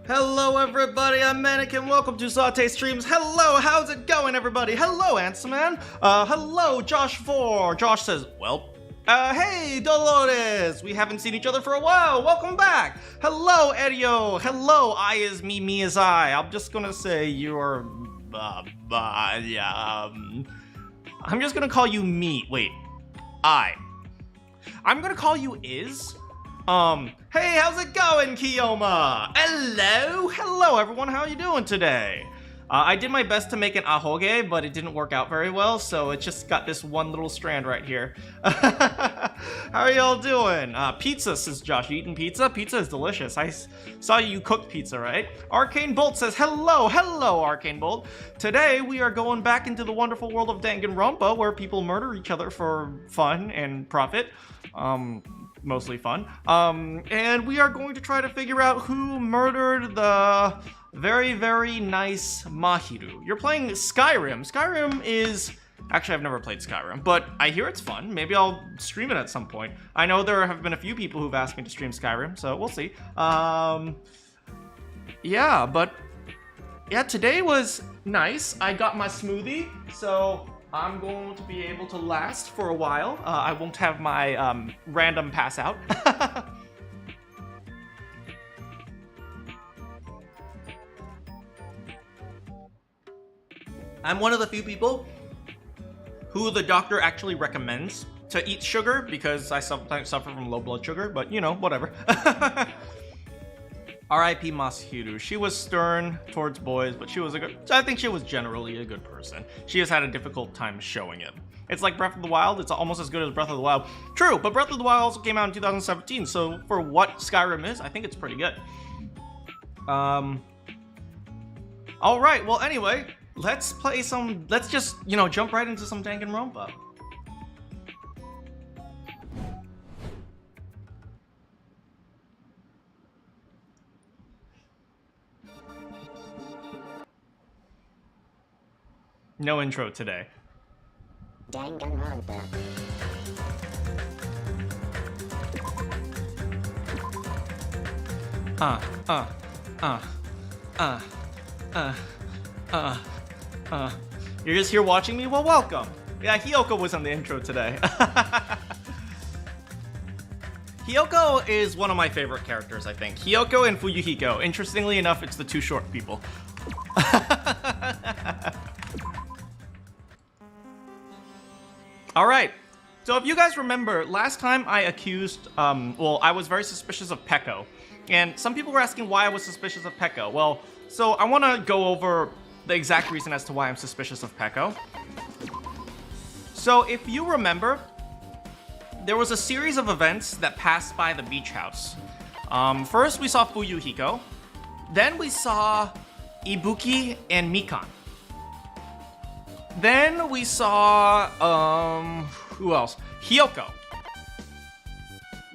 Hello everybody, I'm Manakyn, welcome to Saute Streams. Hello, how's it going everybody? Hello Ansaman. Hello Josh4. Josh says, well. Hey Dolores, we haven't seen each other for a while, welcome back. Hello Edio, hello I is me, me is I. I'm just gonna say you're, I'm just gonna call you me, wait, I'm gonna call you is. Hey, how's it going, Kiyoma? Hello everyone, how are you doing today? I did my best to make an ahoge, but it didn't work out very well, so it just got this one little strand right here. How are y'all doing? Pizza, says Josh. You eating pizza? Pizza is delicious. I saw you cook pizza, right? Arcane Bolt says, hello, Arcane Bolt. Today, we are going back into the wonderful world of Danganronpa, where people murder each other for fun and profit. Mostly fun. And we are going to try to figure out who murdered the very, very nice Mahiru. You're playing Skyrim. Skyrim is... Actually, I've never played Skyrim, but I hear it's fun. Maybe I'll stream it at some point. I know there have been a few people who've asked me to stream Skyrim, so we'll see. Yeah, but... Yeah, today was nice. I got my smoothie, so... I'm going to be able to last for a while. I won't have my random pass out. I'm one of the few people who the doctor actually recommends to eat sugar because I sometimes suffer from low blood sugar, but you know, whatever. R.I.P. Masahiru. She was stern towards boys, but she was I think she was generally a good person. She has had a difficult time showing it. It's like Breath of the Wild. It's almost as good as Breath of the Wild. True, but Breath of the Wild also came out in 2017, so for what Skyrim is, I think it's pretty good. Alright, well anyway, let's just, you know, jump right into some Danganronpa. No intro today. Danganronpa. You're just here watching me? Well, welcome. Yeah, Hiyoko was on the intro today. Hiyoko is one of my favorite characters, I think. Hiyoko and Fuyuhiko. Interestingly enough, it's the two short people. Alright, so if you guys remember, last time I accused, I was very suspicious of Peko. And some people were asking why I was suspicious of Peko. Well, so I want to go over the exact reason as to why I'm suspicious of Peko. So if you remember, there was a series of events that passed by the beach house. First we saw Fuyuhiko, then we saw Ibuki and Mikan. Then we saw, who else? Hiyoko.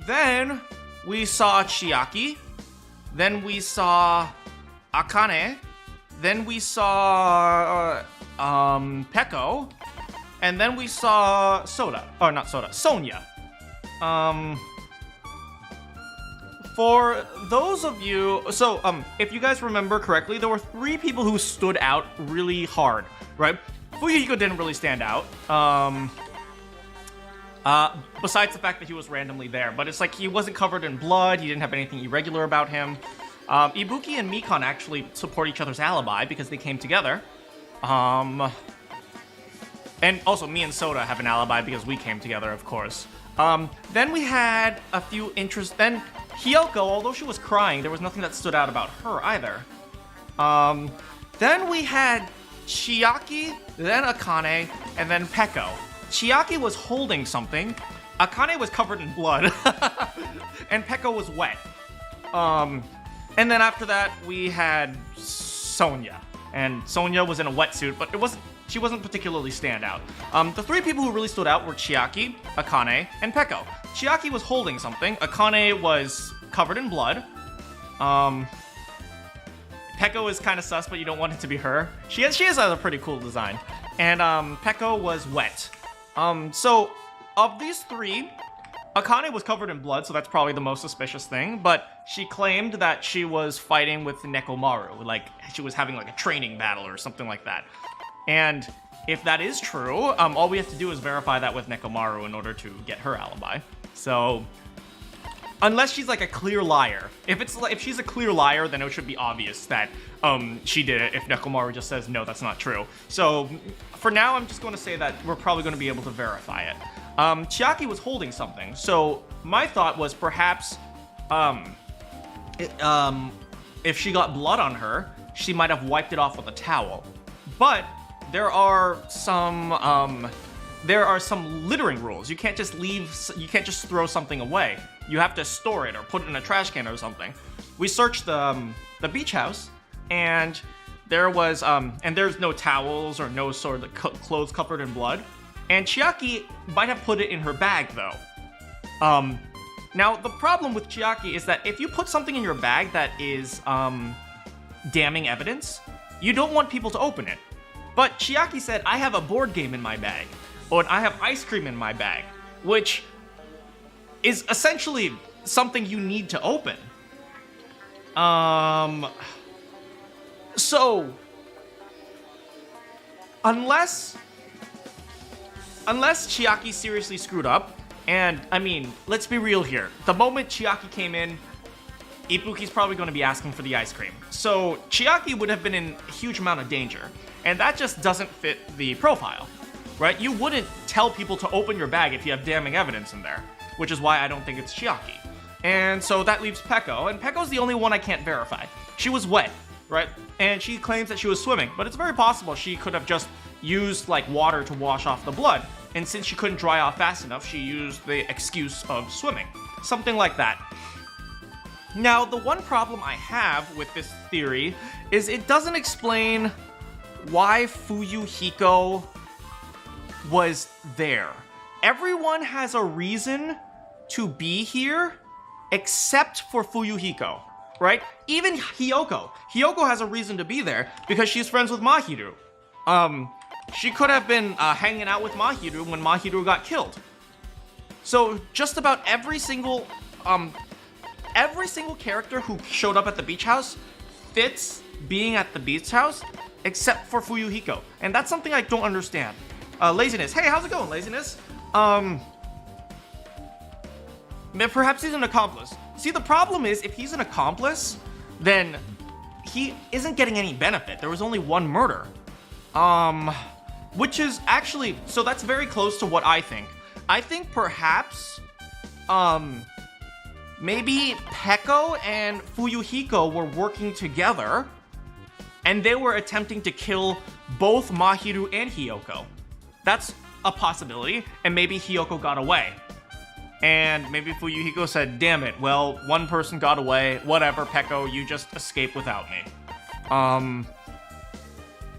Then we saw Chiaki. Then we saw Akane. Then we saw, Peko. And then we saw Sonia. For those of you, if you guys remember correctly, there were 3 people who stood out really hard, right? Fuyuhiko didn't really stand out, besides the fact that he was randomly there, but it's like he wasn't covered in blood, he didn't have anything irregular about him. Ibuki and Mikan actually support each other's alibi because they came together. And also me and Soda have an alibi because we came together, of course. Then we had a few then Hiyoko, although she was crying, there was nothing that stood out about her either. Then we had Chiaki, then Akane, and then Peko. Chiaki was holding something, Akane was covered in blood, and Peko was wet. And then after that, we had Sonia. And Sonia was in a wetsuit, but she wasn't particularly standout. The 3 people who really stood out were Chiaki, Akane, and Peko. Chiaki was holding something, Akane was covered in blood, Peko is kind of sus, but you don't want it to be her. She has a pretty cool design. And Peko was wet. So of these 3, Akane was covered in blood, so that's probably the most suspicious thing, but she claimed that she was fighting with Nekomaru, like she was having like a training battle or something like that. And if that is true, all we have to do is verify that with Nekomaru in order to get her alibi. So, unless she's like a clear liar. If she's a clear liar, then it should be obvious that she did it if Nekomaru just says, no, that's not true. So, for now, I'm just going to say that we're probably going to be able to verify it. Chiaki was holding something, so my thought was perhaps, if she got blood on her, she might have wiped it off with a towel. But there are some littering rules. You can't just throw something away. You have to store it or put it in a trash can or something. We searched the beach house, and there was and there's no towels or no sort of clothes covered in blood. And Chiaki might have put it in her bag, though. Now, the problem with Chiaki is that if you put something in your bag that is, damning evidence, you don't want people to open it. But Chiaki said, I have a board game in my bag, or I have ice cream in my bag, which is essentially something you need to open. So, unless Chiaki seriously screwed up, and, I mean, let's be real here. The moment Chiaki came in, Ibuki's probably going to be asking for the ice cream. So, Chiaki would have been in a huge amount of danger, and that just doesn't fit the profile, right? You wouldn't tell people to open your bag if you have damning evidence in there, which is why I don't think it's Chiaki. And so that leaves Peko, and Peko's the only one I can't verify. She was wet, right? And she claims that she was swimming, but it's very possible she could have just used like water to wash off the blood, and since she couldn't dry off fast enough, she used the excuse of swimming. Something like that. Now, the one problem I have with this theory is it doesn't explain why Fuyuhiko was there. Everyone has a reason to be here except for Fuyuhiko, right? Even Hiyoko. Hiyoko has a reason to be there because she's friends with Mahiru. She could have been hanging out with Mahiru when Mahiru got killed. So just about every single character who showed up at the beach house fits being at the beach house except for Fuyuhiko. And that's something I don't understand. Laziness. Hey, how's it going, Laziness? Perhaps he's an accomplice. See, the problem is, if he's an accomplice, then he isn't getting any benefit. There was only one murder. Which is actually, so that's very close to what I think. I think perhaps, maybe Peko and Fuyuhiko were working together, and they were attempting to kill both Mahiru and Hiyoko. That's a possibility, and maybe Hiyoko got away. And maybe Fuyuhiko said, damn it, well, one person got away, whatever, Peko, you just escape without me.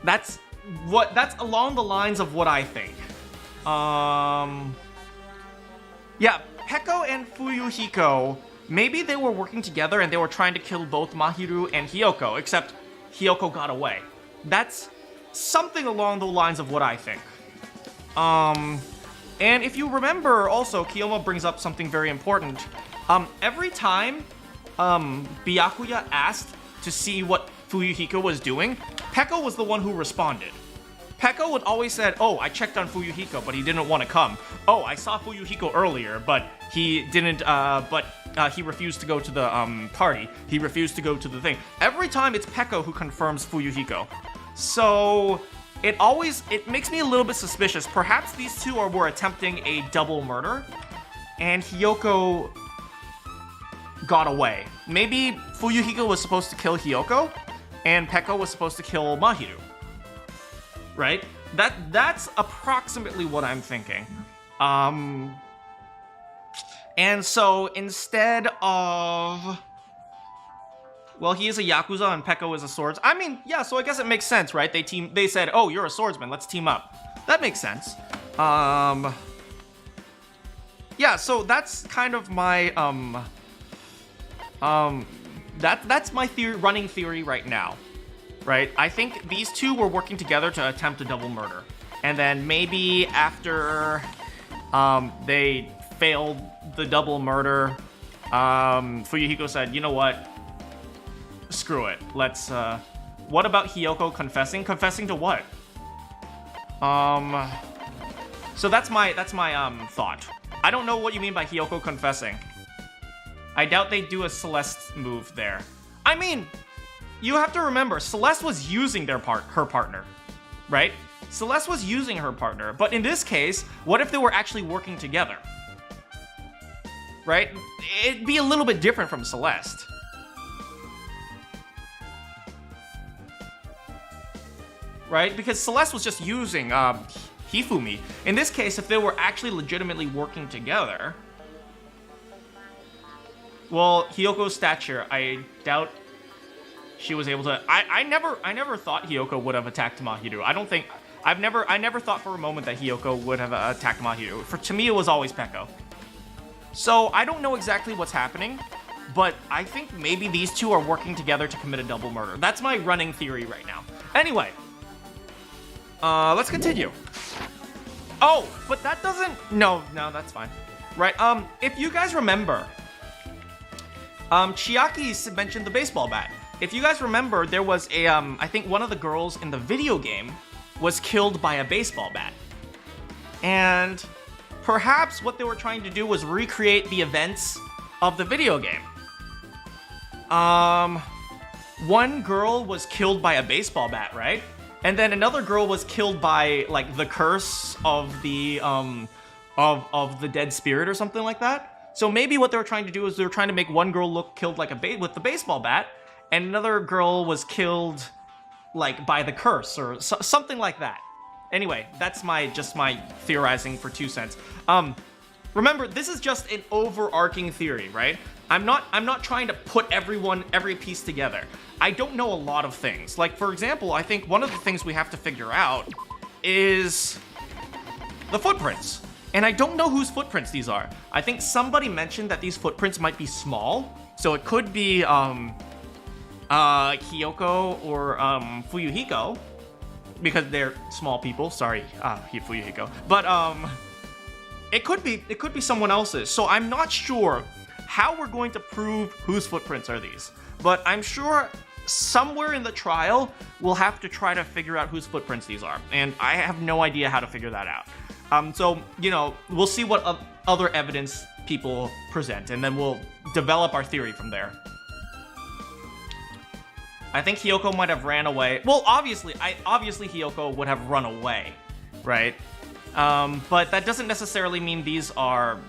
That's along the lines of what I think. Yeah, Peko and Fuyuhiko, maybe they were working together and they were trying to kill both Mahiru and Hiyoko, except Hiyoko got away. That's something along the lines of what I think. And if you remember, also, Kiyoma brings up something very important. Every time Byakuya asked to see what Fuyuhiko was doing, Peko was the one who responded. Peko would always say, oh, I checked on Fuyuhiko, but he didn't want to come. Oh, I saw Fuyuhiko earlier, but he didn't, he refused to go to the party. He refused to go to the thing. Every time it's Peko who confirms Fuyuhiko. So it makes me a little bit suspicious. Perhaps these two were attempting a double murder, and Hiyoko got away. Maybe Fuyuhiko was supposed to kill Hiyoko, and Peko was supposed to kill Mahiru. Right? That's approximately what I'm thinking. And so instead of, well, he is a Yakuza and Peko is a swords. I mean, yeah, so I guess it makes sense, right? They said, oh, you're a swordsman, let's team up. That makes sense. Yeah, so that's kind of my, that's my running theory right now. Right? I think these two were working together to attempt a double murder. And then maybe after they failed the double murder, Fuyuhiko said, you know what? Screw it. Let's, what about Hiyoko confessing? Confessing to what? So that's my thought. I don't know what you mean by Hiyoko confessing. I doubt they do a Celeste move there. I mean, you have to remember, Celeste was using her partner, right? Celeste was using her partner, but in this case, what if they were actually working together? Right? It'd be a little bit different from Celeste. Right? Because Celeste was just using Hifumi. In this case, if they were actually legitimately working together... Well, Hiyoko's stature, I doubt she was able to... I never thought Hiyoko would have attacked Mahiru. I never thought for a moment that Hiyoko would have attacked Mahiru. To me, it was always Peko. So, I don't know exactly what's happening, but I think maybe these two are working together to commit a double murder. That's my running theory right now. Anyway, let's continue. Oh, but that doesn't... No, that's fine. Right, if you guys remember, Chiaki mentioned the baseball bat. If you guys remember, there was a, I think one of the girls in the video game was killed by a baseball bat. And perhaps what they were trying to do was recreate the events of the video game. One girl was killed by a baseball bat, right? And then another girl was killed by, like, the curse of the, of the dead spirit or something like that. So maybe what they were trying to do is they were trying to make one girl look killed like with the baseball bat, and another girl was killed, like, by the curse or something like that. Anyway, that's just my theorizing for 2 cents. Remember, this is just an overarching theory, right? I'm not trying to put every piece together. I don't know a lot of things. Like, for example, I think one of the things we have to figure out is the footprints. And I don't know whose footprints these are. I think somebody mentioned that these footprints might be small. So it could be, Hiyoko or, Fuyuhiko. Because they're small people. Sorry, Fuyuhiko. But, it could be someone else's. So I'm not sure how we're going to prove whose footprints are these. But I'm sure somewhere in the trial, we'll have to try to figure out whose footprints these are. And I have no idea how to figure that out. So, you know, we'll see what other evidence people present, and then we'll develop our theory from there. I think Hiyoko might have ran away. Well, obviously Hiyoko would have run away, right? But that doesn't necessarily mean these are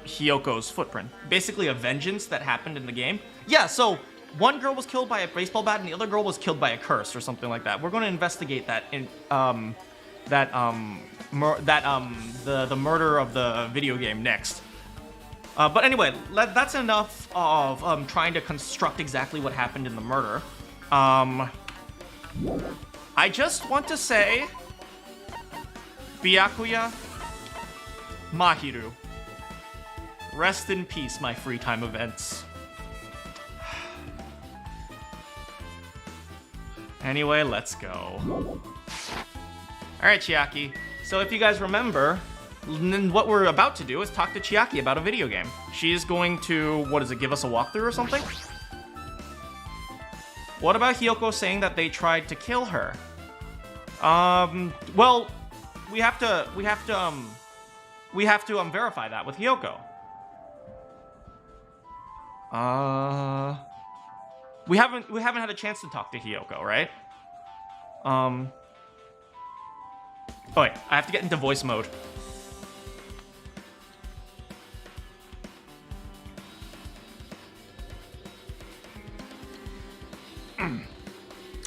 Hiyoko's footprint. Basically a vengeance that happened in the game. Yeah, so one girl was killed by a baseball bat and the other girl was killed by a curse or something like that. We're going to investigate that in the murder of the video game next. But anyway, that's enough of trying to construct exactly what happened in the murder. I just want to say, Byakuya, Mahiru, rest in peace, my free time events. Anyway, let's go. Alright, Chiaki. So if you guys remember, what we're about to do is talk to Chiaki about a video game. She's going to, give us a walkthrough or something? What about Hiyoko saying that they tried to kill her? Well, we have to verify that with Hiyoko. We haven't had a chance to talk to Hiyoko, right? Oh wait, I have to get into voice mode.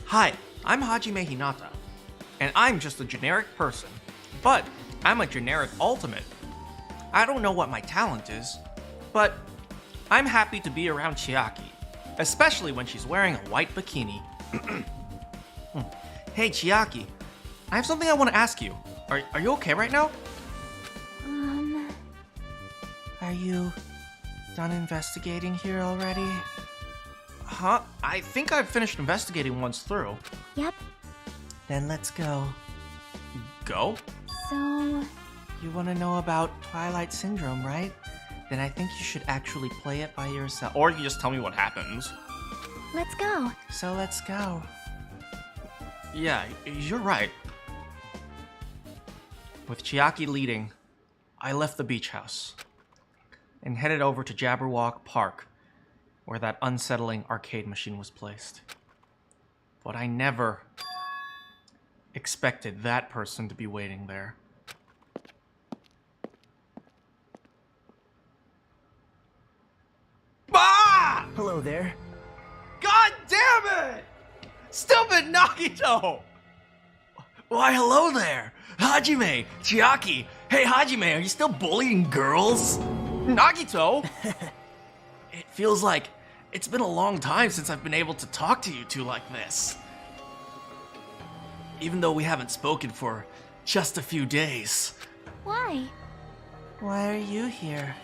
Hi, I'm Hajime Hinata, and I'm just a generic person, but I'm a generic ultimate. I don't know what my talent is, but I'm happy to be around Chiaki, especially when she's wearing a white bikini. Hey Chiaki, I have something I want to ask you. Are you okay right now? Are you done investigating here already? Huh? I think I've finished investigating once through. Yep. Then let's go. Go? So... You want to know about Twilight Syndrome, right? then I think you should actually play it by yourself. Or you can just tell me what happens. Let's go. So let's go. Yeah, you're right. With Chiaki leading, I left the beach house and headed over to Jabberwock Park, where that unsettling arcade machine was placed. But I never expected that person to be waiting there. Ah! Hello there. God damn it! Stupid Nagito! Why, hello there! Hajime! Chiaki! Hey, Hajime, are you still bullying girls? Nagito! It feels like it's been a long time since I've been able to talk to you two like this. Even though we haven't spoken for just a few days. Why? Why are you here?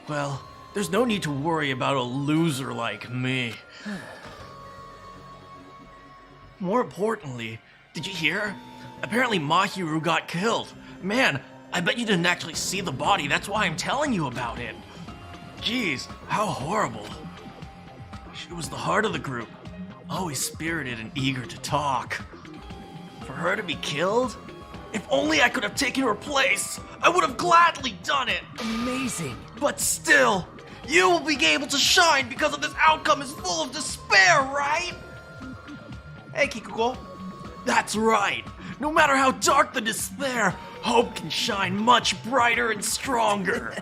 Well, there's no need to worry about a loser like me. More importantly, did you hear? Apparently Mahiru got killed. Man, I bet you didn't actually see the body, that's why I'm telling you about it. Jeez, how horrible. She was the heart of the group, always spirited and eager to talk. For her to be killed? If only I could have taken her place, I would have gladly done it. Amazing. But still, you will be able to shine because of this outcome is full of despair, right? Hey, Kikuko. That's right. No matter how dark the despair, hope can shine much brighter and stronger.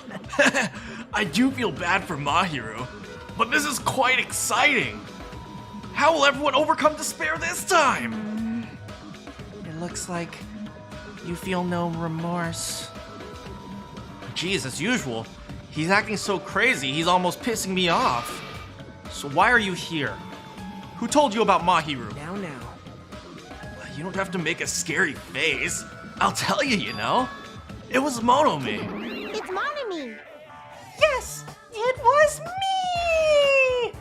I do feel bad for Mahiru, but this is quite exciting. How will everyone overcome despair this time? It looks like you feel no remorse. Geez, as usual, he's acting so crazy, he's almost pissing me off. So why are you here? Who told you about Mahiru? Now. You don't have to make a scary face. I'll tell you, you know. It was Monomi. It's Monami. Yes, it was me!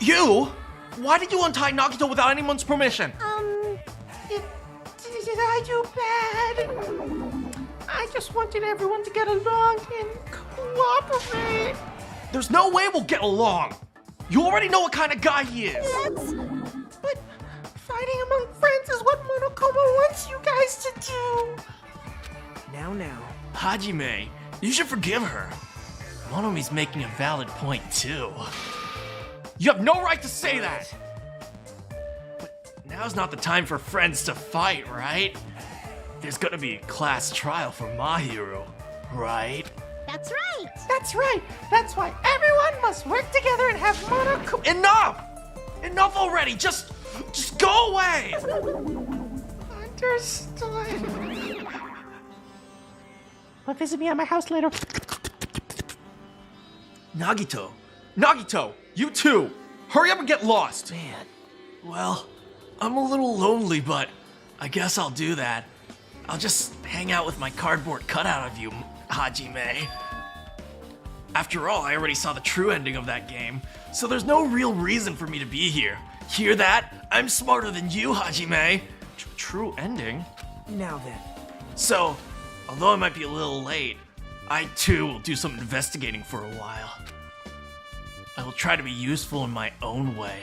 You? Why did you untie Nagito without anyone's permission? Did I do bad? I just wanted everyone to get along and cooperate. There's no way we'll get along. You already know what kind of guy he is. But fighting among friends is what Monokuma wants you guys to do. Now. Hajime, you should forgive her. Monomi's making a valid point, too. You have no right to say that! But now's not the time for friends to fight, right? There's gonna be a class trial for Mahiru, right? That's right. That's right. That's why everyone must work together and have Monokuma. Enough! Enough already! Just go away! Understood. But visit me at my house later. Nagito, you too! Hurry up and get lost! Man. Well, I'm a little lonely, but I guess I'll do that. I'll just hang out with my cardboard cutout of you, Hajime. After all, I already saw the true ending of that game, so there's no real reason for me to be here. Hear that? I'm smarter than you, Hajime. True ending? Now then. So, although I might be a little late, I too will do some investigating for a while. I will try to be useful in my own way.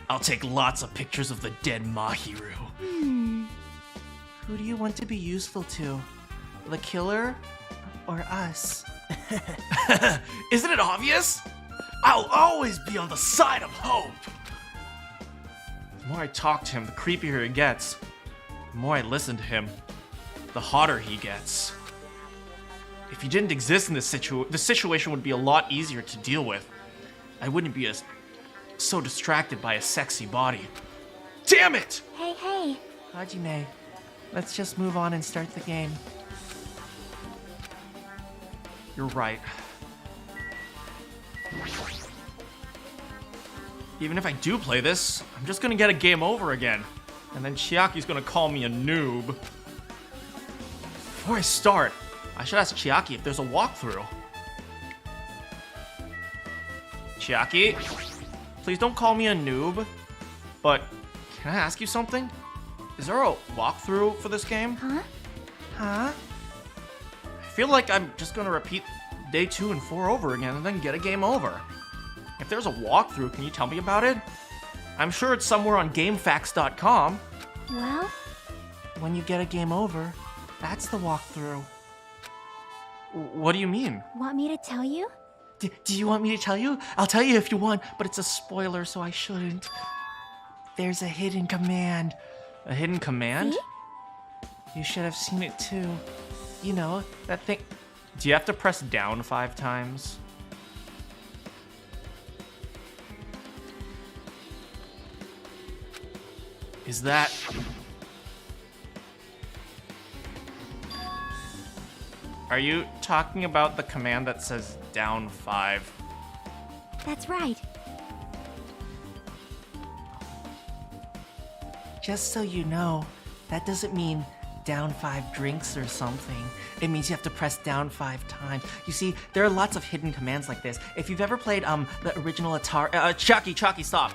I'll take lots of pictures of the dead Mahiru. Who do you want to be useful to? The killer or us? Isn't it obvious? I'll always be on the side of hope. The more I talk to him, the creepier he gets. The more I listen to him, the hotter he gets. If he didn't exist in this the situation would be a lot easier to deal with. I wouldn't be so distracted by a sexy body. Damn it! Hey. Hajime, let's just move on and start the game. You're right. Even if I do play this, I'm just gonna get a game over again. And then Chiaki's gonna call me a noob. Before I start, I should ask Chiaki if there's a walkthrough. Chiaki, please don't call me a noob, but can I ask you something? Is there a walkthrough for this game? Huh? Huh? I feel like I'm just gonna repeat day 2 and 4 over again and then get a game over. If there's a walkthrough, can you tell me about it? I'm sure it's somewhere on GameFAQs.com. Well? When you get a game over, that's the walkthrough. What do you mean? Want me to tell you? Do you want me to tell you? I'll tell you if you want, but it's a spoiler, so I shouldn't. There's a hidden command. A hidden command? See? You should have seen it too. You know, that thing. Do you have to press down 5 times? Is that... Are you talking about the command that says down 5? That's right. Just so you know, that doesn't mean down 5 drinks or something. It means you have to press down 5 times. You see, there are lots of hidden commands like this. If you've ever played the original Atari... Chucky, stop!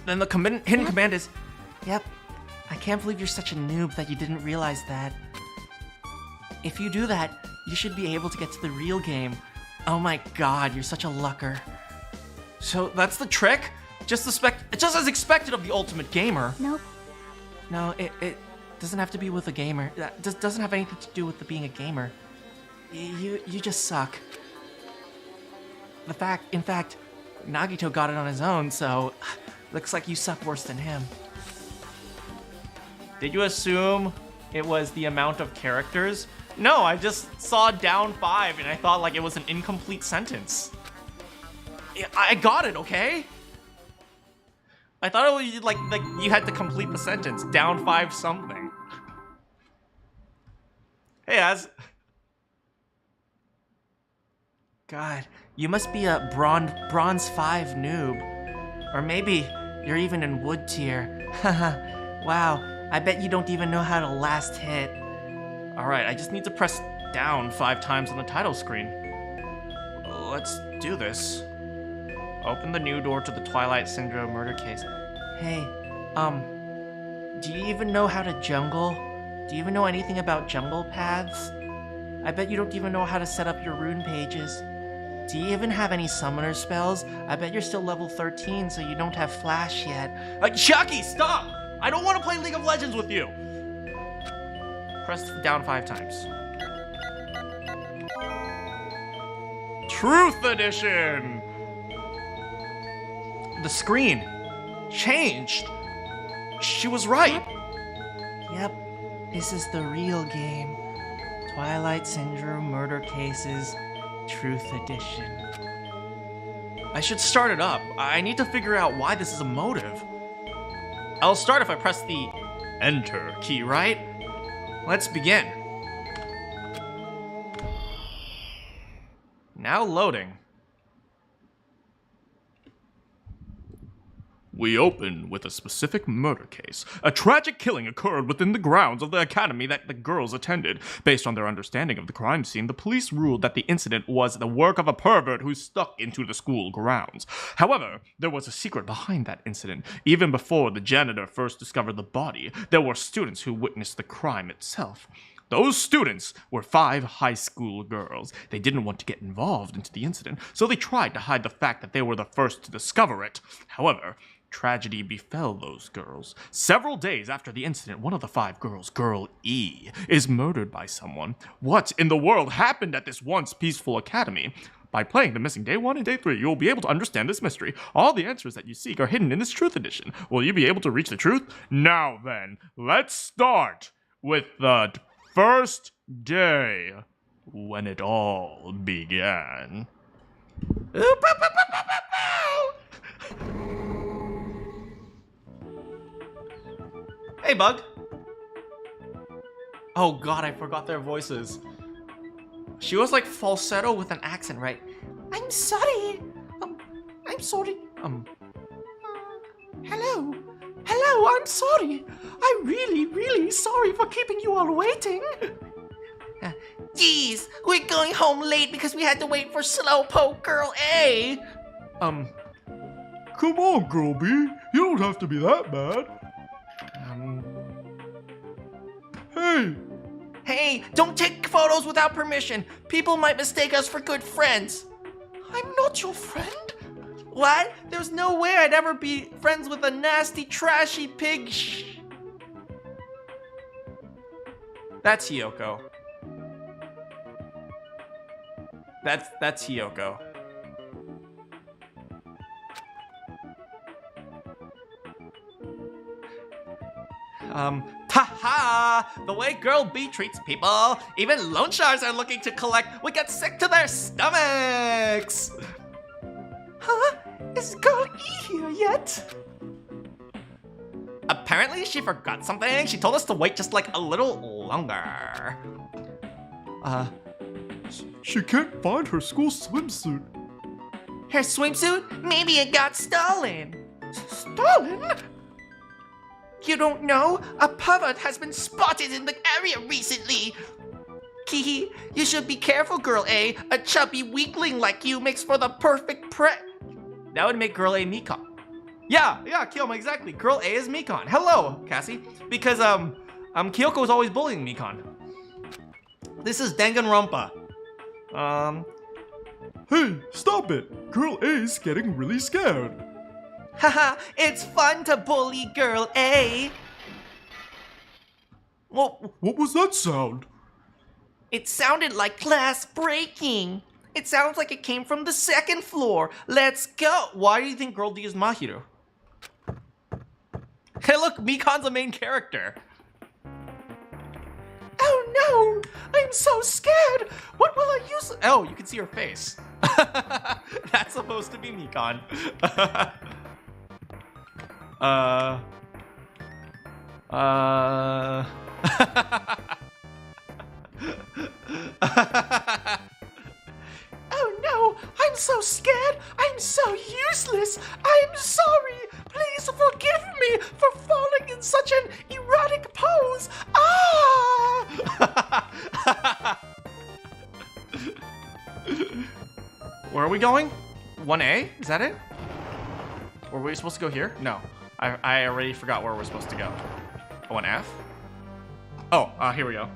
Then the hidden command is... Yep, I can't believe you're such a noob that you didn't realize that. If you do that, you should be able to get to the real game. Oh my god, you're such a lucker. So that's the trick? Just as expected of the ultimate gamer. Nope. No, it doesn't have to be with a gamer. That doesn't have anything to do with being a gamer. You just suck. In fact, Nagito got it on his own, so looks like you suck worse than him. Did you assume it was the amount of characters? No, I just saw down 5 and I thought like it was an incomplete sentence. I got it, okay? I thought it was like you had to complete the sentence. Down 5 something. Hey, God, you must be a bronze 5 noob. Or maybe you're even in wood tier. Haha, wow, I bet you don't even know how to last hit. Alright, I just need to press down 5 times on the title screen. Let's do this. Open the new door to the Twilight Syndrome murder case. Hey, do you even know how to jungle? Do you even know anything about jungle paths? I bet you don't even know how to set up your rune pages. Do you even have any summoner spells? I bet you're still level 13, so you don't have flash yet. Chucky, stop! I don't want to play League of Legends with you! Press down 5 times. Truth Edition! The screen changed. She was right. Yep, this is the real game. Twilight Syndrome Murder Cases, Truth Edition. I should start it up. I need to figure out why this is a motive. I'll start if I press the Enter key, right? Let's begin. Now loading. We open with a specific murder case. A tragic killing occurred within the grounds of the academy that the girls attended. Based on their understanding of the crime scene, the police ruled that the incident was the work of a pervert who stuck into the school grounds. However, there was a secret behind that incident. Even before the janitor first discovered the body, there were students who witnessed the crime itself. Those students were 5 high school girls. They didn't want to get involved into the incident, so they tried to hide the fact that they were the first to discover it. However, tragedy befell those girls. Several days after the incident, one of the 5 girls, Girl E, is murdered by someone. What in the world happened at this once peaceful academy? By playing the missing Day 1 and Day 3, you will be able to understand this mystery. All the answers that you seek are hidden in this Truth Edition. Will you be able to reach the truth? Now then, let's start with the first day when it all began. Hey, Bug. Oh god, I forgot their voices. She was like falsetto with an accent, right? I'm sorry. I'm sorry. Hello. Hello, I'm sorry. I'm really sorry for keeping you all waiting. Geez, we're going home late because we had to wait for Slowpoke Girl A. Come on, Girl B. You don't have to be that bad. Hey! Hey, don't take photos without permission. People might mistake us for good friends. I'm not your friend. What? There's no way I'd ever be friends with a nasty, trashy pig. That's Hiyoko. That's Hiyoko. Ta-ha! The way Girl B treats people, even loan sharks are looking to collect. We get sick to their stomachs. Huh? Is Girl E here yet? Apparently she forgot something. She told us to wait just like a little longer. She can't find her school swimsuit. Her swimsuit? Maybe it got stolen. Stolen? You don't know? A pervert has been spotted in the area recently. Kihi, you should be careful, Girl A. A chubby weakling like you makes for the perfect prey. That would make Girl A Mikan. Yeah, Kiyoma, exactly. Girl A is Mikan. Hello, Cassie. Because, Kyoko is always bullying Mikan. This is Danganronpa. Hey, stop it! Girl A's getting really scared. Haha, it's fun to bully Girl A. Well, What was that sound? it sounded like glass breaking. It sounds like it came from the second floor. Let's go. Why do you think Girl D is Mahiro? Hey, look, Mikan's the main character. Oh no! I'm so scared! What will I use? Oh, you can see her face. That's supposed to be Mikan. Oh no! I'm so scared! I'm so useless! I'm sorry! Please forgive me for falling in such an erotic pose! Ah! Where are we going? 1A? Is that it? Or were we supposed to go here? No. I already forgot where we're supposed to go. 1F? Oh, here we go.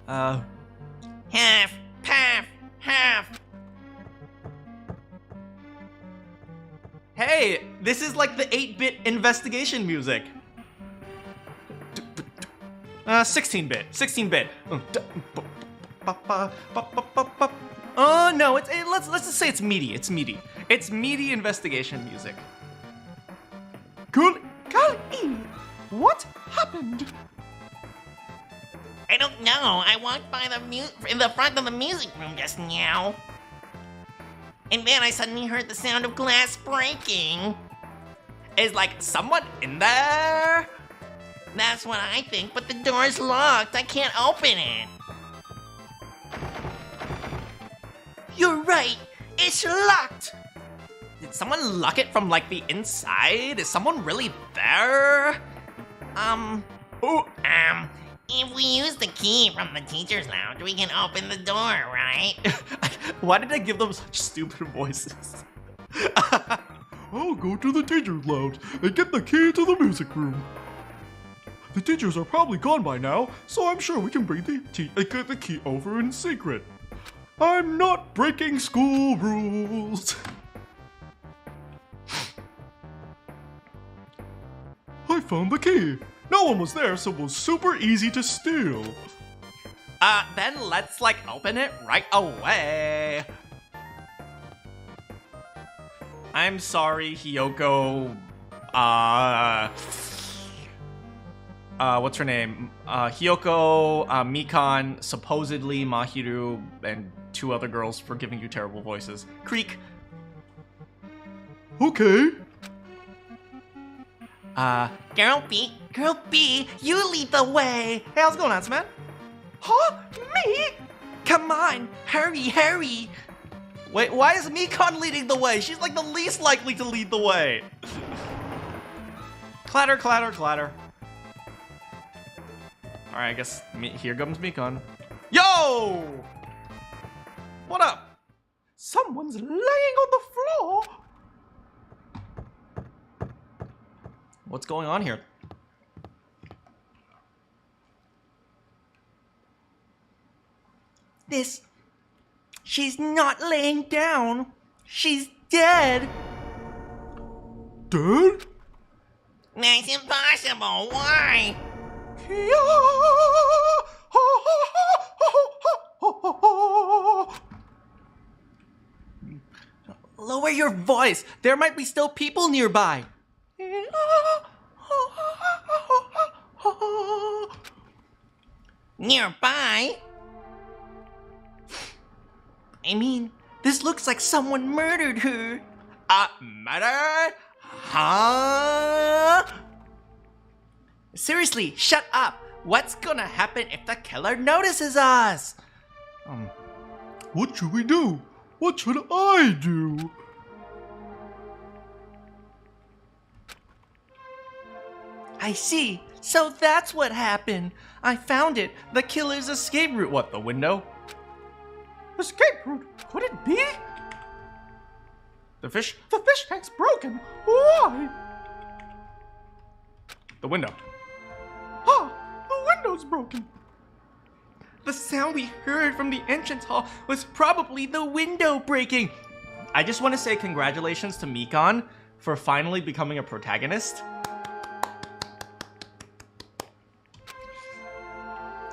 Half, half, half. Hey, this is like the 8-bit investigation music. 16-bit, 16-bit. Oh no, let's just say it's meaty. It's meaty. It's meaty investigation music. Girl, Girl E, what happened? I don't know. I walked by in the front of the music room just now. And then I suddenly heard the sound of glass breaking. Is like someone in there? That's what I think, but the door's locked. I can't open it. You're right. It's locked. Did someone lock it from like the inside? Is someone really there? If we use the key from the teacher's lounge, we can open the door, right? Why did I give them such stupid voices? I'll go to the teacher's lounge and get the key to the music room. The teachers are probably gone by now, so I'm sure we can bring get the key over in secret. I'm not breaking school rules. I found the key. No one was there, so it was super easy to steal. Then let's like open it right away. I'm sorry, Hiyoko. What's her name? Hiyoko, Mikan, supposedly Mahiru, and 2 other girls for giving you terrible voices. Creek. Okay. Girl B, you lead the way. Hey, how's it going, Ansman? Huh? Me? Come on, hurry. Wait, why is Mikan leading the way? She's like the least likely to lead the way. Clatter, clatter, clatter. All right, I guess here comes Mikan. Yo! What up? Someone's laying on the floor. What's going on here? this. She's not laying down. She's dead. Dead? That's impossible. Why? Lower your voice. There might be still people nearby. Nearby? I mean, this looks like someone murdered her. Murder? Huh? Seriously, shut up. What's gonna happen if the killer notices us? What should we do? What should I do? I see. So that's what happened. I found it. The killer's escape route. What, the window? Escape route? Could it be? The fish? The fish tank's broken. Why? The window. Ah, the window's broken. The sound we heard from the entrance hall was probably the window breaking. I just want to say congratulations to Manakyn for finally becoming a protagonist.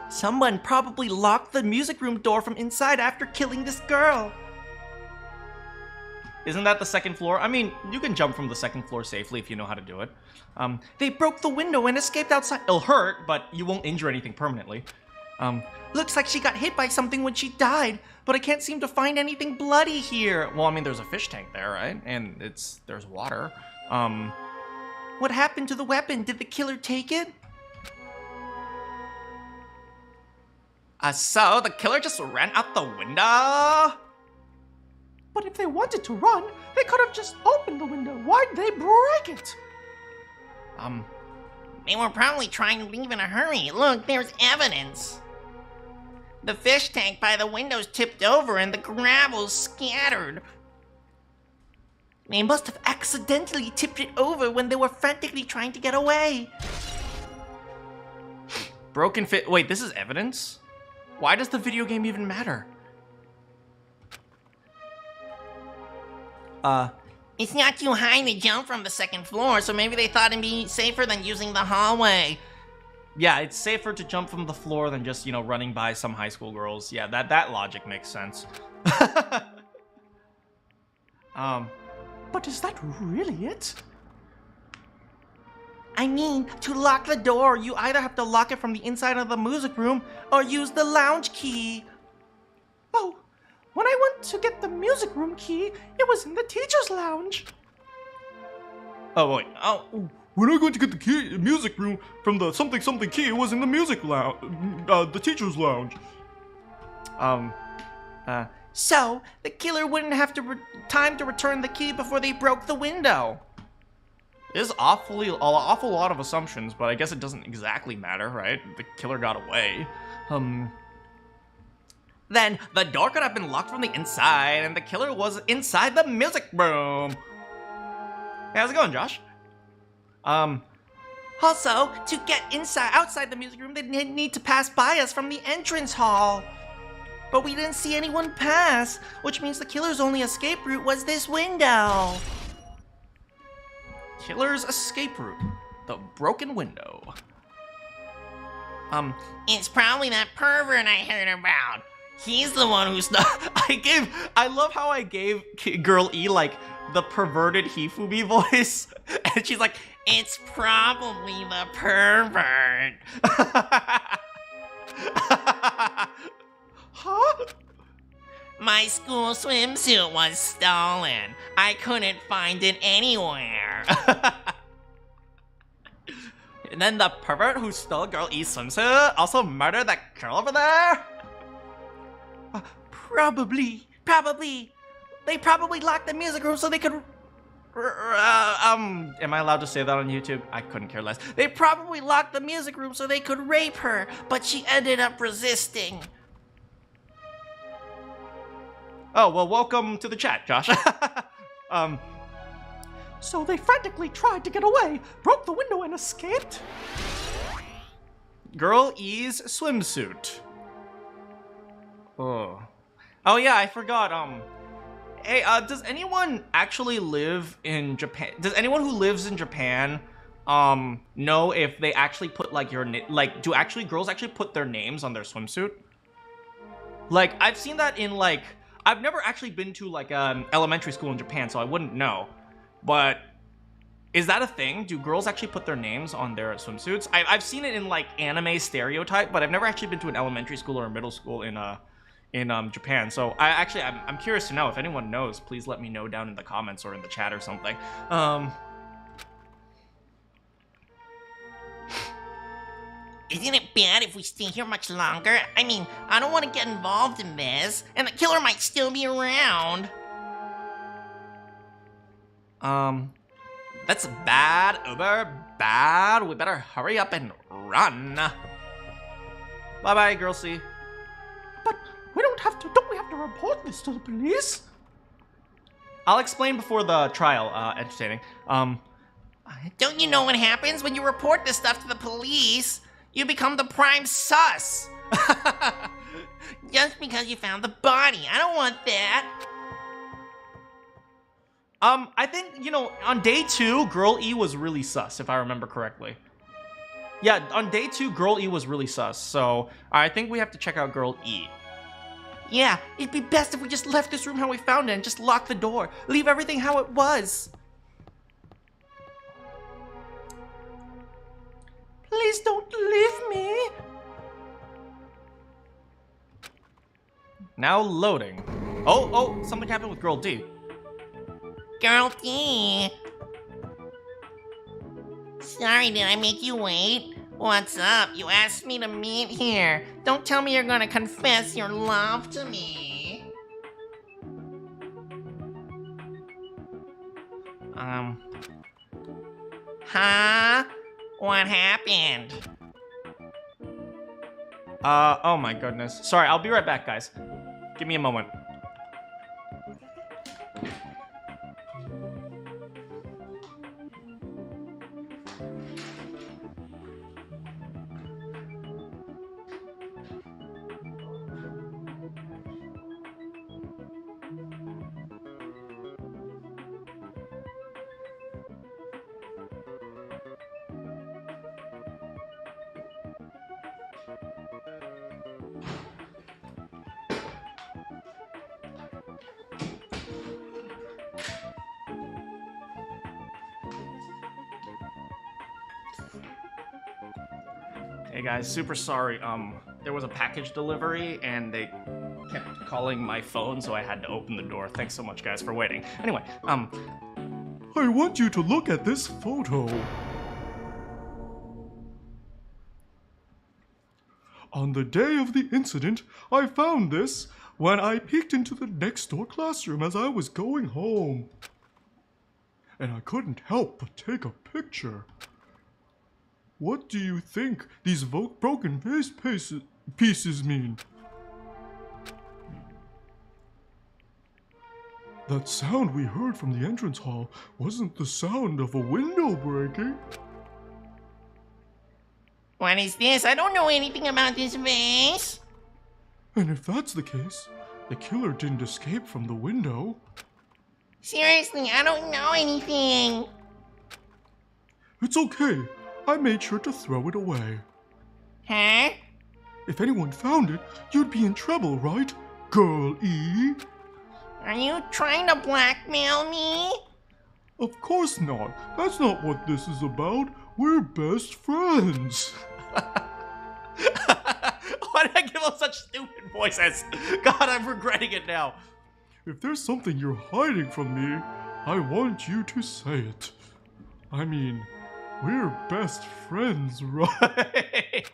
Someone probably locked the music room door from inside after killing this girl. Isn't that the second floor? I mean, you can jump from the second floor safely if you know how to do it. They broke the window and escaped outside. It'll hurt, but you won't injure anything permanently. Looks like she got hit by something when she died, but I can't seem to find anything bloody here. Well, I mean, there's a fish tank there, right? And there's water. What happened to the weapon? Did the killer take it? So the killer just ran out the window? But if they wanted to run, they could have just opened the window. Why'd they break it? They were probably trying to leave in a hurry. Look, there's evidence. The fish tank by the window's tipped over and the gravel's scattered. They must have accidentally tipped it over when they were frantically trying to get away. Broken fit. Wait, this is evidence? Why does the video game even matter? It's not too high to jump from the second floor, so maybe they thought it'd be safer than using the hallway. Yeah, it's safer to jump from the floor than just, you know, running by some high school girls. Yeah, that logic makes sense. But is that really it? I mean, to lock the door, you either have to lock it from the inside of the music room or use the lounge key. Oh, when I went to get the music room key, it was in the teacher's lounge. Oh, wait. Oh, When I went to get the music room from the something key, it was in the music lounge, the teacher's lounge. So, the killer wouldn't have to time to return the key before they broke the window. There's an awful lot of assumptions, but I guess it doesn't exactly matter, right? The killer got away. Then the door could have been locked from the inside, and the killer was inside the music room. Hey, how's it going, Josh? Also, to get outside the music room, they need to pass by us from the entrance hall. But we didn't see anyone pass, which means the killer's only escape route was this window. Killer's escape route. The broken window. It's probably that pervert I heard about. He's the one who's not. I love how I gave Girl E, like, the perverted Hifumi voice. And she's like, It's probably the pervert. Huh? My school swimsuit was stolen. I couldn't find it anywhere. And then the pervert who stole Girl E's swimsuit also murdered that girl over there? Probably. They probably locked the music room so they could... Am I allowed to say that on YouTube? I couldn't care less. They probably locked the music room so they could rape her, but she ended up resisting. Oh, well, welcome to the chat, Josh. So they frantically tried to get away, broke the window and escaped? Girl E's swimsuit Oh yeah, I forgot. Hey, does anyone actually live in Japan? Does anyone who lives in Japan, know if they actually put like do actually girls actually put their names on their swimsuit? Like, I've seen that in like, I've never actually been to like an elementary school in Japan, so I wouldn't know. But is that a thing? Do girls actually put their names on their swimsuits? I've seen it in like anime stereotype, but I've never actually been to an elementary school or a middle school in Japan. So I'm curious to know. If anyone knows, please let me know down in the comments or in the chat or something. Isn't it bad if we stay here much longer? I mean, I don't want to get involved in this, and the killer might still be around. That's bad, uber bad. We better hurry up and run. Bye-bye, girl C. But don't we have to report this to the police? I'll explain before the trial, entertaining. Don't you know what happens when you report this stuff to the police? You become the prime sus. Just because you found the body. I don't want that. I think, on day 2, Girl E was really sus, if I remember correctly. Yeah, on day 2, Girl E was really sus, so I think we have to check out Girl E. Yeah, it'd be best if we just left this room how we found it and just lock the door. Leave everything how it was. Please don't leave me. Now loading. Oh, something happened with Girl D. Girl D. Sorry, did I make you wait? What's up? You asked me to meet here. Don't tell me you're gonna confess your love to me. Huh? What happened? Oh my goodness. Sorry, I'll be right back, guys. Give me a moment. Hey guys, super sorry. There was a package delivery and they kept calling my phone, so I had to open the door. Thanks so much, guys, for waiting. Anyway, I want you to look at this photo. On the day of the incident, I found this when I peeked into the next door classroom as I was going home. And I couldn't help but take a picture. What do you think these broken vase pieces mean? That sound we heard from the entrance hall wasn't the sound of a window breaking. What is this? I don't know anything about this vase. And if that's the case, the killer didn't escape from the window. Seriously, I don't know anything. It's okay. I made sure to throw it away. Huh? If anyone found it, you'd be in trouble, right, Girl E? Are you trying to blackmail me? Of course not. That's not what this is about. We're best friends. Why did I give them such stupid voices? God, I'm regretting it now. If there's something you're hiding from me, I want you to say it. I mean, we're best friends, right?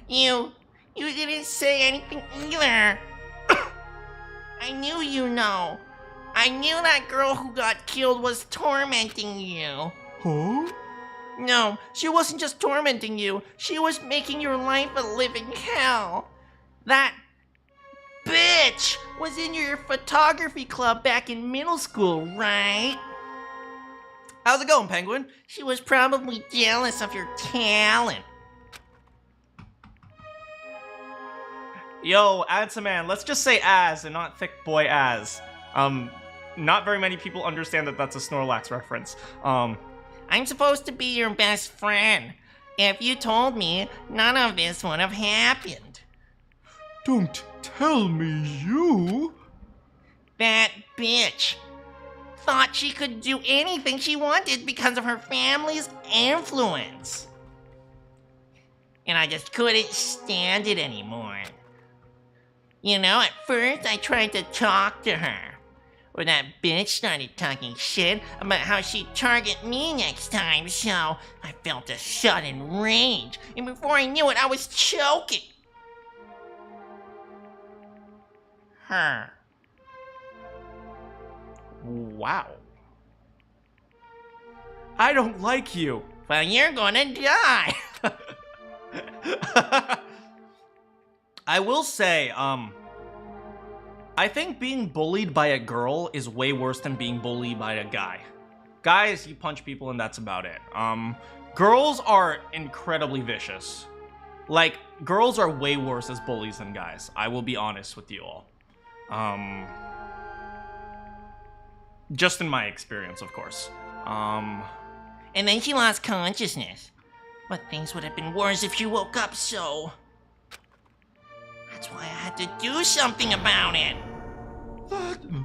You didn't say anything either. I knew you know. I knew that girl who got killed was tormenting you. Huh? No, she wasn't just tormenting you. She was making your life a living hell. That bitch was in your photography club back in middle school, right? How's it going, Penguin? She was probably jealous of your talent. Yo, man, let's just say as and not thick boy as. Not very many people understand that that's a Snorlax reference. I'm supposed to be your best friend. If you told me, none of this would have happened. Don't tell me you. That bitch thought she could do anything she wanted because of her family's influence. And I just couldn't stand it anymore. You know, at first I tried to talk to her. Or that bitch started talking shit about how she'd target me next time, so I felt a sudden rage. And before I knew it, I was choking her. Wow. I don't like you. Well, you're gonna die. I will say, I think being bullied by a girl is way worse than being bullied by a guy. Guys, you punch people and that's about it. Girls are incredibly vicious. Like, girls are way worse as bullies than guys. I will be honest with you all. Just in my experience, of course. And then she lost consciousness. But things would have been worse if she woke up, so... That's why I had to do something about it.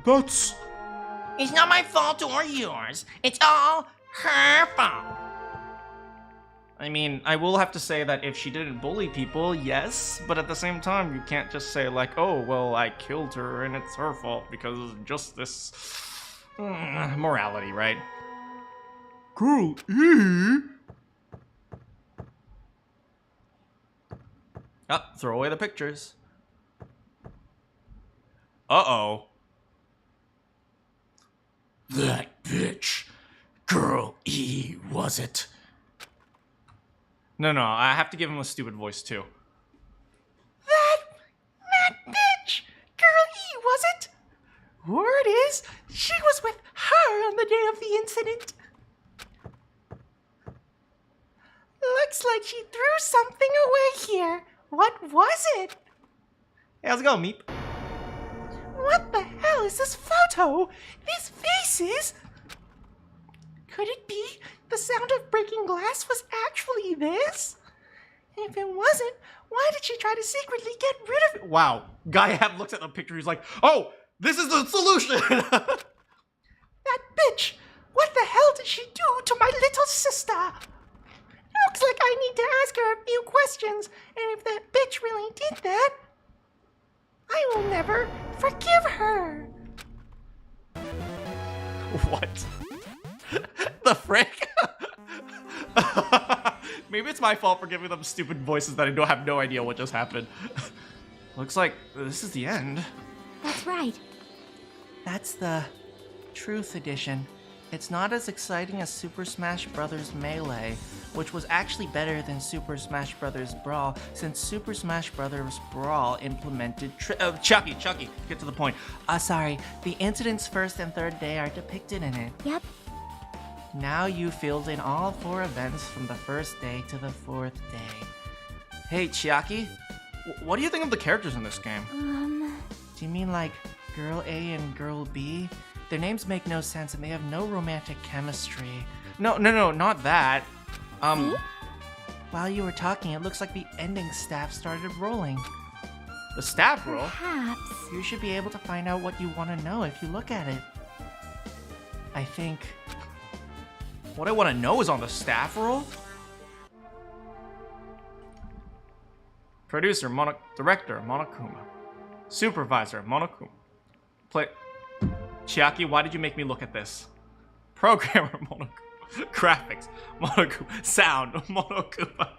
That's... It's not my fault or yours. It's all her fault. I mean, I will have to say that if she didn't bully people, yes, but at the same time, you can't just say like, oh, well, I killed her and it's her fault because of just this morality, right? Girl E? Oh, throw away the pictures. Uh-oh. That bitch. Girl E, was it? No, I have to give him a stupid voice too. That bitch. Girl E, was it? Word is, she was with her on the day of the incident. Looks like she threw something away here. What was it? Hey, how's it going, Meep? What the hell is this photo? These faces? Could it be the sound of breaking glass was actually this? If it wasn't, why did she try to secretly get rid of it? Wow. Guy looks at the picture, he's like, oh, this is the solution! That bitch! What the hell did she do to my little sister? Looks like I need to ask her a few questions, and if that bitch really did that, I will never forgive her. What? The frick? Maybe it's my fault for giving them stupid voices that I don't have no idea what just happened. Looks like this is the end. That's right. That's the Truth Edition. It's not as exciting as Super Smash Bros. Melee, which was actually better than Super Smash Bros. Brawl, since Super Smash Bros. Brawl implemented Chucky, get to the point. sorry, the incident's first and third day are depicted in it. Yep. Now you filled in all 4 events from the first day to the 4th day. Hey, Chiaki, what do you think of the characters in this game? Do you mean like Girl A and Girl B? Their names make no sense and they have no romantic chemistry. No, not that. While you were talking, it looks like the ending staff started rolling. The staff roll? Perhaps. You should be able to find out what you want to know if you look at it. I think. What I want to know is on the staff roll? Producer, Director, Monokuma. Supervisor, Monokuma. Chiaki, why did you make me look at this? Programmer, Monokuma. Graphics, Monokuma. Sound, Monokuma.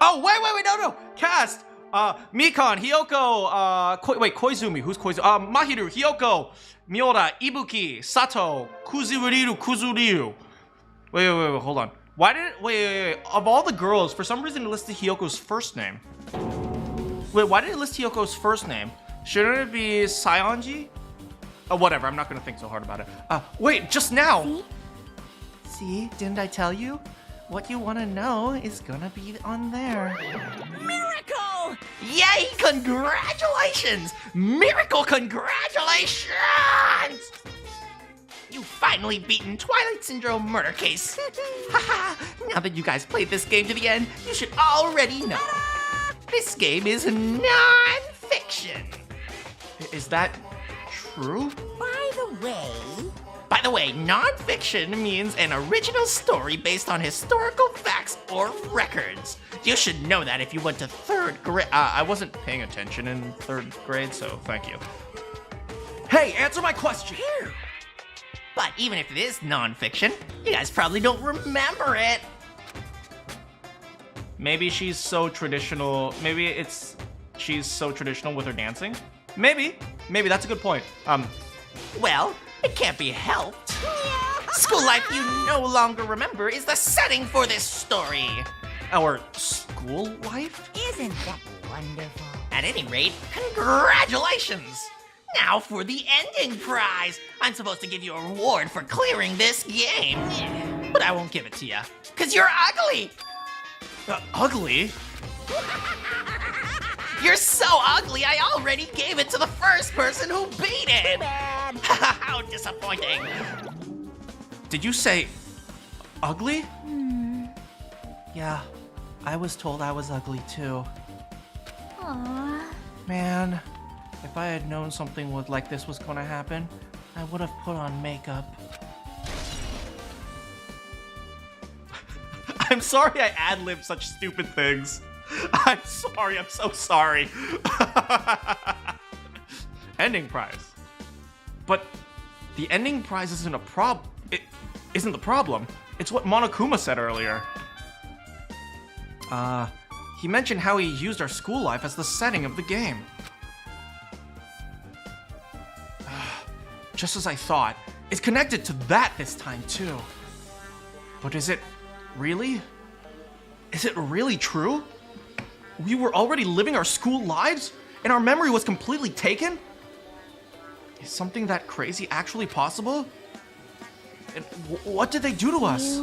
Oh, wait, no. Cast, Mikan, Hiyoko, Koizumi. Who's Koizumi? Mahiru, Hiyoko, Miura, Ibuki, Sato, Kuzuriru. Wait, hold on. Why did it, wait. Of all the girls, for some reason it listed Hiyoko's first name. Wait, why did it list Hiyoko's first name? Shouldn't it be Saionji? Oh, whatever, I'm not gonna think so hard about it. Wait, just now! See? See, didn't I tell you? What you want to know is gonna be on there. Miracle! well, yay, congratulations! Miracle congratulations! You've finally beaten Twilight Syndrome Murder Case. Haha, now that you guys played this game to the end, you should already know. This game is non-fiction. Is that true? By the way, non-fiction means an original story based on historical facts or records. You should know that if you went to third grade. I wasn't paying attention in third grade, so thank you. Hey, answer my question! But even if it is non-fiction, you guys probably don't remember it. Maybe she's so traditional. Maybe she's so traditional with her dancing. Maybe that's a good point. Well, it can't be helped. School life you no longer remember is the setting for this story. Our school life? Isn't that wonderful? At any rate, congratulations! Now for the ending prize. I'm supposed to give you a reward for clearing this game. But I won't give it to you, because you're ugly. Ugly? You're so ugly, I already gave it to the first person who beat it. Bad. How disappointing. Did you say ugly? Yeah, I was told I was ugly too. Aww. Man, if I had known something like this was gonna happen, I would have put on makeup. I'm sorry I ad-libbed such stupid things. I'm sorry, I'm so sorry. Ending prize. But the ending prize isn't a problem. It isn't the problem. It's what Monokuma said earlier. He mentioned how he used our school life as the setting of the game. Just as I thought, it's connected to that this time too. But is it really? Is it really true? We were already living our school lives, and our memory was completely taken? Is something that crazy actually possible? And what did they do to us?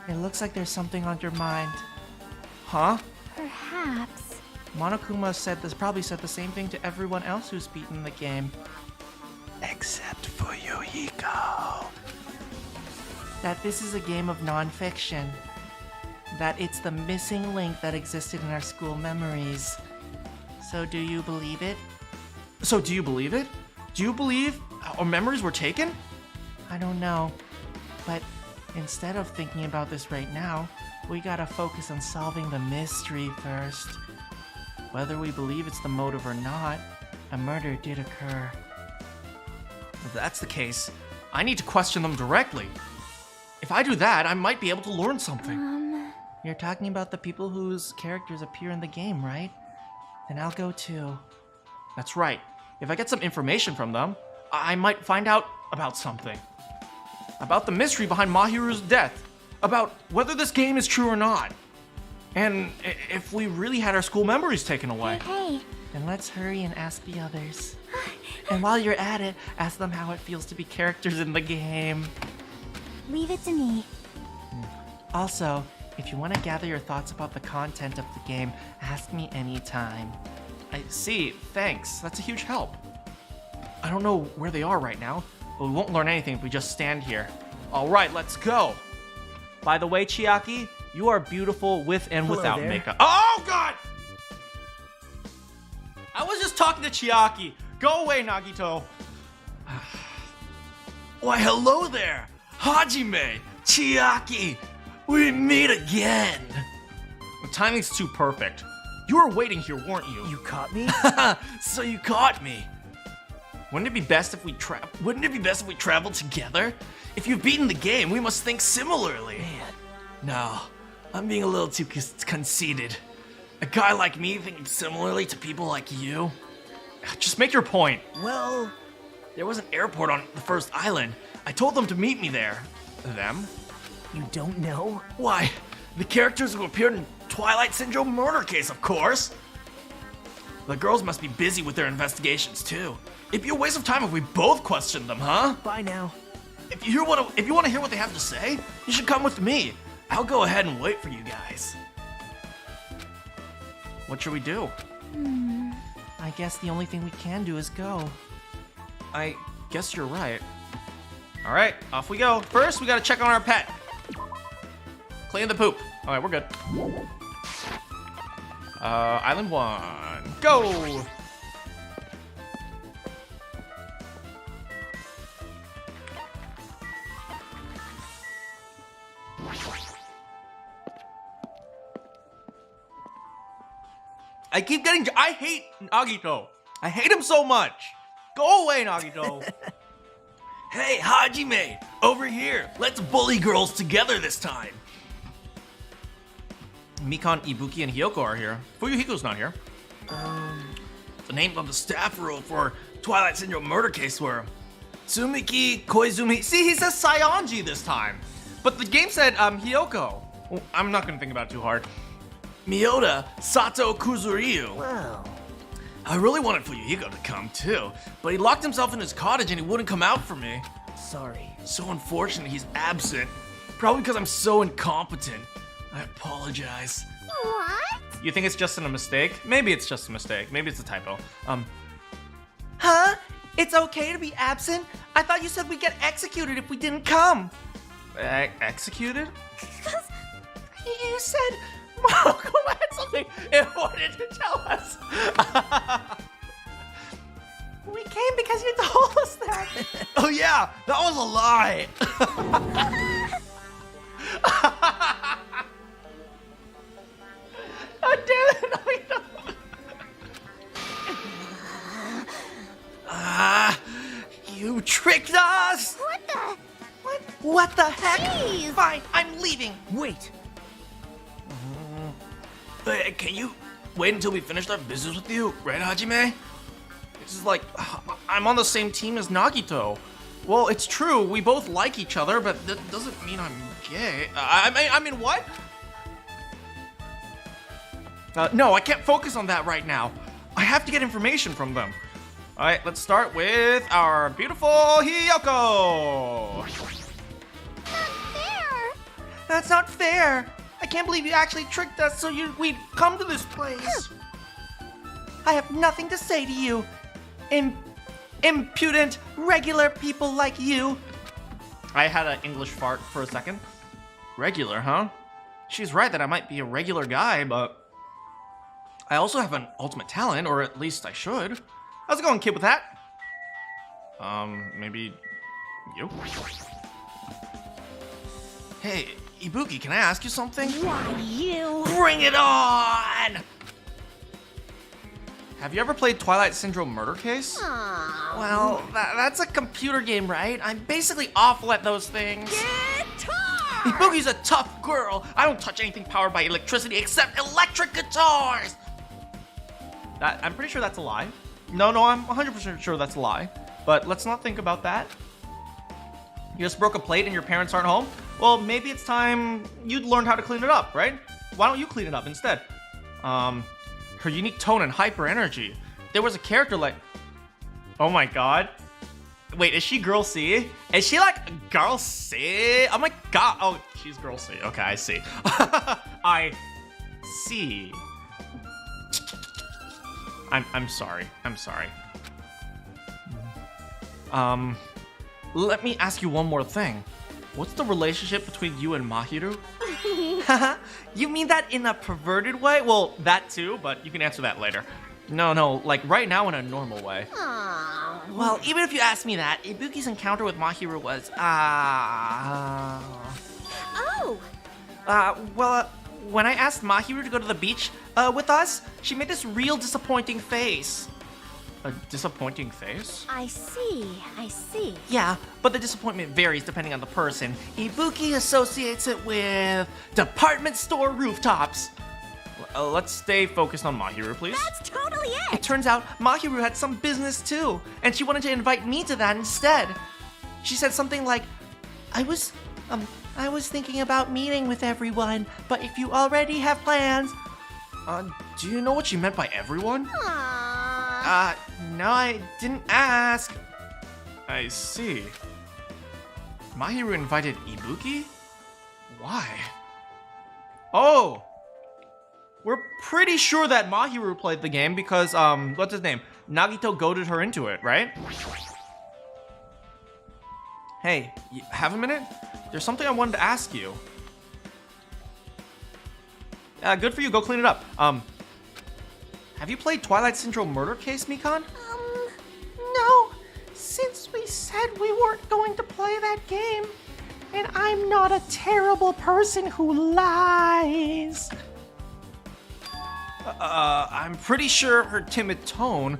It looks like there's something on your mind. Huh? Perhaps. Monokuma probably said the same thing to everyone else who's beaten the game. Except for you, Hiko. That this is a game of non-fiction. That it's the missing link that existed in our school memories. So do you believe it? So do you believe it? Do you believe our memories were taken? I don't know. But instead of thinking about this right now, we gotta focus on solving the mystery first. Whether we believe it's the motive or not, a murder did occur. If that's the case, I need to question them directly. If I do that, I might be able to learn something. You're talking about the people whose characters appear in the game, right? Then I'll go too. That's right. If I get some information from them, I might find out about something. About the mystery behind Mahiru's death. About whether this game is true or not. And if we really had our school memories taken away. Hey. Then let's hurry and ask the others. And while you're at it, ask them how it feels to be characters in the game. Leave it to me. Also, if you want to gather your thoughts about the content of the game, ask me anytime. I see. Thanks. That's a huge help. I don't know where they are right now, but we won't learn anything if we just stand here. All right, let's go. By the way, Chiaki, you are beautiful with and Hello without there. makeup. Oh, God! I was just talking to Chiaki. Go away, Nagito. Why, hello there! Hajime! Chiaki! We meet again! The timing's too perfect. You were waiting here, weren't you? You caught me? So you caught me. Wouldn't it be best if we traveled together? If you've beaten the game, we must think similarly. Man, No, I'm being a little too conceited. A guy like me thinking similarly to people like you? Just make your point. Well, there was an airport on the first island. I told them to meet me there. Them? you don't know? Why, the characters who appeared in Twilight Syndrome Murder Case, of course. The girls must be busy with their investigations too. It'd be a waste of time if we both questioned them, huh? Bye now. If you want to hear what they have to say, you should come with me. I'll go ahead and wait for you guys. What should we do? I guess the only thing we can do is go. I guess you're right. All right, off we go. First, we gotta check on our pet. Clean the poop. All right, we're good. Island 1, go! I keep getting. I hate Nagito. I hate him so much. Go away, Nagito. Hey, Hajime, over here. Let's bully girls together this time. Mikan, Ibuki, and Hiyoko are here. Fuyuhiko's not here. The names on the staff roll for Twilight Syndrome murder case were Tsumiki Koizumi. See, he says Saionji this time. But the game said Hiyoko. Well, I'm not gonna think about it too hard. Miyota Sato Kuzuryu. Whoa. I really wanted Fuyuhiko to come too, but he locked himself in his cottage and he wouldn't come out for me. Sorry. So unfortunate he's absent. Probably because I'm so incompetent. I apologize. What? You think it's just a mistake? Maybe it's just a mistake. Maybe it's a typo. Huh? It's okay to be absent? I thought you said we'd get executed if we didn't come. Executed? You said Monokuma had something important to tell us. We came because you told us that. Oh yeah, that was a lie. Oh, damn it, no. You tricked us! What the? What the heck? Jeez. Fine, I'm leaving. Wait. Can you wait until we finish our business with you, right, Hajime? This is like, I'm on the same team as Nagito. Well, it's true, we both like each other, but that doesn't mean I'm gay. I mean, what? No, I can't focus on that right now. I have to get information from them. All right, let's start with our beautiful Hiyoko. There. That's not fair. I can't believe you actually tricked us so we'd come to this place. I have nothing to say to you. Impudent, regular people like you. I had an English fart for a second. Regular, huh? She's right that I might be a regular guy, but I also have an ultimate talent, or at least I should. How's it going, kid with that? Maybe you? Hey, Ibuki, can I ask you something? Why you? Bring it on! Have you ever played Twilight Syndrome Murder Case? Aw. Well, that's a computer game, right? I'm basically awful at those things. Guitar! Ibuki's a tough girl. I don't touch anything powered by electricity except electric guitars. I'm pretty sure that's a lie. No, I'm 100% sure that's a lie. But let's not think about that. You just broke a plate and your parents aren't home? Well, maybe it's time you'd learn how to clean it up, right? Why don't you clean it up instead? Her unique tone and hyper energy. There was a character like... Oh my god. Wait, is she Girl C? Is she like Girl C? Oh my god. Oh, she's Girl C. Okay, I see. I see. I'm sorry. I'm sorry. Let me ask you one more thing. What's the relationship between you and Mahiru? You mean that in a perverted way? Well, that too, but you can answer that later. No, like right now in a normal way. Aw. Well, even if you ask me that, Ibuki's encounter with Mahiru was, Oh. when I asked Mahiru to go to the beach with us, she made this real disappointing face. A disappointing face? I see. Yeah, but the disappointment varies depending on the person. Ibuki associates it with department store rooftops. Let's stay focused on Mahiru, please. That's totally It it. turns out Mahiru had some business too, and she wanted to invite me to that instead. She said something like, I was thinking about meeting with everyone, but if you already have plans... Do you know what she meant by everyone? Aw. No, I didn't ask. I see. Mahiru invited Ibuki? Why? Oh! We're pretty sure that Mahiru played the game because, what's his name? Nagito goaded her into it, right? Hey, you have a minute? There's something I wanted to ask you. Good for you, go clean it up. Have you played Twilight Syndrome Murder Case, Mikan? No. Since we said we weren't going to play that game, and I'm not a terrible person who lies. I'm pretty sure her timid tone,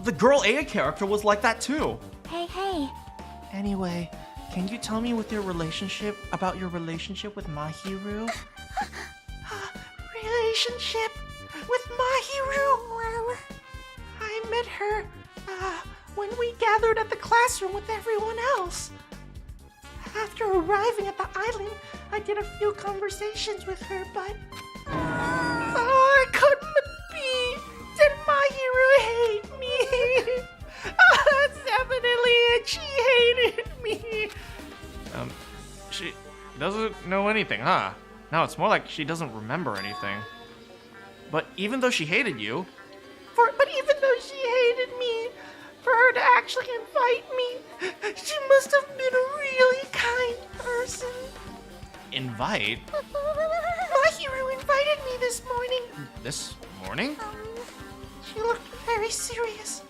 the girl Aya character was like that too. Hey. Anyway, can you tell me about your relationship with Mahiru? Relationship with Mahiru? Well, I met her when we gathered at the classroom with everyone else. After arriving at the island, I did a few conversations with her, but I couldn't be. Did Mahiru hate me? That's definitely it. She hated me. She doesn't know anything, huh? No, it's more like she doesn't remember anything. But even though she hated you... But even though she hated me, for her to actually invite me, she must have been a really kind person. Invite? Mahiru invited me this morning. This morning? She looked very serious.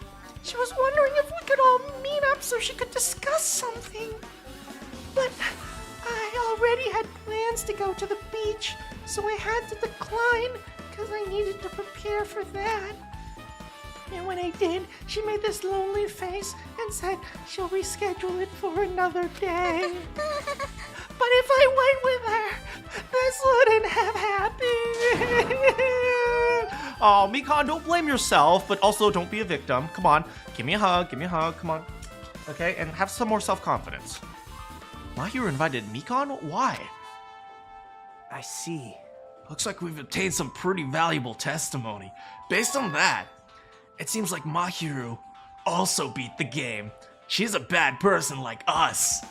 She was wondering if we could all meet up so she could discuss something. But I already had plans to go to the beach, so I had to decline because I needed to prepare for that. And when I did, she made this lonely face and said she'll reschedule it for another day. But if I went with her, this wouldn't have happened. Oh, Mikan, don't blame yourself, but also don't be a victim. Come on, give me a hug, come on. Okay, and have some more self-confidence. Mahiru invited Mikan? Why? I see. Looks like we've obtained some pretty valuable testimony. Based on that, it seems like Mahiru also beat the game. She's a bad person like us.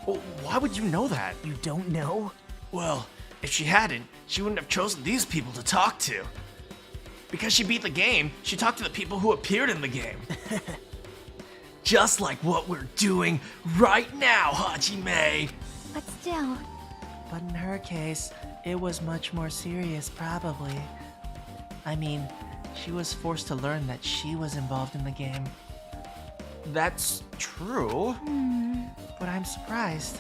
Well, why would you know that? You don't know? Well, if she hadn't, she wouldn't have chosen these people to talk to. Because she beat the game, she talked to the people who appeared in the game. Just like what we're doing right now, Hajime. But still, But in her case, it was much more serious, probably. I mean, she was forced to learn that she was involved in the game. That's true. But I'm surprised.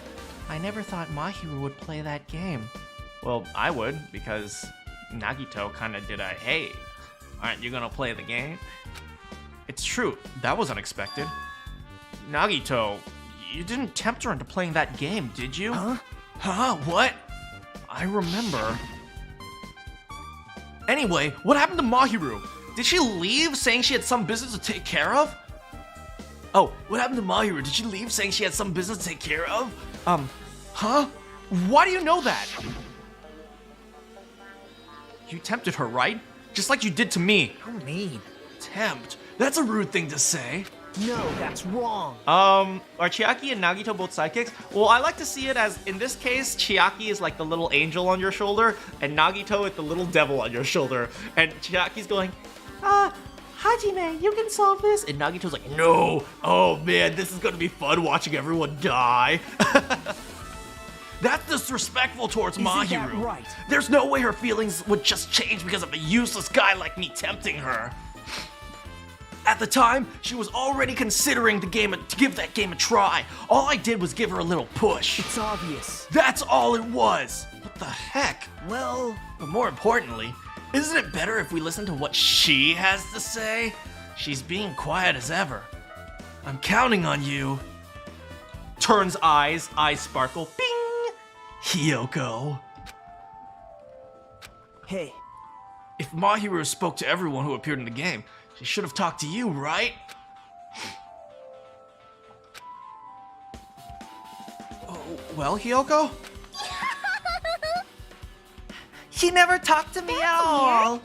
I never thought Mahiru would play that game. Well, I would, because Nagito kinda did a, hey, aren't you gonna play the game? It's true, that was unexpected. Nagito, you didn't tempt her into playing that game, did you? Huh? What? I remember. Anyway, what happened to Mahiru? Did she leave saying she had some business to take care of? Oh, what happened to Mahiru? Did she leave saying she had some business to take care of? Huh? Why do you know that? You tempted her, right? Just like you did to me. How mean. Tempt? That's a rude thing to say. No, that's wrong. Are Chiaki and Nagito both sidekicks? Well, I like to see it as, in this case, Chiaki is like the little angel on your shoulder, and Nagito is the little devil on your shoulder. And Chiaki's going, Hajime, you can solve this. and Nagito's like, no! Oh man, this is gonna be fun watching everyone die. That's disrespectful towards Mahiru. that right? There's no way her feelings would just change because of a useless guy like me tempting her. At the time, she was already considering to give that game a try. All I did was give her a little push. It's obvious. That's all it was. What the heck? Well, But more importantly, isn't it better if we listen to what she has to say? She's being quiet as ever. I'm counting on you, turns eyes sparkle, bing! Hiyoko. hey, If Mahiru spoke to everyone who appeared in the game, she should have talked to you, right? Well, Hiyoko? she never talked to me at all.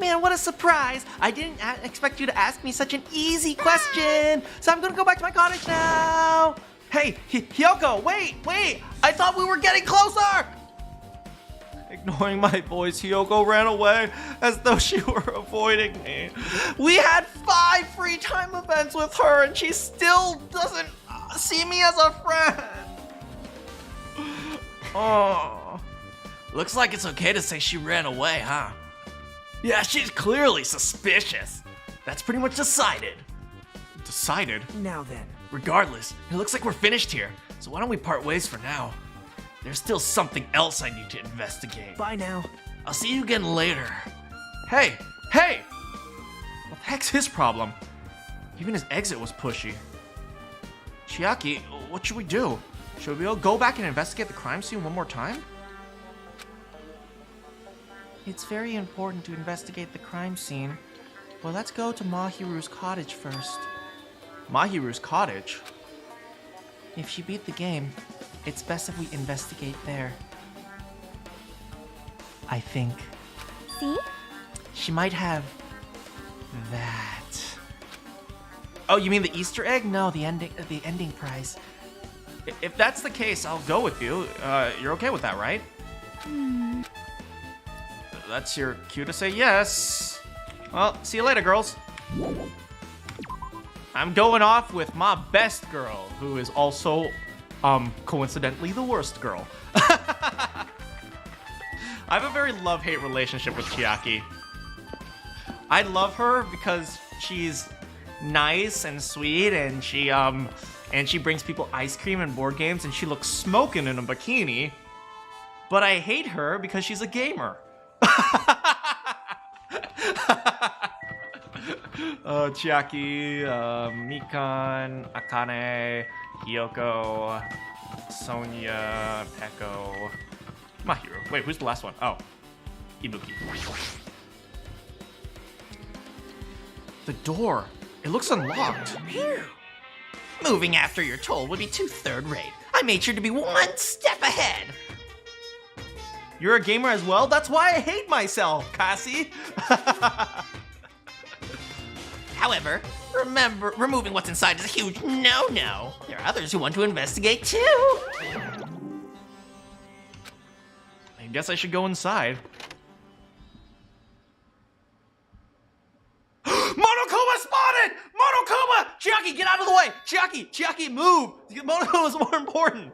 Man, what a surprise. I didn't expect you to ask me such an easy question. So I'm gonna go back to my cottage now. Hey, Hiyoko, wait! I thought we were getting closer! Ignoring my voice, Hiyoko ran away as though she were avoiding me. We had 5 free time events with her and she still doesn't see me as a friend. Oh. Looks like it's okay to say she ran away, huh? Yeah, she's clearly suspicious. That's pretty much decided. Decided? Now then. Regardless, it looks like we're finished here. So why don't we part ways for now? There's still something else I need to investigate. Bye now. I'll see you again later. Hey! Hey! What the heck's his problem? Even his exit was pushy. Chiaki, what should we do? Should we all go back and investigate the crime scene one more time? It's very important to investigate the crime scene, but let's go to Mahiru's cottage first. Mahiru's cottage? If she beat the game, it's best if we investigate there. I think See? she might have that. Oh, you mean the Easter egg? No, the ending prize. If that's the case, I'll go with you. You're okay with that, right? That's your cue to say yes. Well, see you later, girls. I'm going off with my best girl, who is also, coincidentally, the worst girl. I have a very love-hate relationship with Chiaki. I love her because she's nice and sweet, and she brings people ice cream and board games, and she looks smoking in a bikini. But I hate her because she's a gamer. Chiaki, Mikan, Akane, Hiyoko, Sonia, Peko, Mahiru. Wait, who's the last one? Oh, Ibuki. The door. It looks unlocked. Moving after you're told would be too third-rate. I made sure to be 1 step ahead. You're a gamer as well? That's why I hate myself, Cassie. However, remember, removing what's inside is a huge no-no. There are others who want to investigate too. I guess I should go inside. Monokuma spotted! Monokuma! Chiaki, get out of the way! Chiaki, move! Monokuma's more important.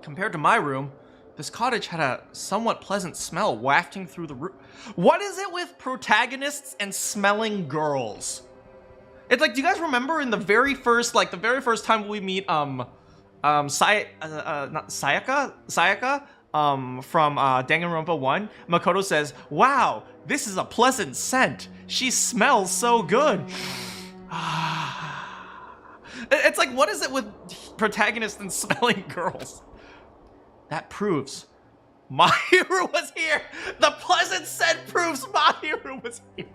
Compared to my room, this cottage had a somewhat pleasant smell wafting through the room. What is it with protagonists and smelling girls? It's like, do you guys remember in the very first time we meet, not Sayaka, from Danganronpa 1, Makoto says, "Wow, this is a pleasant scent. She smells so good." It's like, what is it with protagonists and smelling girls? That proves Mahiru was here. The pleasant scent proves Mahiru was here.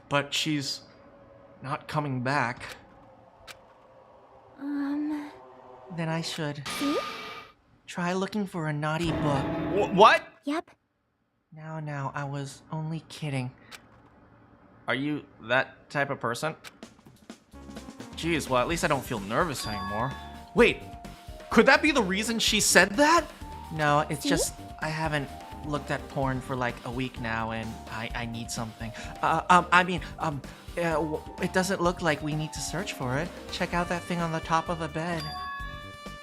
But she's not coming back. Then I should See? try looking for a naughty book. What? Yep. Now, I was only kidding. Are you that type of person? Jeez, well, at least I don't feel nervous anymore. Wait, could that be the reason she said that? No, it's See? just I haven't looked at porn for like a week now, and I need something. It doesn't look like we need to search for it. Check out that thing on the top of the bed.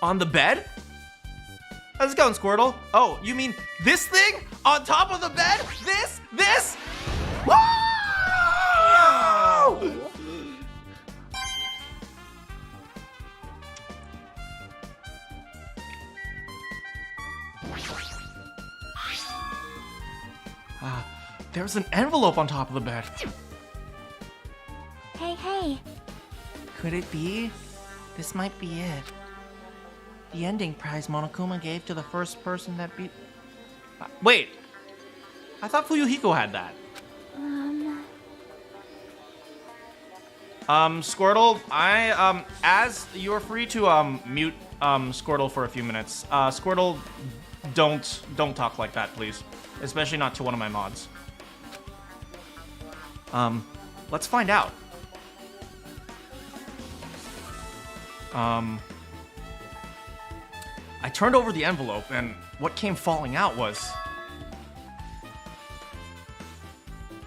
On the bed? How's it going, Squirtle? Oh, you mean this thing? On top of the bed? This? Woo! There's an envelope on top of the bed. Hey. Could it be? This might be it. The ending prize Monokuma gave to the first person that beat... Wait, I thought Fuyuhiko had that. Squirtle, as you're free to, mute, Squirtle for a few minutes. Squirtle, don't talk like that, please. Especially not to one of my mods. Let's find out. I turned over the envelope, and what came falling out was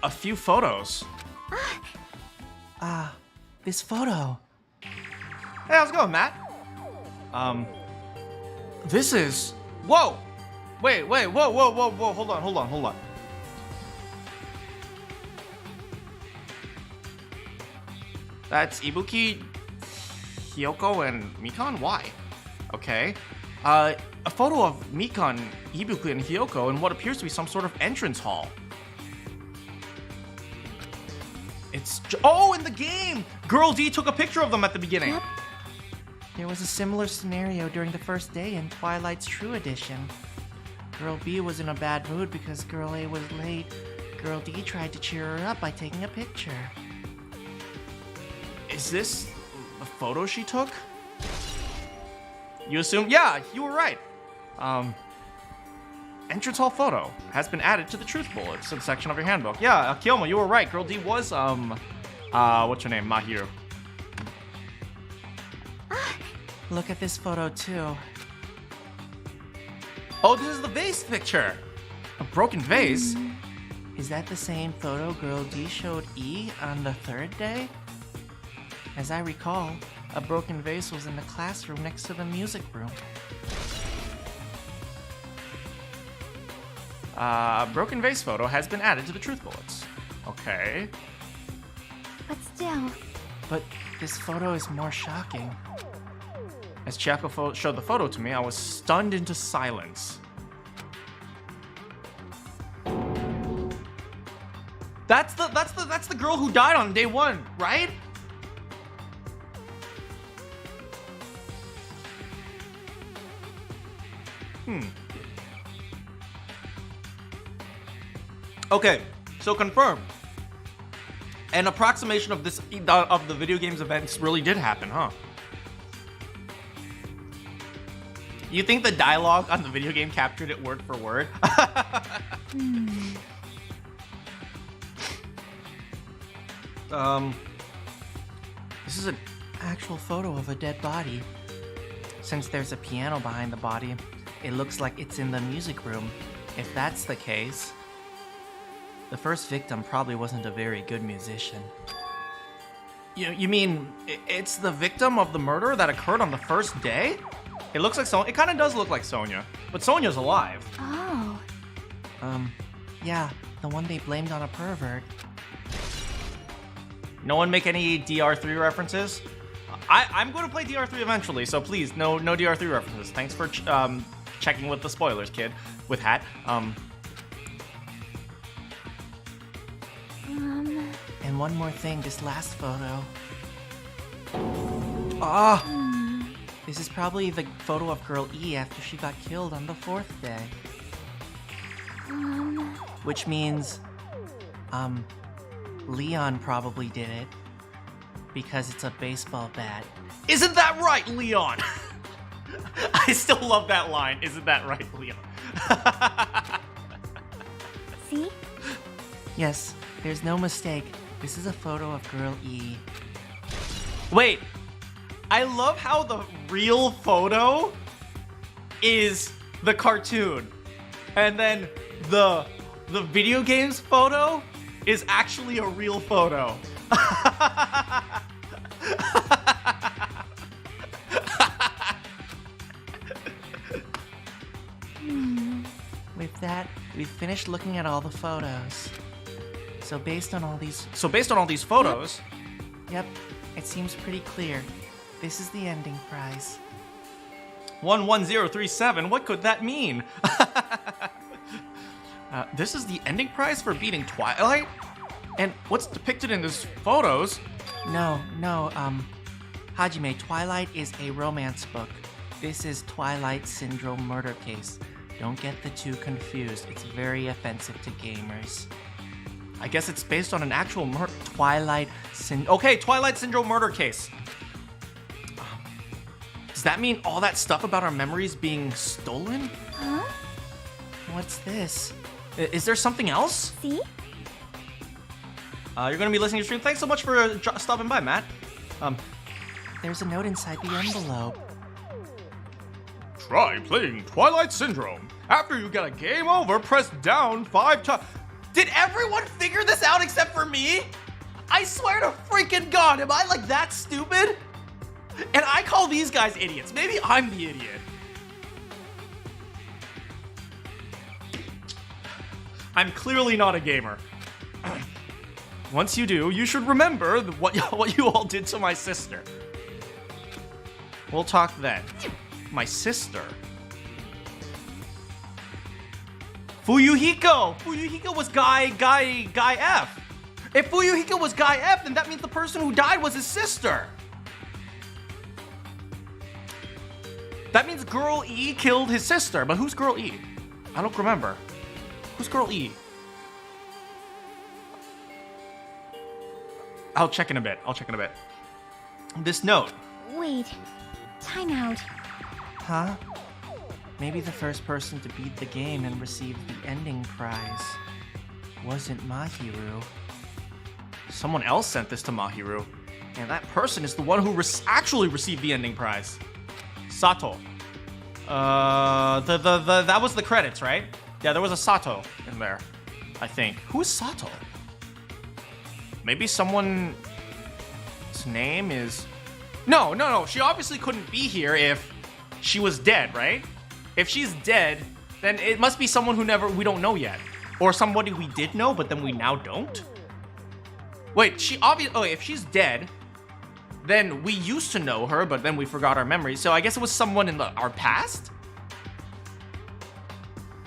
a few photos. This photo. Hey, how's it going, Matt? This is... Whoa! Wait, whoa, hold on. That's Ibuki, Hiyoko, and Mikan? Why? Okay. A photo of Mikan, Ibuki, and Hiyoko in what appears to be some sort of entrance hall. Oh, in the game! Girl D took a picture of them at the beginning. Yep. There was a similar scenario during the first day in Twilight's True Edition. Girl B was in a bad mood because Girl A was late. Girl D tried to cheer her up by taking a picture. Is this the photo she took? You assume? Yeah, you were right. Entrance hall photo has been added to the truth bullets section of your handbook. Yeah, Kiyoma, you were right. Girl D was, what's her name? Mahiru. Look at this photo too. Oh, this is the vase picture. A broken vase? Is that the same photo Girl D showed E on the third day? As I recall, a broken vase was in the classroom next to the music room. A broken vase photo has been added to the truth bullets. Okay. But still, But this photo is more shocking. As Chiako showed the photo to me, I was stunned into silence. That's the girl who died on day one, right? Okay, so confirmed. An approximation of this of the video game's events really did happen, huh? You think the dialogue on the video game captured it word for word? This is an actual photo of a dead body. Since there's a piano behind the body, it looks like it's in the music room. If that's the case, the first victim probably wasn't a very good musician. You mean it's the victim of the murder that occurred on the first day? It looks like Sonya. It kind of does look like Sonya, but Sonya's alive. oh, Yeah, the one they blamed on a pervert. No one make any DR3 references? I'm going to play DR3 eventually, so please, no DR3 references. Thanks for checking with the spoilers, kid. With Hat. And one more thing, this last photo. This is probably the photo of Girl E after she got killed on the fourth day. Which means, Leon probably did it. Because it's a baseball bat. Isn't that right, Leon? I still love that line. Isn't that right, Leon? see? Yes, there's no mistake. This is a photo of Girl E. Wait, I love how the real photo is the cartoon, and then the video game's photo is actually a real photo. With that, we've finished looking at all the photos. So based on all these... photos, Yep, it seems pretty clear. This is the ending prize. 11037, what could that mean? This is the ending prize for beating Twilight? And what's depicted in these photos? No, Hajime, Twilight is a romance book. This is Twilight Syndrome Murder Case. Don't get the two confused. It's very offensive to gamers. I guess it's based on an actual murder. Twilight Syndrome Murder Case. Does that mean all that stuff about our memories being stolen? Huh? What's this? Is there something else? See? You're gonna be listening to stream. Thanks so much for stopping by, Matt. There's a note inside the envelope. Try playing Twilight Syndrome. After you get a game over, press down 5 times. Did everyone figure this out except for me? I swear to freaking God, am I like that stupid? And I call these guys idiots. Maybe I'm the idiot. I'm clearly not a gamer. Once you do, you should remember what you all did to my sister. We'll talk then. My sister. Fuyuhiko! Fuyuhiko was guy F. If Fuyuhiko was guy F, then that means the person who died was his sister. That means girl E killed his sister, but who's girl E? I don't remember. Who's girl E? I'll check in a bit. This note. Wait. Time out. Huh? Maybe the first person to beat the game and receive the ending prize wasn't Mahiru. Someone else sent this to Mahiru. And that person is the one who actually received the ending prize. Sato. That was the credits, right? Yeah, there was a Sato in there, I think. Who is Sato? Maybe someone's name is... No. She obviously couldn't be here if she was dead, right? If she's dead, then it must be someone we don't know yet. Or somebody we did know, but then we now don't? Wait, if she's dead, then we used to know her, but then we forgot our memories. So I guess it was someone in our past?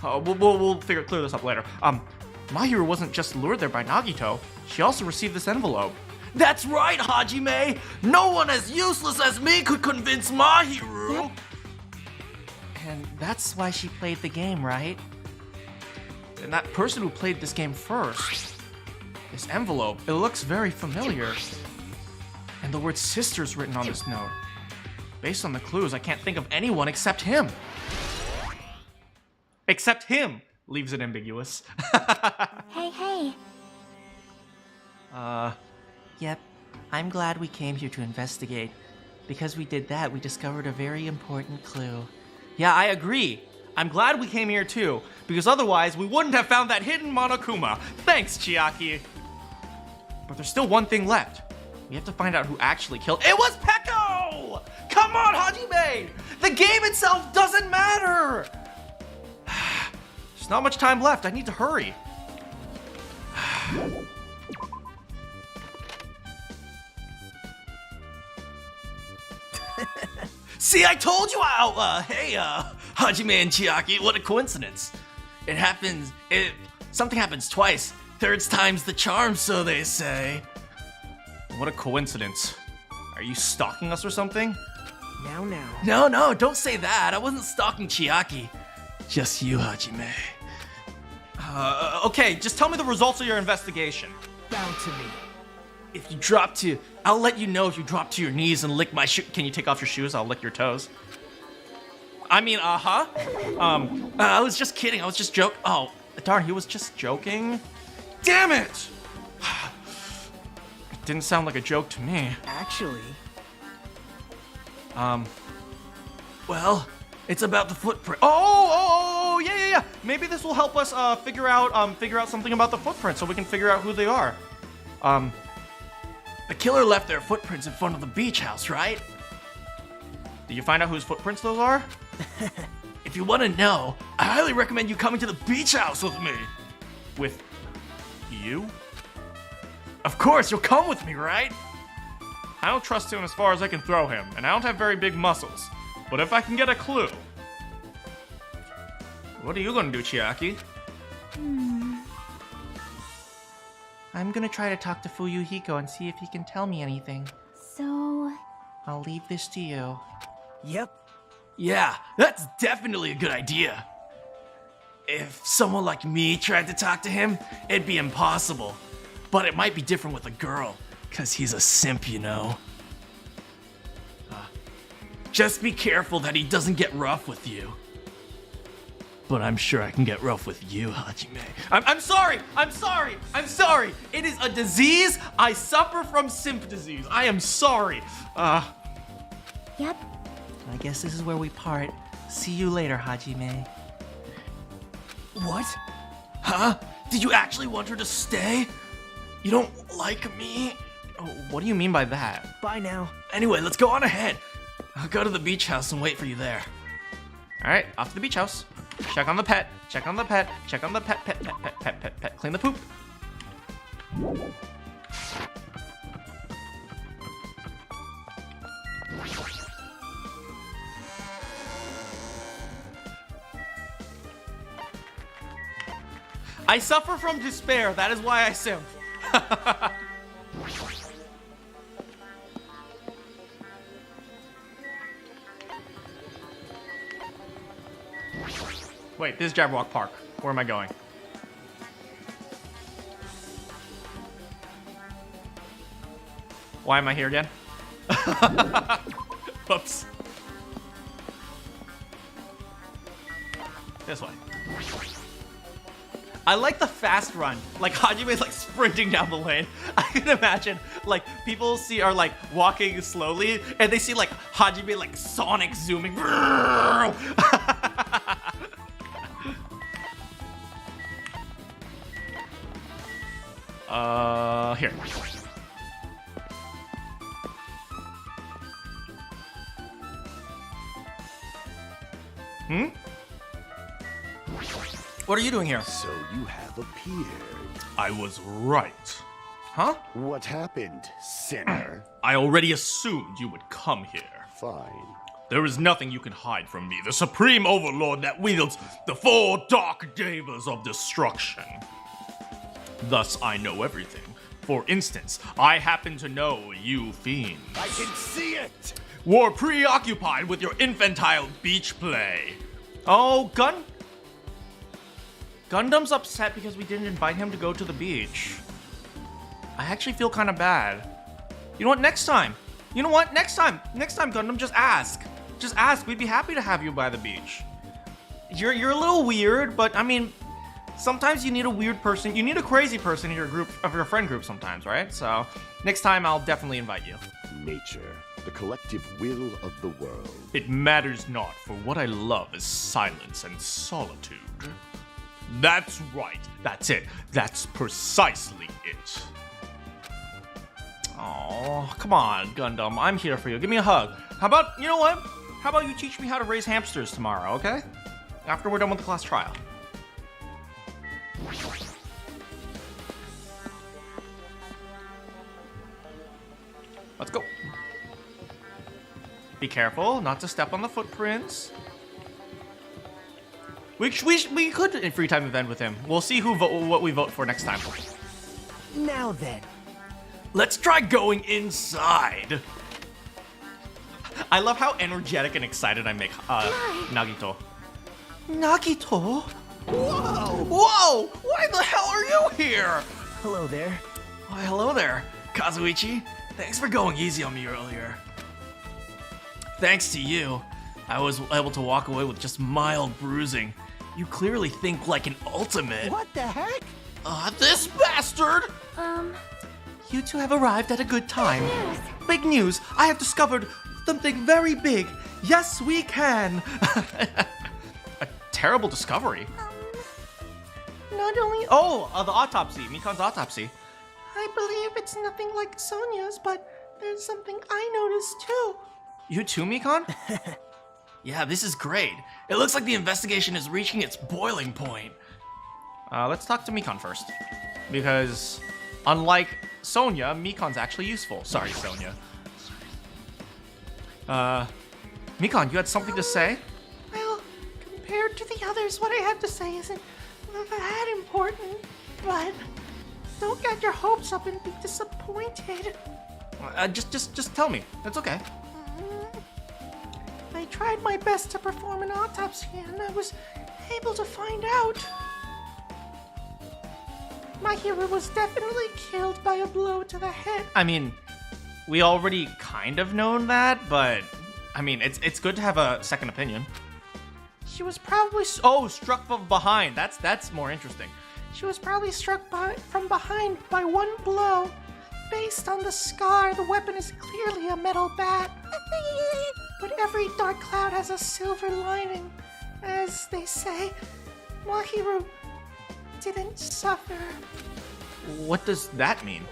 We'll clear this up later. Mahiru wasn't just lured there by Nagito. She also received this envelope. That's right, Hajime! No one as useless as me could convince Mahiru! And that's why she played the game, right? And that person who played this game first. This envelope, it looks very familiar. And the word sister's written on this note. Based on the clues, I can't think of anyone except him. Except him leaves it ambiguous. Hey. Yep. I'm glad we came here to investigate. Because we did that, we discovered a very important clue. Yeah, I agree. I'm glad we came here too, because otherwise we wouldn't have found that hidden Monokuma. Thanks, Chiaki. But there's still one thing left. We have to find out who actually killed... It was Peko! Come on, Hajime! The game itself doesn't matter! There's not much time left. I need to hurry. See, I told you Hajime and Chiaki, what a coincidence. Something happens twice. Third time's the charm, so they say. What a coincidence. Are you stalking us or something? Now. No, don't say that. I wasn't stalking Chiaki. Just you, Hajime. Okay, just tell me the results of your investigation. Bound to me. If you drop to... I'll let you know if you drop to your knees and lick my shoe. Can you take off your shoes? I'll lick your toes. I mean, I was just kidding. I was just joking. Oh, darn, he was just joking? Damn it! It didn't sound like a joke to me. Actually... Well, it's about the footprint. Oh, yeah. Maybe this will help us figure out something about the footprint so we can figure out who they are. The killer left their footprints in front of the beach house, right? Did you find out whose footprints those are? If you want to know, I highly recommend you coming to the beach house with me. With you? Of course, you'll come with me, right? I don't trust him as far as I can throw him, and I don't have very big muscles. But if I can get a clue... What are you gonna do, Chiaki? I'm gonna try to talk to Fuyuhiko and see if he can tell me anything. So... I'll leave this to you. Yep. Yeah, that's definitely a good idea. If someone like me tried to talk to him, it'd be impossible. But it might be different with a girl, 'cause he's a simp, you know. Just be careful that he doesn't get rough with you. But I'm sure I can get rough with you, Hajime. I'm sorry! It is a disease. I suffer from simp disease. I am sorry. Yep. I guess this is where we part. See you later, Hajime. What? Huh? Did you actually want her to stay? You don't like me? Oh, what do you mean by that? Bye now. Anyway, let's go on ahead. I'll go to the beach house and wait for you there. All right, off to the beach house. Check on the pet. Check on the pet. Check on the pet. Pet. Pet. Pet. Pet. Pet. Pet. Clean the poop. I suffer from despair. That is why I simp. Wait, this is Jabberwock Park. Where am I going? Why am I here again? Whoops. This way. I like the fast run. Like Hajime's like sprinting down the lane. I can imagine like people are like walking slowly and they see like Hajime like Sonic zooming. Here. Hmm? What are you doing here? So you have appeared. I was right. Huh? What happened, sinner? I already assumed you would come here. Fine. There is nothing you can hide from me, the supreme overlord that wields the 4 dark devas of destruction. Thus, I know everything. For instance, I happen to know you fiends I can see it! were preoccupied with your infantile beach play. Oh, Gundam's upset because we didn't invite him to go to the beach. I actually feel kind of bad. You know what? Next time, Gundam, just ask. Just ask. We'd be happy to have you by the beach. You're a little weird, but I mean, sometimes you need a weird person. You need a crazy person in your group, of your friend group sometimes, right? So next time I'll definitely invite you. Nature, the collective will of the world. It matters not, for what I love is silence and solitude. That's right. That's it. That's precisely it. Oh, come on, Gundam. I'm here for you. Give me a hug. How about, you know what? How about you teach me how to raise hamsters tomorrow, okay? After we're done with the class trial. Let's go. Be careful not to step on the footprints. We could in free time event with him. We'll see what we vote for next time. Now then, let's try going inside. I love how energetic and excited I make Nagito. Nagito? Whoa! Why the hell are you here? Hello there. Why, hello there, Kazuichi. Thanks for going easy on me earlier. Thanks to you, I was able to walk away with just mild bruising. You clearly think like an ultimate. What the heck? This bastard! You two have arrived at a good time. News. Big news! I have discovered something very big. Yes, we can. A terrible discovery. Not only The autopsy. Mikan's autopsy. I believe it's nothing like Sonia's, but there's something I noticed too. You too, Mikan? Yeah, this is great. It looks like the investigation is reaching its boiling point. Let's talk to Mikan first. Because, unlike Sonia, Mikan's actually useful. Sorry, Sonia. Mikan, you had something to say? Well, compared to the others, what I have to say isn't that important, but don't get your hopes up and be disappointed. Just tell me. That's okay. I tried my best to perform an autopsy and I was able to find out. My hero was definitely killed by a blow to the head. I mean, we already kind of known that, but I mean, it's good to have a second opinion. She was probably Struck from behind. That's more interesting. She was probably struck from behind by one blow. Based on the scar, the weapon is clearly a metal bat. But every dark cloud has a silver lining. As they say, Mahiru didn't suffer. What does that mean?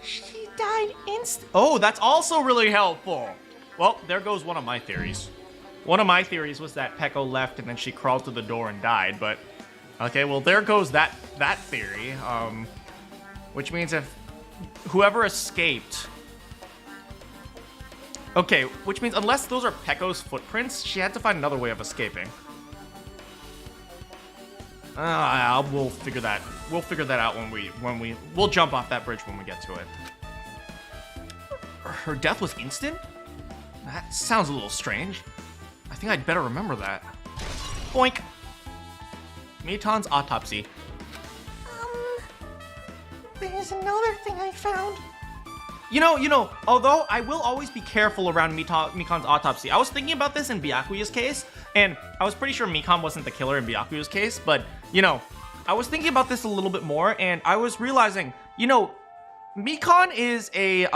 She died instantly. Oh, that's also really helpful. Well, there goes one of my theories. One of my theories was that Peko left and then she crawled to the door and died, but okay, well there goes that theory. Which means if whoever escaped. Okay, which means unless those are Peko's footprints, she had to find another way of escaping. We'll figure that. We'll figure that out we'll jump off that bridge when we get to it. Her death was instant? That sounds a little strange. I think I'd better remember that. Boink. Mitan's autopsy. There's another thing I found. You know, although I will always be careful around Mikan's autopsy. I was thinking about this in Byakuya's case, and I was pretty sure Mikan wasn't the killer in Byakuya's case, but, you know, I was thinking about this a little bit more, and I was realizing, you know, Mikan is a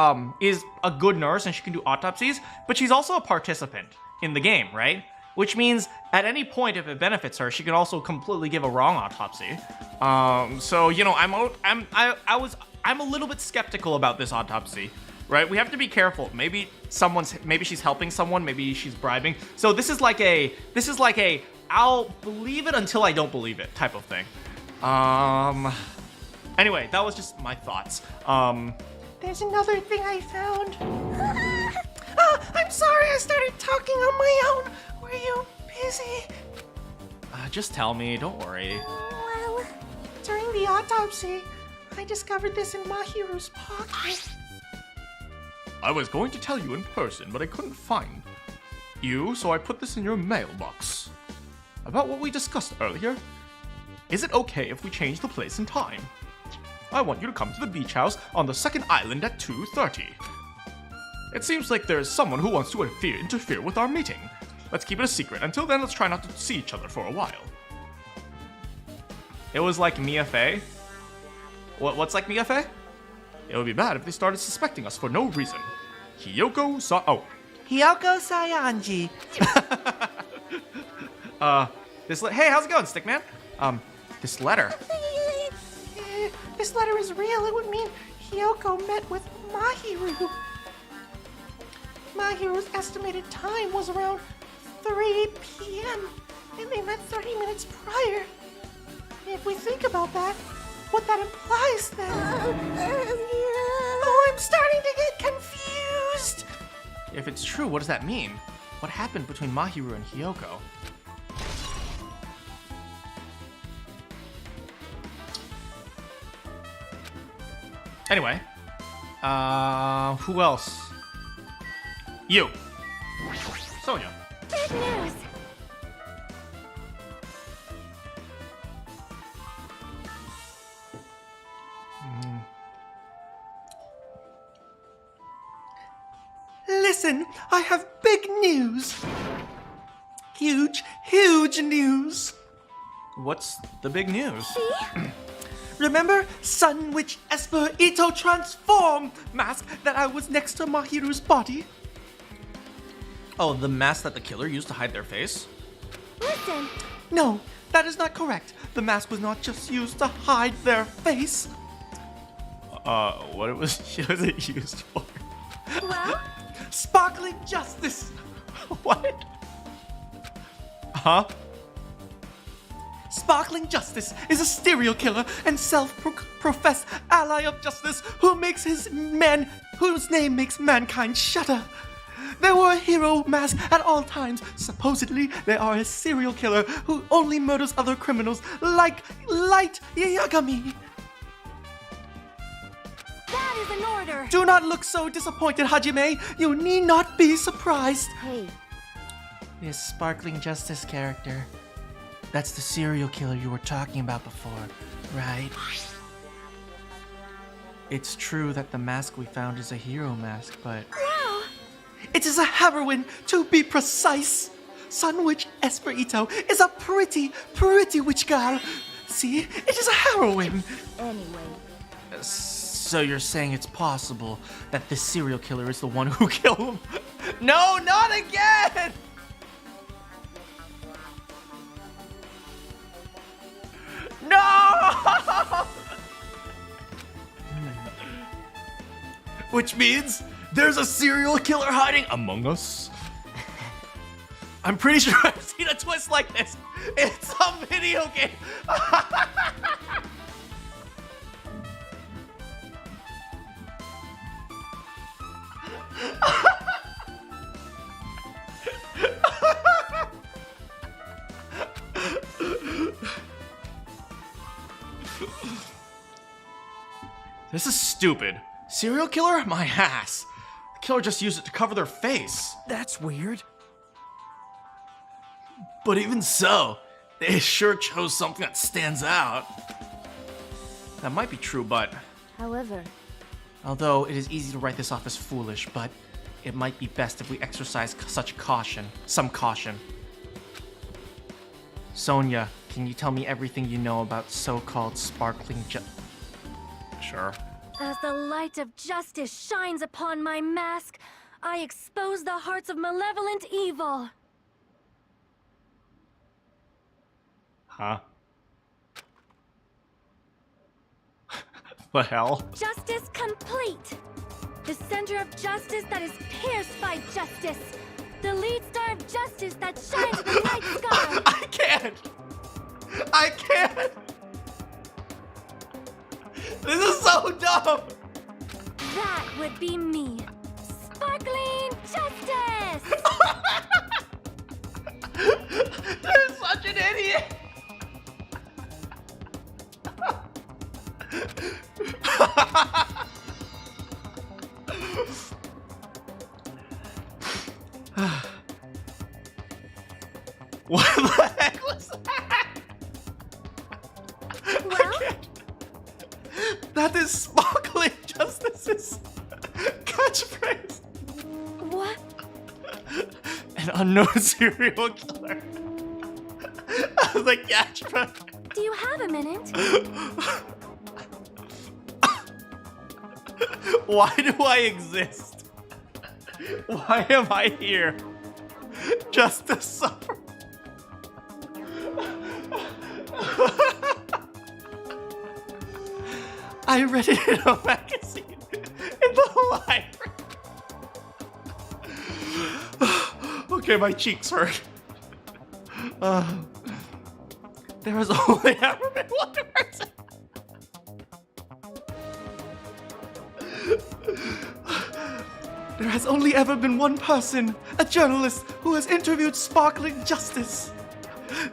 good nurse and she can do autopsies, but she's also a participant in the game, right? Which means at any point, if it benefits her, she can also completely give a wrong autopsy. So you know, I'm a little bit skeptical about this autopsy, right? We have to be careful. Maybe she's helping someone, maybe she's bribing. So this is like a I'll believe it until I don't believe it type of thing. Anyway, that was just my thoughts. There's another thing I found. I'm sorry I started talking on my own. Were you busy? Just tell me, don't worry. Well, during the autopsy, I discovered this in Mahiru's pocket. I was going to tell you in person, but I couldn't find you, so I put this in your mailbox. About what we discussed earlier, is it okay if we change the place and time? I want you to come to the beach house on the second island at 2:30. It seems like there's someone who wants to interfere with our meeting. Let's keep it a secret. Until then, let's try not to see each other for a while. It was like Mia Fey. What's like Mia Fey? It would be bad if they started suspecting us for no reason. Hiyoko Sayanji. Hey, how's it going, Stickman? This letter. If this letter is real, it would mean Hiyoko met with Mahiru. Mahiru's estimated time was around 3 p.m. and they met 30 minutes prior. If we think about that, what that implies then... Oh, I'm starting to get confused! If it's true, what does that mean? What happened between Mahiru and Hiyoko? Anyway, who else? You. Sonia. Big news! Listen, I have big news. Huge news. What's the big news? Remember Sun Witch Esper Ito transform mask that I was next to Mahiru's body? Oh, the mask that the killer used to hide their face? Listen! No, that is not correct. The mask was not just used to hide their face. What was it used for? Well? Sparkling justice. What? Huh? Sparkling Justice is a serial killer and self-professed ally of justice whose name makes mankind shudder. They wore a hero mask at all times. Supposedly, they are a serial killer who only murders other criminals like Light Yagami. That is an order! Do not look so disappointed, Hajime. You need not be surprised. Hey, This Sparkling Justice character. That's the serial killer you were talking about before, right? It's true that the mask we found is a hero mask, but... wow! It is a heroine, to be precise. Sun Witch Esper Ito is a pretty witch girl. See, it is a heroine. Anyway, So you're saying it's possible that this serial killer is the one who killed him? No, not again! No! Which means there's a serial killer hiding among us. I'm pretty sure I've seen a twist like this. It's a video game. This is stupid. Serial killer? My ass. The killer just used it to cover their face. That's weird. But even so, they sure chose something that stands out. That might be true, but... However, Although it is easy to write this off as foolish, but it might be best if we exercise such caution. Some caution. Sonia, can you tell me everything you know about so-called sparkling Sure. as the light of justice shines upon my mask, I expose the hearts of malevolent evil. Huh? The hell? Justice complete. The center of justice that is pierced by justice. The lead star of justice that shines in the night sky. I can't! I can't! This is so dumb! That would be me. Sparkling justice! You're such an idiot! What the heck was that? Well, That is sparkling justice's catchphrase. what? An unknown serial killer. The catchphrase. Do you have a minute? Why do I exist? Why am I here? Just to suffer. I read it in a magazine in the library. Okay, my cheeks hurt. There has only ever been one person. There has only ever been one person, a journalist, who has interviewed Sparkling Justice.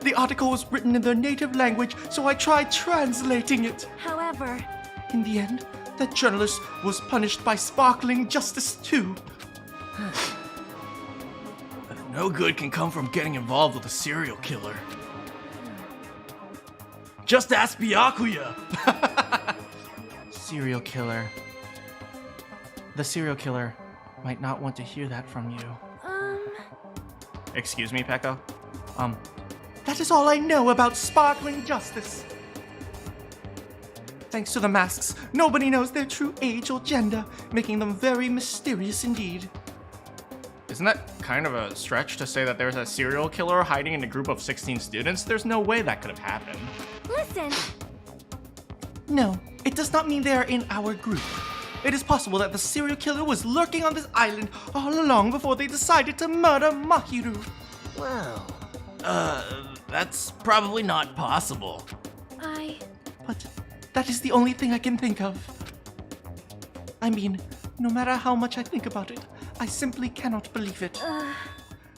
The article was written in their native language, so I tried translating it. However, In the end, that journalist was punished by Sparkling Justice too. No good can come from getting involved with a serial killer. Just ask Byakuya. Serial killer. The serial killer might not want to hear that from you. Excuse me, Pekka? That is all I know about Sparkling Justice. Thanks to the masks, nobody knows their true age or gender, making them very mysterious indeed. Isn't that kind of a stretch to say that there's a serial killer hiding in a group of 16 students? There's no way that could have happened. listen. No, it does not mean they are in our group. It is possible that the serial killer was lurking on this island all along before they decided to murder Mahiru. Well, that's probably not possible. But that is the only thing I can think of. I mean, no matter how much I think about it, I simply cannot believe it.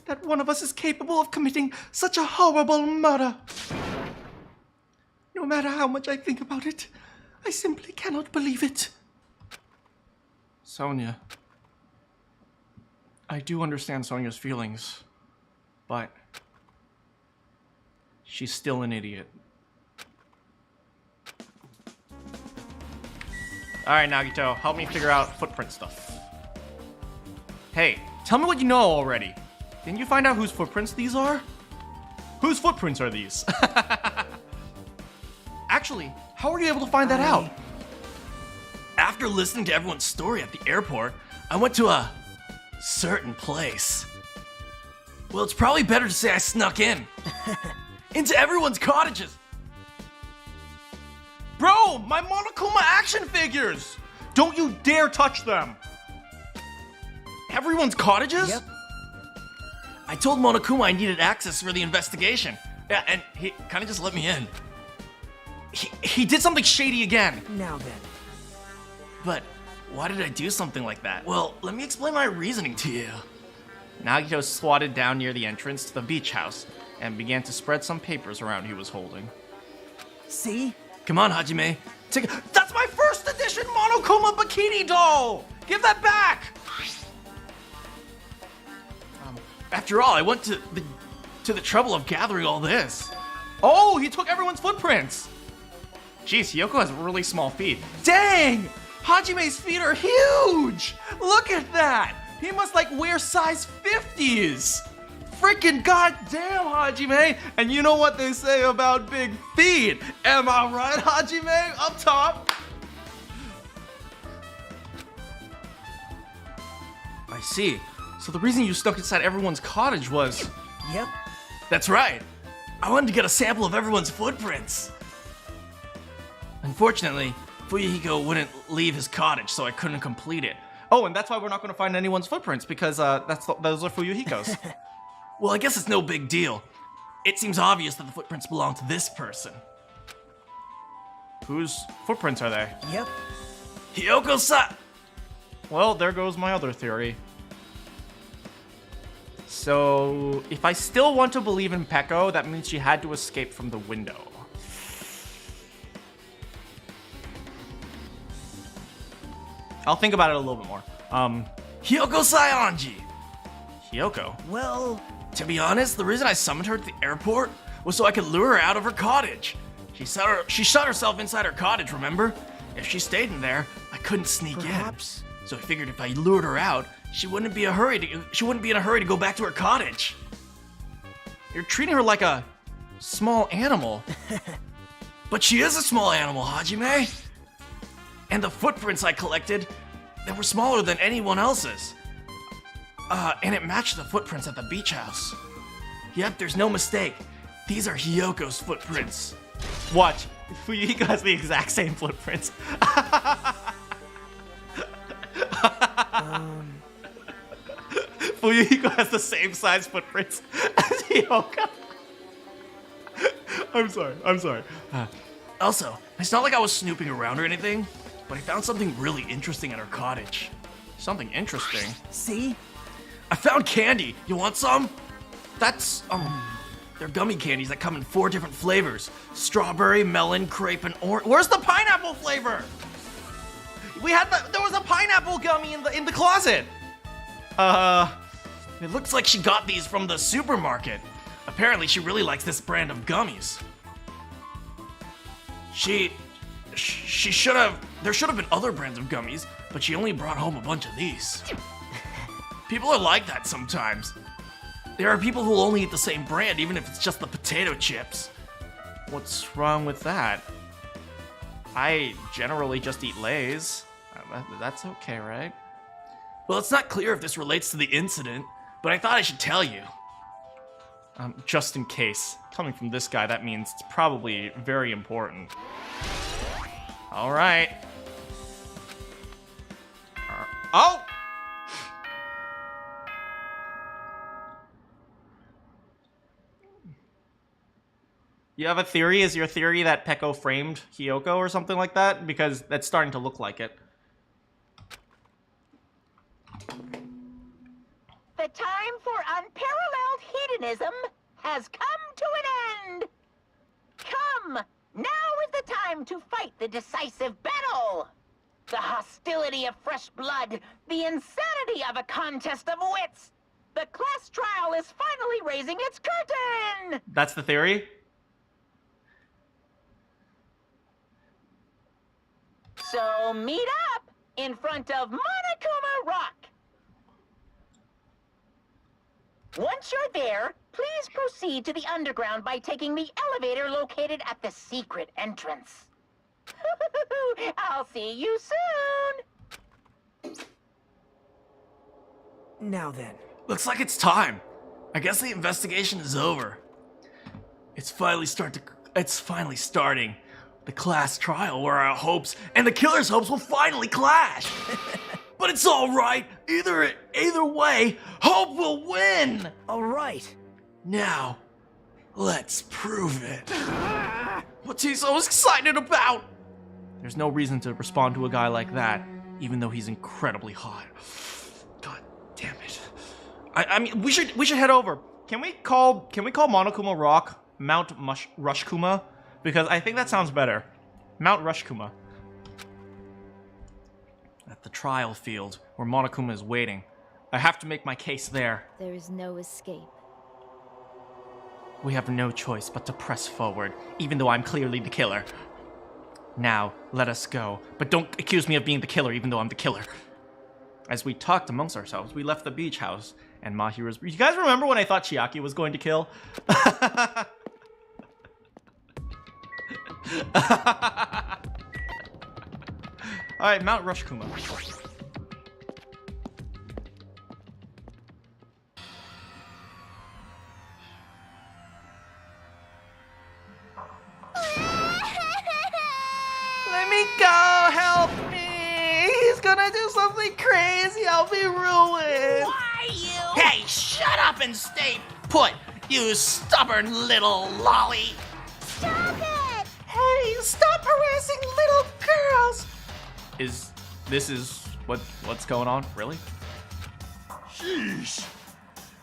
That one of us is capable of committing such a horrible murder. No matter how much I think about it, I simply cannot believe it. Sonia. I do understand Sonia's feelings, but she's still an idiot. Alright, Nagito, help me figure out footprint stuff. Hey, tell me what you know already. Didn't you find out whose footprints these are? Whose footprints are these? Actually, how were you able to find that out? After listening to everyone's story at the airport, I went to a certain place. Well, it's probably better to say I snuck in. Into everyone's cottages. Bro, my Monokuma action figures! Don't you dare touch them! Everyone's cottages? Yep. I told Monokuma I needed access for the investigation. Yeah, and he kind of just let me in. He did something shady again. Now then. But why did I do something like that? Well, let me explain my reasoning to you. Nagito squatted down near the entrance to the beach house and began to spread some papers around he was holding. See? Come on, Hajime. That's my first edition Monokuma bikini doll! Give that back! After all, I went to the trouble of gathering all this. Oh, he took everyone's footprints! Jeez, Hiyoko has really small feet. Dang! Hajime's feet are huge! Look at that! He must like wear size 50s! Freaking goddamn, Hajime! And you know what they say about big feet? Am I right, Hajime? Up top! I see. So the reason you stuck inside everyone's cottage was... Yep. That's right. I wanted to get a sample of everyone's footprints. Unfortunately, Fuyuhiko wouldn't leave his cottage, so I couldn't complete it. Oh, and that's why we're not going to find anyone's footprints, because those are Fuyuhiko's. Well, I guess it's no big deal. It seems obvious that the footprints belong to this person. Whose footprints are they? Yep. Hiyoko-san! Well, there goes my other theory. So, if I still want to believe in Peko, that means she had to escape from the window. I'll think about it a little bit more. Hiyoko Saionji! Hiyoko? Well, To be honest, the reason I summoned her to the airport was so I could lure her out of her cottage. She shut herself inside her cottage, remember? If she stayed in there, I couldn't sneak perhaps. in. So I figured if I lured her out, she wouldn't be in a hurry to go back to her cottage. You're treating her like a small animal. But she is a small animal, Hajime. And the footprints I collected, they were smaller than anyone else's. And it matched the footprints at the beach house. Yep, there's no mistake. These are Hiyoko's footprints. Watch. Fuyuhiko has the exact same footprints. Fuyuhiko has the same size footprints as Hiyoko. I'm sorry. Also, it's not like I was snooping around or anything, but I found something really interesting at her cottage. Something interesting. See? I found candy. You want some? That's, they're gummy candies that come in 4 different flavors. Strawberry, melon, crepe, and orange. Where's the pineapple flavor? There was a pineapple gummy in the closet. It looks like she got these from the supermarket. Apparently, she really likes this brand of gummies. She should have, there should have been other brands of gummies, but she only brought home a bunch of these. People are like that sometimes. There are people who will only eat the same brand, even if it's just the potato chips. What's wrong with that? I generally just eat Lay's. That's okay, right? Well, it's not clear if this relates to the incident, but I thought I should tell you. Just in case. Coming from this guy, that means it's probably very important. All right. Oh! You have a theory? Is your theory that Peko framed Hiyoko or something like that? Because that's starting to look like it. The time for unparalleled hedonism has come to an end. Come, now is the time to fight the decisive battle. The hostility of fresh blood, the insanity of a contest of wits. The class trial is finally raising its curtain. That's the theory? So meet up in front of Monokuma Rock. Once you're there, please proceed to the underground by taking the elevator located at the secret entrance. I'll see you soon! Now then. Looks like it's time. I guess the investigation is over. It's finally starting. The class trial where our hopes and the killer's hopes will finally clash. But it's all right. Either way, hope will win. All right. Now, let's prove it. What's he so excited about? There's no reason to respond to a guy like that, even though he's incredibly hot. God damn it. I mean, we should head over. Can we call Monokuma Rock Mount Rushkuma? Because I think that sounds better. Mount Rushkuma. At the trial field, where Monokuma is waiting. I have to make my case there. There is no escape. We have no choice but to press forward, even though I'm clearly the killer. Now, let us go. But don't accuse me of being the killer, even though I'm the killer. As we talked amongst ourselves, we left the beach house, and Mahiru's... You guys remember when I thought Chiaki was going to kill? Alright, Mount Rushkuma. Let me go! Help me! He's gonna do something crazy! I'll be ruined! Why you? Hey, shut up and stay put, you stubborn little lolly! Stop it! Hey, stop harassing little girls! This what's going on? Really? Sheesh.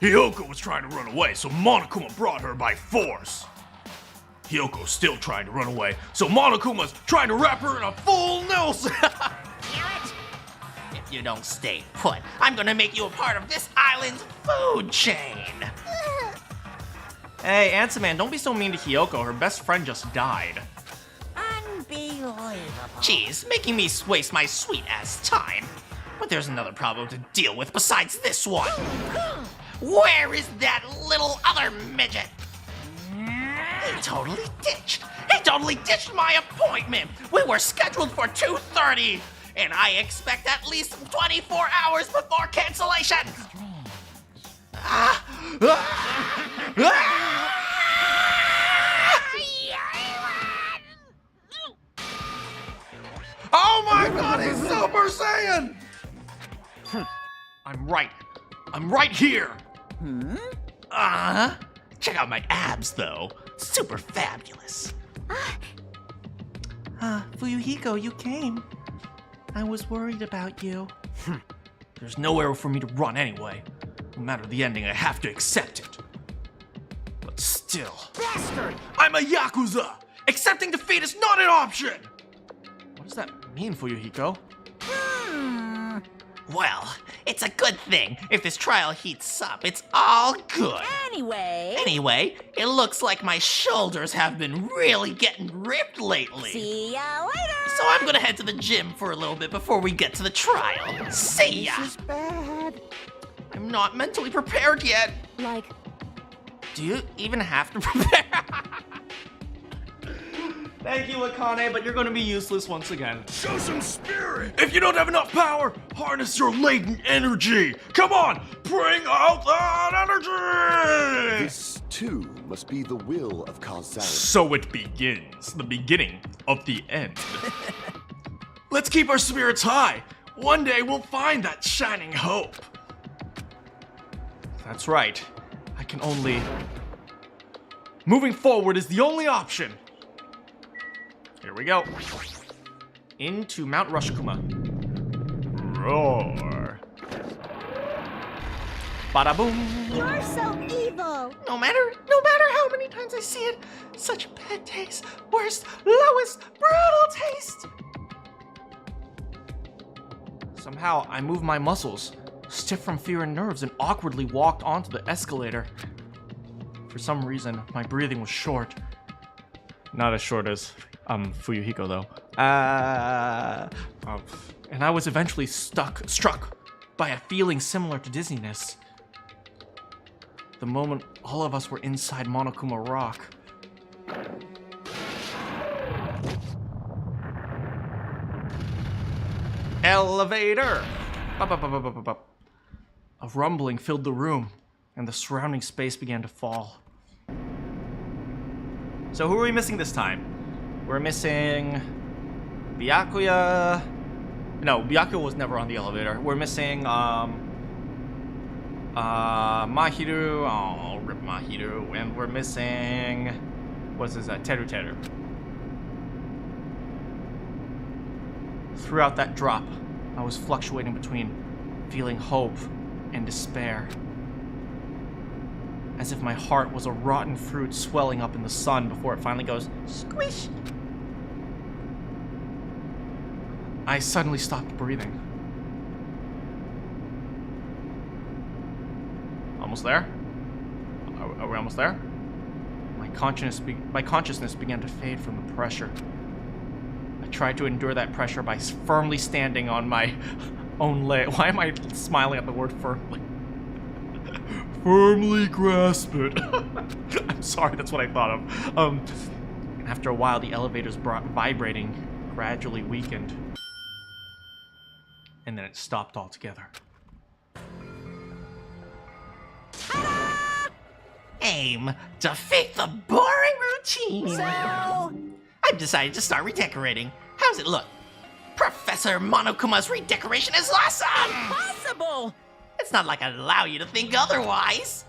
Hyoko was trying to run away, so Monokuma brought her by force. Hyoko's still trying to run away, so Monokuma's trying to wrap her in a full Nelson. Damn it! If you don't stay put, I'm gonna make you a part of this island's food chain! Hey, Ansaman, don't be so mean to Hyoko. Her best friend just died. Unbelievable. Jeez, making me waste my sweet-ass time. But there's another problem to deal with besides this one. Where is that little other midget? He totally ditched my appointment. We were scheduled for 2:30, and I expect at least 24 hours before cancellation. Oh my god, he's Super Saiyan! I'm right here! Check out my abs, though. Super fabulous. Fuyuhiko, you came. I was worried about you. There's nowhere for me to run anyway. No matter the ending, I have to accept it. But still... Bastard! I'm a Yakuza! Accepting defeat is not an option! What does that mean, Fuyuhiko? Well, it's a good thing. If this trial heats up, it's all good. Anyway, It looks like my shoulders have been really getting ripped lately. see ya later. So I'm gonna head to the gym for a little bit before we get to the trial. See ya! This is bad. I'm not mentally prepared yet. Like, Do you even have to prepare? Thank you, Akane, but you're gonna be useless once again. Show some spirit. If you don't have enough power, harness your latent energy. Come on, bring out that energy. This, too, must be the will of causality. So it begins. The beginning of the end. Let's keep our spirits high. One day we'll find that shining hope. That's right. I can only... Moving forward is the only option. Here we go. Into Mount Rushkuma. Roar. Bada boom. you're so evil! No matter how many times I see it, such bad taste. Worst, lowest, brutal taste. Somehow, I moved my muscles, stiff from fear and nerves, and awkwardly walked onto the escalator. For some reason, my breathing was short. Not as short as, Fuyuhiko, though. And I was eventually struck by a feeling similar to dizziness. The moment all of us were inside Monokuma Rock. Elevator! Bup, bup, bup, bup, bup, bup. A rumbling filled the room, and the surrounding space began to fall. So who are we missing this time? We're missing Byakuya. No, Byakuya was never on the elevator. We're missing Mahiru. Oh, rip Mahiru. And we're missing, what's this? Teru Teru. Throughout that drop, I was fluctuating between feeling hope and despair. As if my heart was a rotten fruit swelling up in the sun before it finally goes squish. I suddenly stopped breathing. Almost there? Are we almost there? My consciousness began to fade from the pressure. I tried to endure that pressure by firmly standing on my own leg. Why am I smiling at the word firmly? Firmly grasp it. I'm sorry, that's what I thought of. After a while, the elevator's vibrating gradually weakened. And then it stopped altogether. Aim, defeat the boring routine. So, I've decided to start redecorating. How's it look? Professor Monokuma's redecoration is awesome! impossible! It's not like I'd allow you to think otherwise.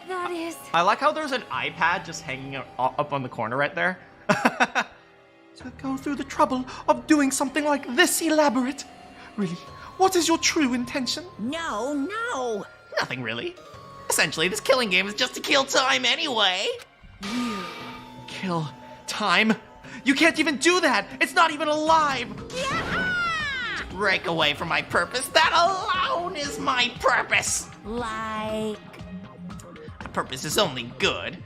That is... I like how there's an iPad just hanging up on the corner right there. To go through the trouble of doing something like this elaborate. Really, what is your true intention? No. Nothing really. Essentially, this killing game is just to kill time anyway. Kill time? You can't even do that! It's not even alive! To break away from my purpose, that alone is my purpose. Like... A purpose is only good.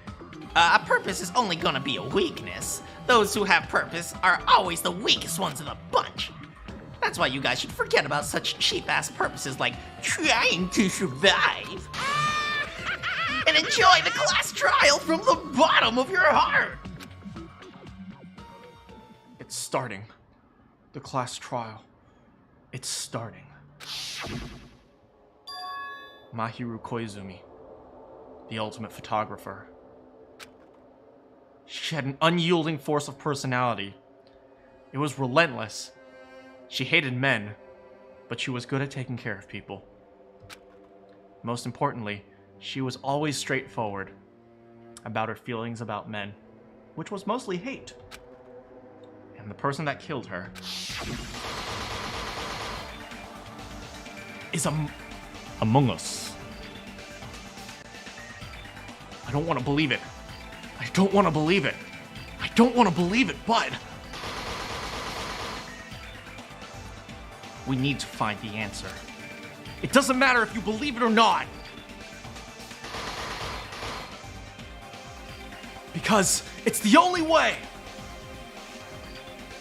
A purpose is only gonna be a weakness. Those who have purpose are always the weakest ones in the bunch. That's why you guys should forget about such cheap-ass purposes like trying to survive. And enjoy the class trial from the bottom of your heart. It's starting. The class trial. It's starting. Mahiru Koizumi, the ultimate photographer. She had an unyielding force of personality. It was relentless. She hated men, but she was good at taking care of people. Most importantly, she was always straightforward about her feelings about men, which was mostly hate. And the person that killed her is among us. I don't want to believe it. I don't want to believe it. I don't want to believe it, but we need to find the answer. It doesn't matter if you believe it or not. Because it's the only way.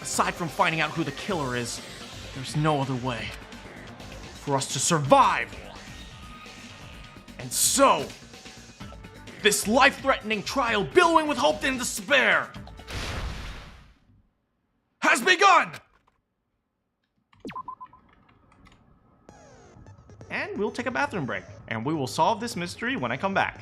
Aside from finding out who the killer is, there's no other way for us to survive. And so, this life-threatening trial billowing with hope and despair has begun! And we'll take a bathroom break, and we will solve this mystery when I come back.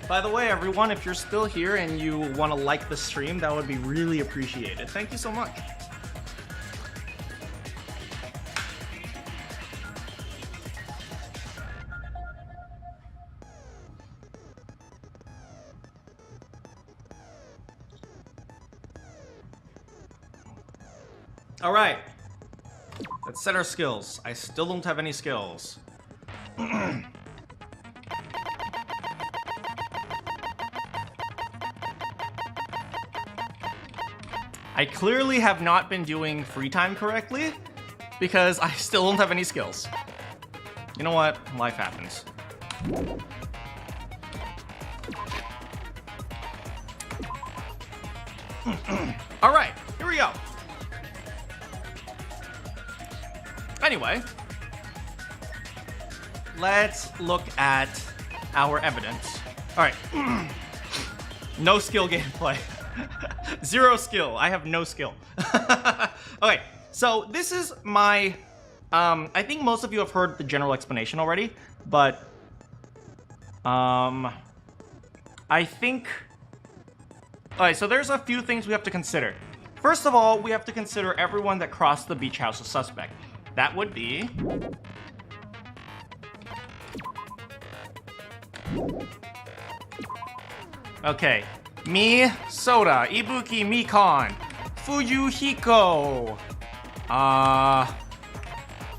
By the way, everyone, if you're still here and you want to like the stream, that would be really appreciated. Thank you so much. All right, let's set our skills. I still don't have any skills. I clearly have not been doing free time correctly because I still don't have any skills. You know what? Life happens. All right, here we go. Anyway, let's look at our evidence. All right, no skill gameplay. Zero skill. I have no skill. Okay, so this is my, I think most of you have heard the general explanation already, but, I think, alright, so there's a few things we have to consider. First of all, we have to consider everyone that crossed the beach house a suspect. That would be... Okay. Mi, Soda, Ibuki, Mikan, Fuyuhiko,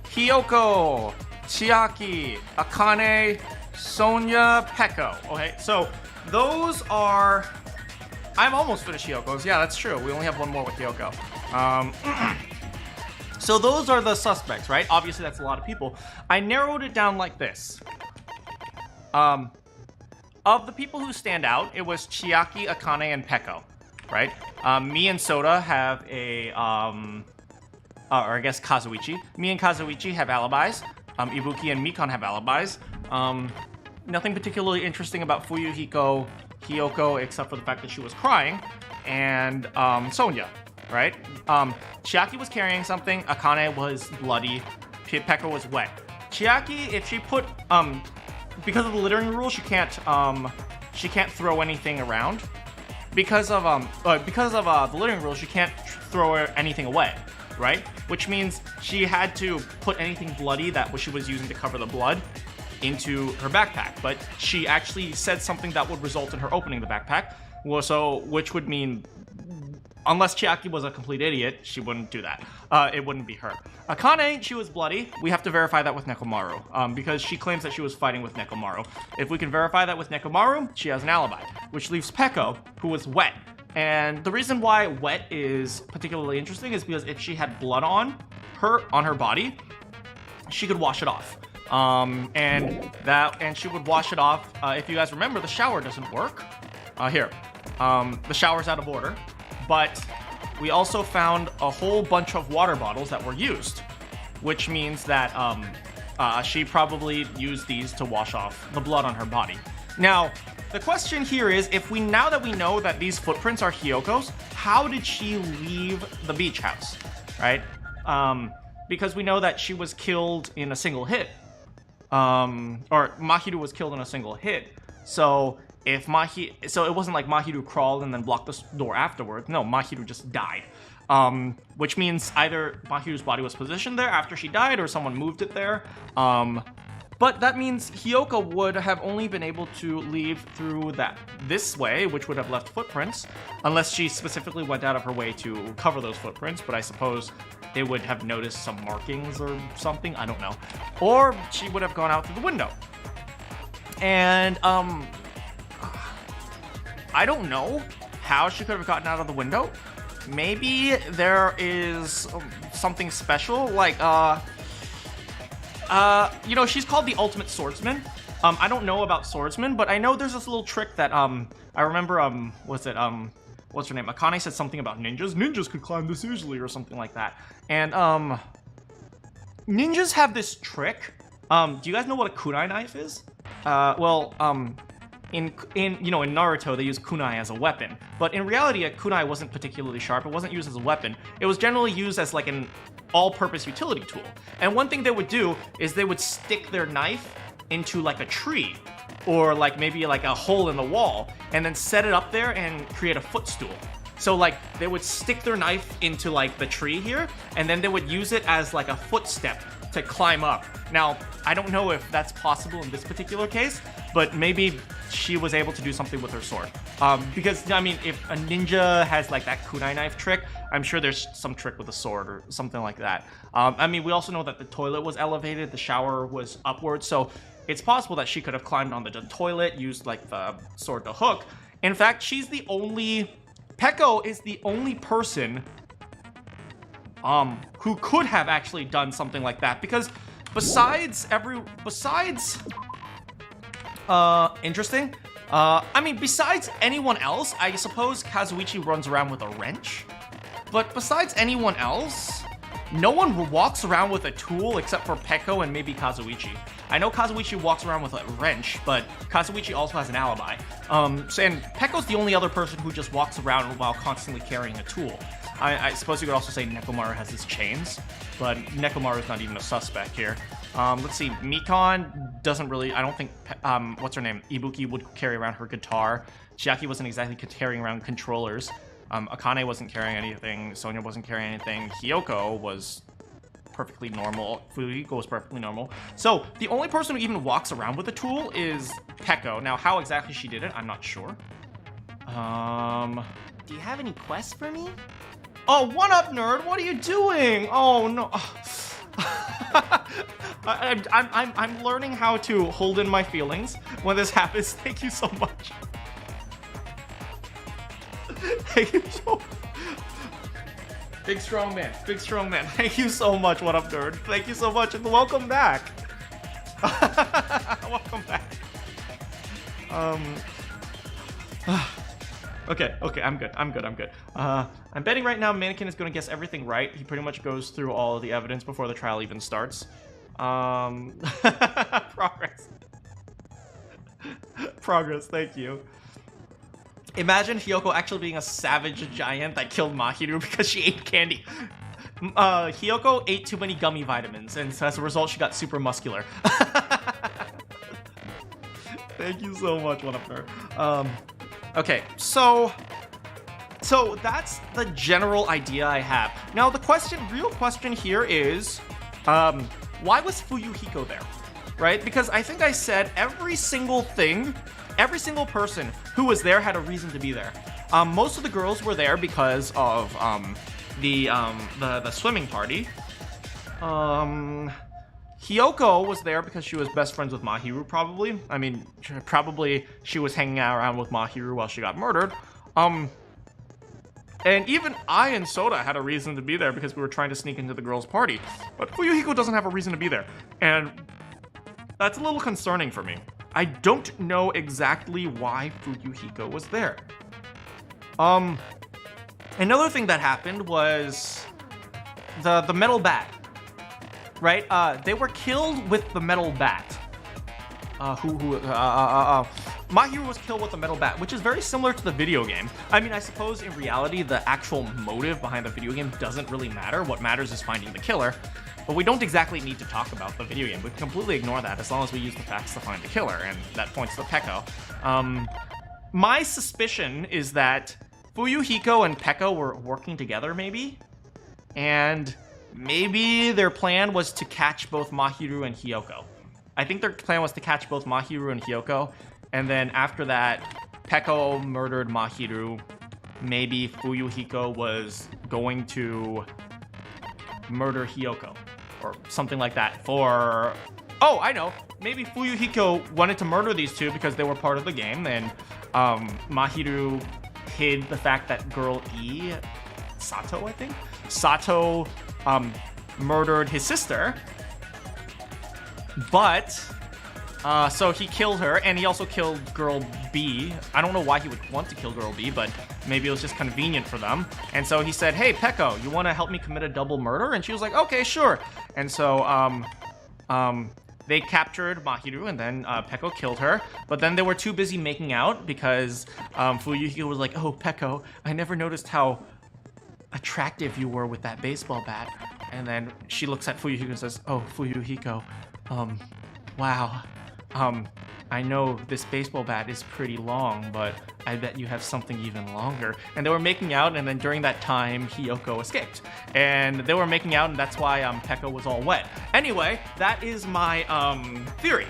Hiyoko, Chiaki, Akane, Sonya, Peko. Okay, so those are... I've almost finished Hiyoko's. Yeah, that's true. We only have one more with Hiyoko. So those are the suspects, right? Obviously, that's a lot of people. I narrowed it down like this. Of the people who stand out, it was Chiaki, Akane, and Peko, right? Me and Soda have a, or I guess Kazuichi. Me and Kazuichi have alibis. Ibuki and Mikan have alibis. Nothing particularly interesting about Fuyuhiko, Hiyoko, except for the fact that she was crying, and Sonya, right? Chiaki was carrying something, Akane was bloody, Peko was wet. Chiaki, if she put, because of the littering rule, she can't throw anything around. Because of the littering rule, she can't throw anything away, right? Which means she had to put anything bloody that she was using to cover the blood into her backpack. But she actually said something that would result in her opening the backpack, which would mean, unless Chiaki was a complete idiot, she wouldn't do that. It wouldn't be her. Akane, she was bloody. We have to verify that with Nekomaru, because she claims that she was fighting with Nekomaru. If we can verify that with Nekomaru, she has an alibi, which leaves Peko, who was wet. And the reason why wet is particularly interesting is because if she had blood on her body, she could wash it off. And she would wash it off. If you guys remember, the shower doesn't work. The shower's out of order. But we also found a whole bunch of water bottles that were used, which means that she probably used these to wash off the blood on her body. Now, the question here is, now that we know that these footprints are Hiyoko's, how did she leave the beach house, right? Because we know that she was killed in a single hit, or Mahiru was killed in a single hit, so it wasn't like Mahiru crawled and then blocked the door afterwards. No, Mahiru just died. Which means either Mahiru's body was positioned there after she died or someone moved it there. But that means Hiyoko would have only been able to leave through this way, which would have left footprints, unless she specifically went out of her way to cover those footprints, but I suppose they would have noticed some markings or something, I don't know. Or she would have gone out through the window. And, I don't know how she could have gotten out of the window. Maybe there is something special, like, she's called the ultimate swordsman. I don't know about swordsman, but I know there's this little trick that, I remember, what's her name? Akane said something about ninjas. Ninjas could climb this easily or something like that. And, ninjas have this trick. Do you guys know what a kunai knife is? In Naruto, they use kunai as a weapon. But in reality, a kunai wasn't particularly sharp. It wasn't used as a weapon. It was generally used as like an all-purpose utility tool. And one thing they would do is they would stick their knife into like a tree or like maybe like a hole in the wall, and then set it up there and create a footstool. So like they would stick their knife into like the tree here, and then they would use it as like a footstep to climb up. Now, I don't know if that's possible in this particular case, but maybe she was able to do something with her sword. Because, I mean, if a ninja has like that kunai knife trick, I'm sure there's some trick with a sword or something like that. I mean, we also know that the toilet was elevated, the shower was upward, so it's possible that she could have climbed onto the toilet, used like the sword to hook. In fact, Peko is the only person who could have actually done something like that, because interesting. I mean, besides anyone else, I suppose Kazuichi runs around with a wrench, but besides anyone else, no one walks around with a tool except for Peko and maybe Kazuichi. I know Kazuichi walks around with a wrench, but Kazuichi also has an alibi. And Peko's the only other person who just walks around while constantly carrying a tool. I suppose you could also say Nekomaru has his chains, but Nekomaru is not even a suspect here. Let's see, Mikan doesn't really, I don't think, what's her name? Ibuki would carry around her guitar. Chiaki wasn't exactly carrying around controllers. Akane wasn't carrying anything. Sonya wasn't carrying anything. Hiyoko was perfectly normal. Fuyuhiko was perfectly normal. So the only person who even walks around with a tool is Peko. Now, how exactly she did it, I'm not sure. Do you have any quests for me? Oh, what up, nerd? What are you doing? Oh no. I'm learning how to hold in my feelings when this happens. Thank you so much. Thank you so much. Big strong man. Thank you so much. What up, nerd? Thank you so much, and welcome back. Welcome back. Okay, I'm good. I'm betting right now Manakyn is going to guess everything right. He pretty much goes through all of the evidence before the trial even starts. Progress, thank you. Imagine Hiyoko actually being a savage giant that killed Mahiru because she ate candy. Hiyoko ate too many gummy vitamins, and so as a result, she got super muscular. Thank you so much, one up there. Okay, so that's the general idea I have. Now, the real question here is, why was Fuyuhiko there, right? Because I think I said every single person who was there had a reason to be there. Most of the girls were there because of the swimming party. Hiyoko was there because she was best friends with Mahiru, probably. I mean, probably she was hanging out around with Mahiru while she got murdered. And even I and Soda had a reason to be there because we were trying to sneak into the girls' party. But Fuyuhiko doesn't have a reason to be there. And that's a little concerning for me. I don't know exactly why Fuyuhiko was there. Another thing that happened was the metal bat. Right? They were killed with the metal bat. Mahiru was killed with the metal bat, which is very similar to the video game. I mean, I suppose in reality, the actual motive behind the video game doesn't really matter. What matters is finding the killer. But we don't exactly need to talk about the video game. We can completely ignore that as long as we use the facts to find the killer, and that points to Peko. My suspicion is that Fuyuhiko and Peko were working together, maybe? And maybe their plan was to catch both Mahiru and Hiyoko. I think their plan was to catch both Mahiru and Hiyoko, and then after that, Peko murdered Mahiru. Maybe Fuyuhiko was going to murder Hiyoko, or something like that for... Oh, I know. Maybe Fuyuhiko wanted to murder these two because they were part of the game, and Mahiru hid the fact that girl E, Sato, I think? Sato murdered his sister, but so he killed her, and he also killed girl B. I don't know why he would want to kill girl B, but maybe it was just convenient for them. And so he said, hey, Peko, you want to help me commit a double murder? And she was like, okay, sure. And so they captured Mahiru, and then Peko killed her. But then they were too busy making out because Fuyuhiko was like, oh, Peko, I never noticed how attractive you were with that baseball bat. And then she looks at Fuyuhiko and says, oh, Fuyuhiko, wow. I know this baseball bat is pretty long, but I bet you have something even longer. And they were making out, and then during that time, Hiyoko escaped. And they were making out, and that's why Pekka was all wet. Anyway, that is my theory.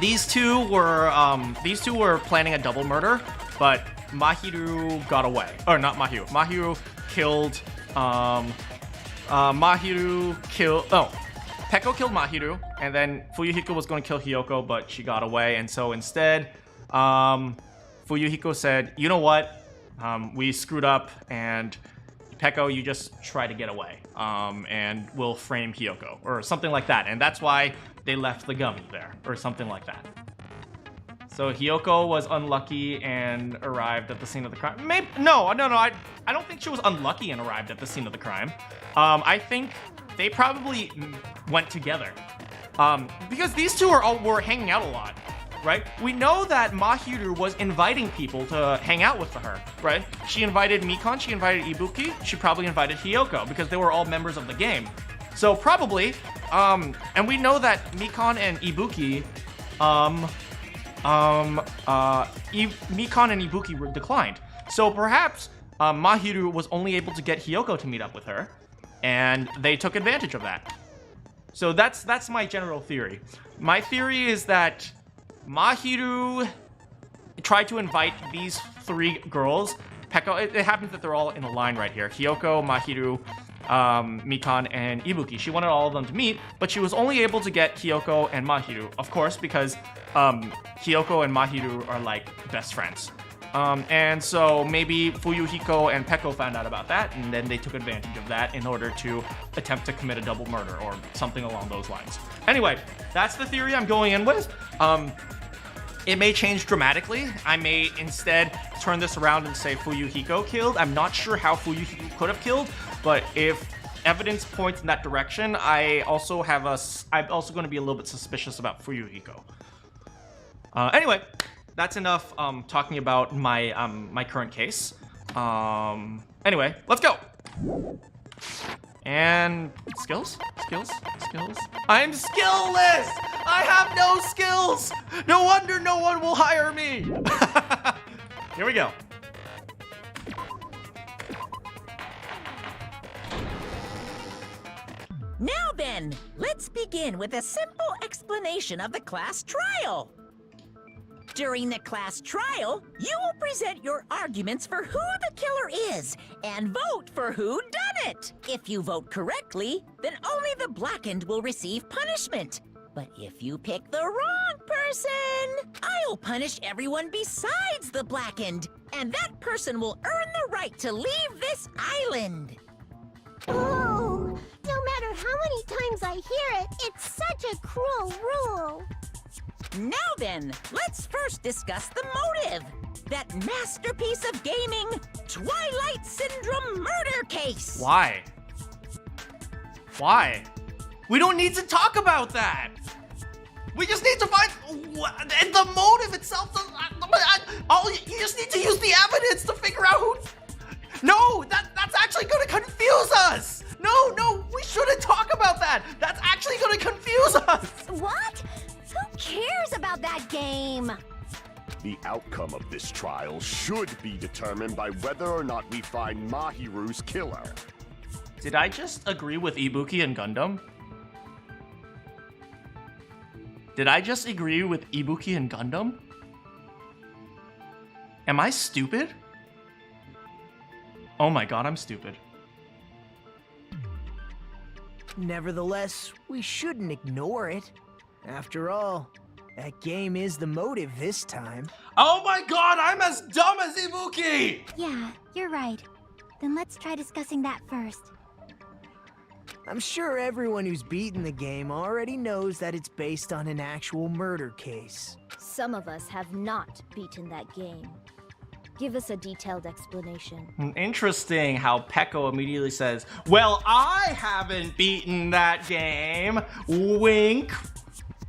These two were planning a double murder, but Mahiru got away. Or not Mahiru. Mahiru killed Peko killed Mahiru, and then Fuyuhiko was going to kill Hiyoko, but she got away, and so instead, Fuyuhiko said, you know what, we screwed up, and Peko, you just try to get away, and we'll frame Hiyoko, or something like that, and that's why they left the gummy there, or something like that. So Hiyoko was unlucky and arrived at the scene of the crime. No, I don't think she was unlucky and arrived at the scene of the crime. I think they probably went together. Because these two were hanging out a lot, right? We know that Mahiru was inviting people to hang out with her, right? She invited Mikan, she invited Ibuki, she probably invited Hiyoko because they were all members of the game. So probably, and we know that Mikan and Ibuki, Mikan and Ibuki were declined. So perhaps Mahiru was only able to get Hiyoko to meet up with her, and they took advantage of that. So that's my general theory. My theory is that Mahiru tried to invite these three girls. Peko, it happens that they're all in a line right here. Hiyoko, Mahiru, Mikan, and Ibuki. She wanted all of them to meet, but she was only able to get Hiyoko and Mahiru, of course, because Hiyoko and Mahiru are like best friends. And so maybe Fuyuhiko and Peko found out about that, and then they took advantage of that in order to attempt to commit a double murder or something along those lines. Anyway, that's the theory I'm going in with. It may change dramatically. I may instead turn this around and say Fuyuhiko killed. I'm not sure how Fuyuhiko could have killed, but if evidence points in that direction, I'm also going to be a little bit suspicious about Fuyuhiko. Anyway, that's enough talking about my my current case. Anyway, let's go. And skills. I'm skillless. I have no skills. No wonder no one will hire me. Here we go. Now then, let's begin with a simple explanation of the class trial. During the class trial, you will present your arguments for who the killer is and vote for who done it. If you vote correctly, then only the blackened will receive punishment. But if you pick the wrong person, I'll punish everyone besides the blackened, and that person will earn the right to leave this island. Oh, no matter how many times I hear it, it's such a cruel rule. Now then, let's first discuss the motive. That masterpiece of gaming, Twilight Syndrome murder case. Why? We don't need to talk about that. We just need to find the motive itself. You just need to use the evidence to figure out who. No, that's actually going to confuse us. No, we shouldn't talk about that. That's actually going to confuse us. What? Who cares about that game? The outcome of this trial should be determined by whether or not we find Mahiru's killer. Did I just agree with Ibuki and Gundam? Did I just agree with Ibuki and Gundam? Am I stupid? Oh my god, I'm stupid. Nevertheless, we shouldn't ignore it. After all, that game is the motive this time. Oh my god, I'm as dumb as Ibuki! Yeah, you're right. Then let's try discussing that first. I'm sure everyone who's beaten the game already knows that it's based on an actual murder case. Some of us have not beaten that game. Give us a detailed explanation. Interesting how Peko immediately says, well, I haven't beaten that game. Wink.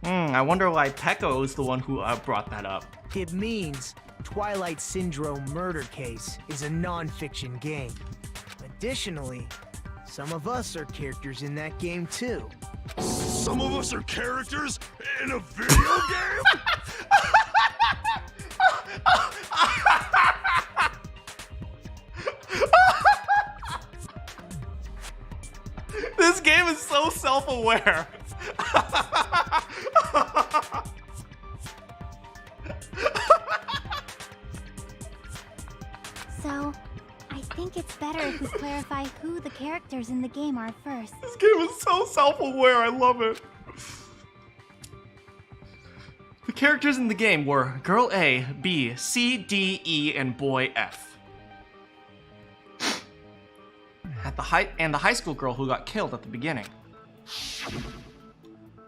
I wonder why Peko is the one who brought that up. It means Twilight Syndrome murder case is a non-fiction game. Additionally, some of us are characters in that game too. Some of us are characters in a video game? This game is so self-aware. So, I think it's better if we clarify who the characters in the game are first. This game is so self-aware, I love it. The characters in the game were Girl A, B, C, D, E, and Boy F. The high school girl who got killed at the beginning.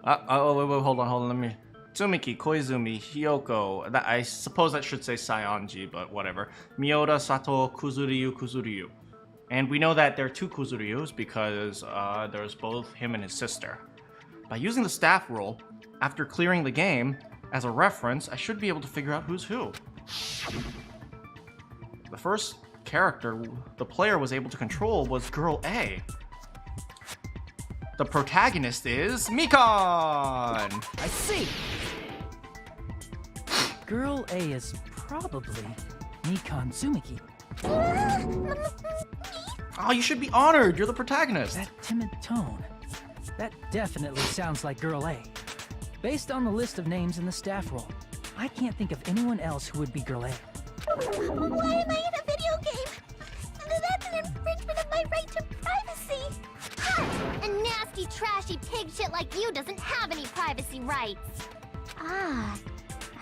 Wait, hold on, let me... Tsumiki, Koizumi, Hiyoko, I suppose that should say Saionji, but whatever. Miyoda, Sato, Kuzuryu. And we know that there are two Kuzuryus because there's both him and his sister. By using the staff rule, after clearing the game, as a reference, I should be able to figure out who's who. The first character the player was able to control was Girl A. The protagonist is Mikan! I see. Girl A is probably Mikan Tsumiki. Oh, you should be honored. You're the protagonist. That timid tone. That definitely sounds like Girl A. Based on the list of names in the staff roll, I can't think of anyone else who would be Girl A. Why am I in a video game? That's an infringement of my right to privacy. Ha! A nasty, trashy pig shit like you doesn't have any privacy rights. Ah,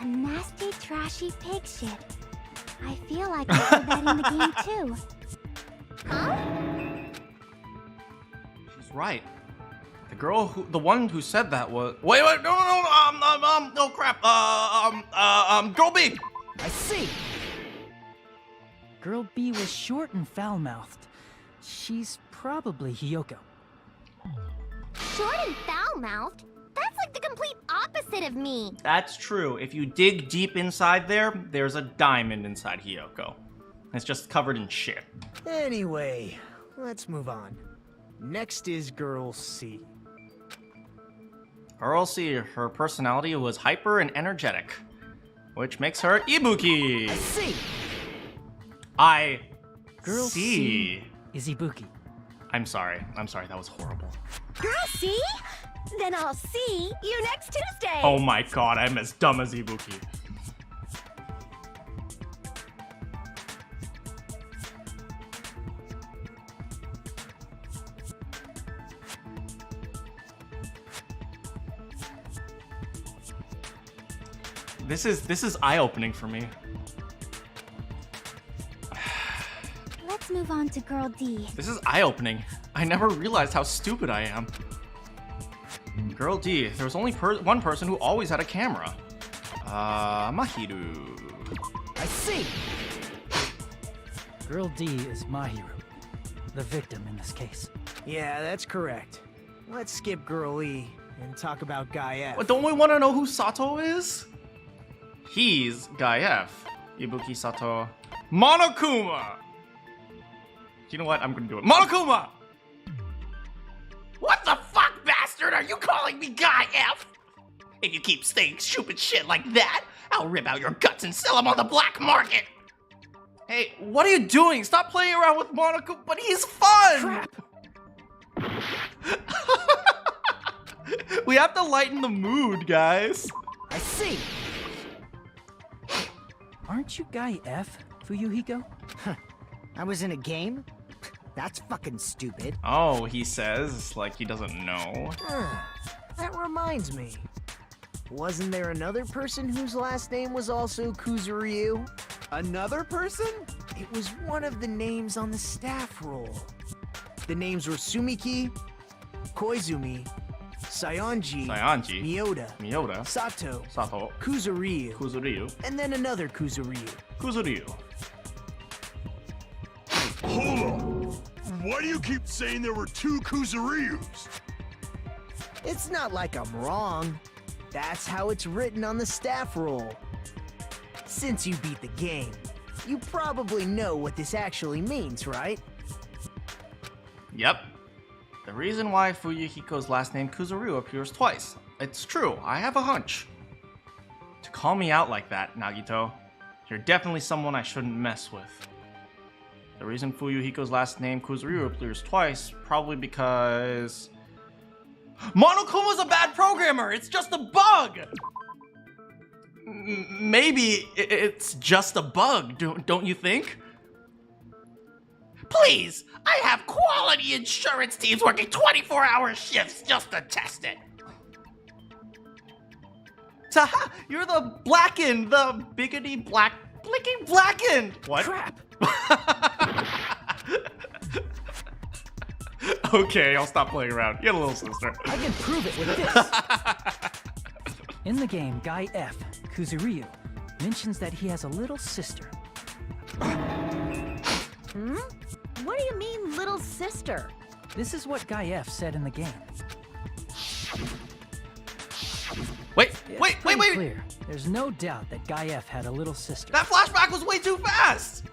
a nasty, trashy pig shit. I feel like I did that in the game too. Huh? She's right. The one who said that was... Wait, no, crap. Girl B. I see. Girl B was short and foul-mouthed. She's probably Hiyoko. Short and foul-mouthed? That's like the complete opposite of me. That's true. If you dig deep inside there, there's a diamond inside Hiyoko. It's just covered in shit. Anyway, let's move on. Next is Girl C. Girl C, her personality was hyper and energetic, which makes her Ibuki. I see. Girl see. C is Ibuki. I'm sorry, that was horrible. Girl C? Then I'll see you next Tuesday. Oh my god, I'm as dumb as Ibuki. This is eye-opening for me. Let's move on to Girl D. This is eye-opening. I never realized how stupid I am. Girl D, there was only one person who always had a camera. Mahiru. I see. Girl D is Mahiru, the victim in this case. Yeah, that's correct. Let's skip Girl E and talk about Guy F. What, don't we want to know who Sato is? He's Guy F. Ibuki Sato. Monokuma! You know what? I'm gonna do it. Monokuma! What the fuck, bastard? Are you calling me Guy F? If you keep saying stupid shit like that, I'll rip out your guts and sell them on the black market. Hey, what are you doing? Stop playing around with Monokuma, but he's fun! Crap! We have to lighten the mood, guys. I see. Aren't you Guy F, Fuyuhiko? I was in a game? That's fucking stupid. Oh, he says, like he doesn't know. That reminds me. Wasn't there another person whose last name was also Kuzuryu? Another person? It was one of the names on the staff roll. The names were Sumiki, Koizumi, Saionji, Miyoda, Sato, Kuzuryu, and then another Kuzuryu. Hold on. Why do you keep saying there were two Kuzuryus? It's not like I'm wrong. That's how it's written on the staff roll. Since you beat the game, you probably know what this actually means, right? Yep. The reason why Fuyuhiko's last name Kuzuryu appears twice. It's true, I have a hunch. To call me out like that, Nagito, you're definitely someone I shouldn't mess with. The reason Fuyuhiko's last name Kuzuryu appears twice, probably because... Monokuma's a bad programmer! It's just a bug! Maybe it's just a bug, don't you think? Please, I have quality insurance teams working 24-hour shifts just to test it. Taha! You're the blackened, the biggity black... Blinking blackened! What? Crap! Okay, I'll stop playing around. You had a little sister. I can prove it with this. In the game, Guy F, Kuzuryu, mentions that he has a little sister. What do you mean, little sister? This is what Guy F said in the game. Wait. Pretty clear. There's no doubt that Guy F had a little sister. That flashback was way too fast!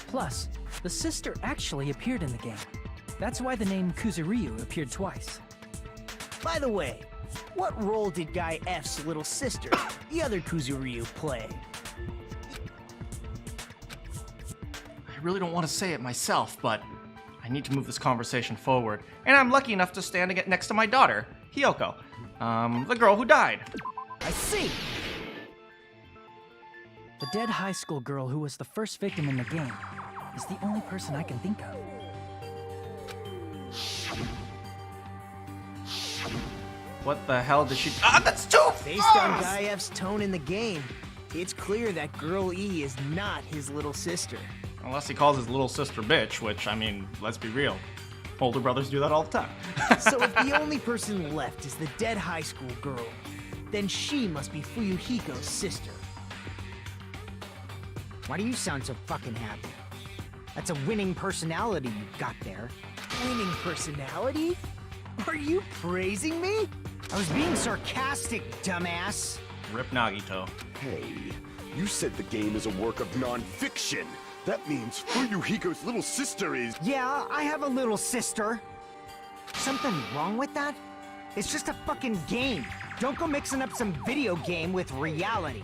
Plus, the sister actually appeared in the game. That's why the name Kuzuryu appeared twice. By the way, what role did Guy F's little sister, the other Kuzuryu, play? I really don't want to say it myself, but I need to move this conversation forward. And I'm lucky enough to stand next to my daughter, Hiyoko. The girl who died. I see! The dead high school girl who was the first victim in the game is the only person I can think of. What the hell did she... Ah, that's too Based on Guy F's tone in the game, it's clear that Girl E is not his little sister. Unless he calls his little sister bitch, which, I mean, let's be real. Older brothers do that all the time. So if the only person left is the dead high school girl, then she must be Fuyuhiko's sister. Why do you sound so fucking happy? That's a winning personality you've got there. Winning personality? Are you praising me? I was being sarcastic, dumbass. Rip Nagito. Hey, you said the game is a work of non-fiction. That means Fuyuhiko's little sister is... Yeah, I have a little sister. Something wrong with that? It's just a fucking game. Don't go mixing up some video game with reality.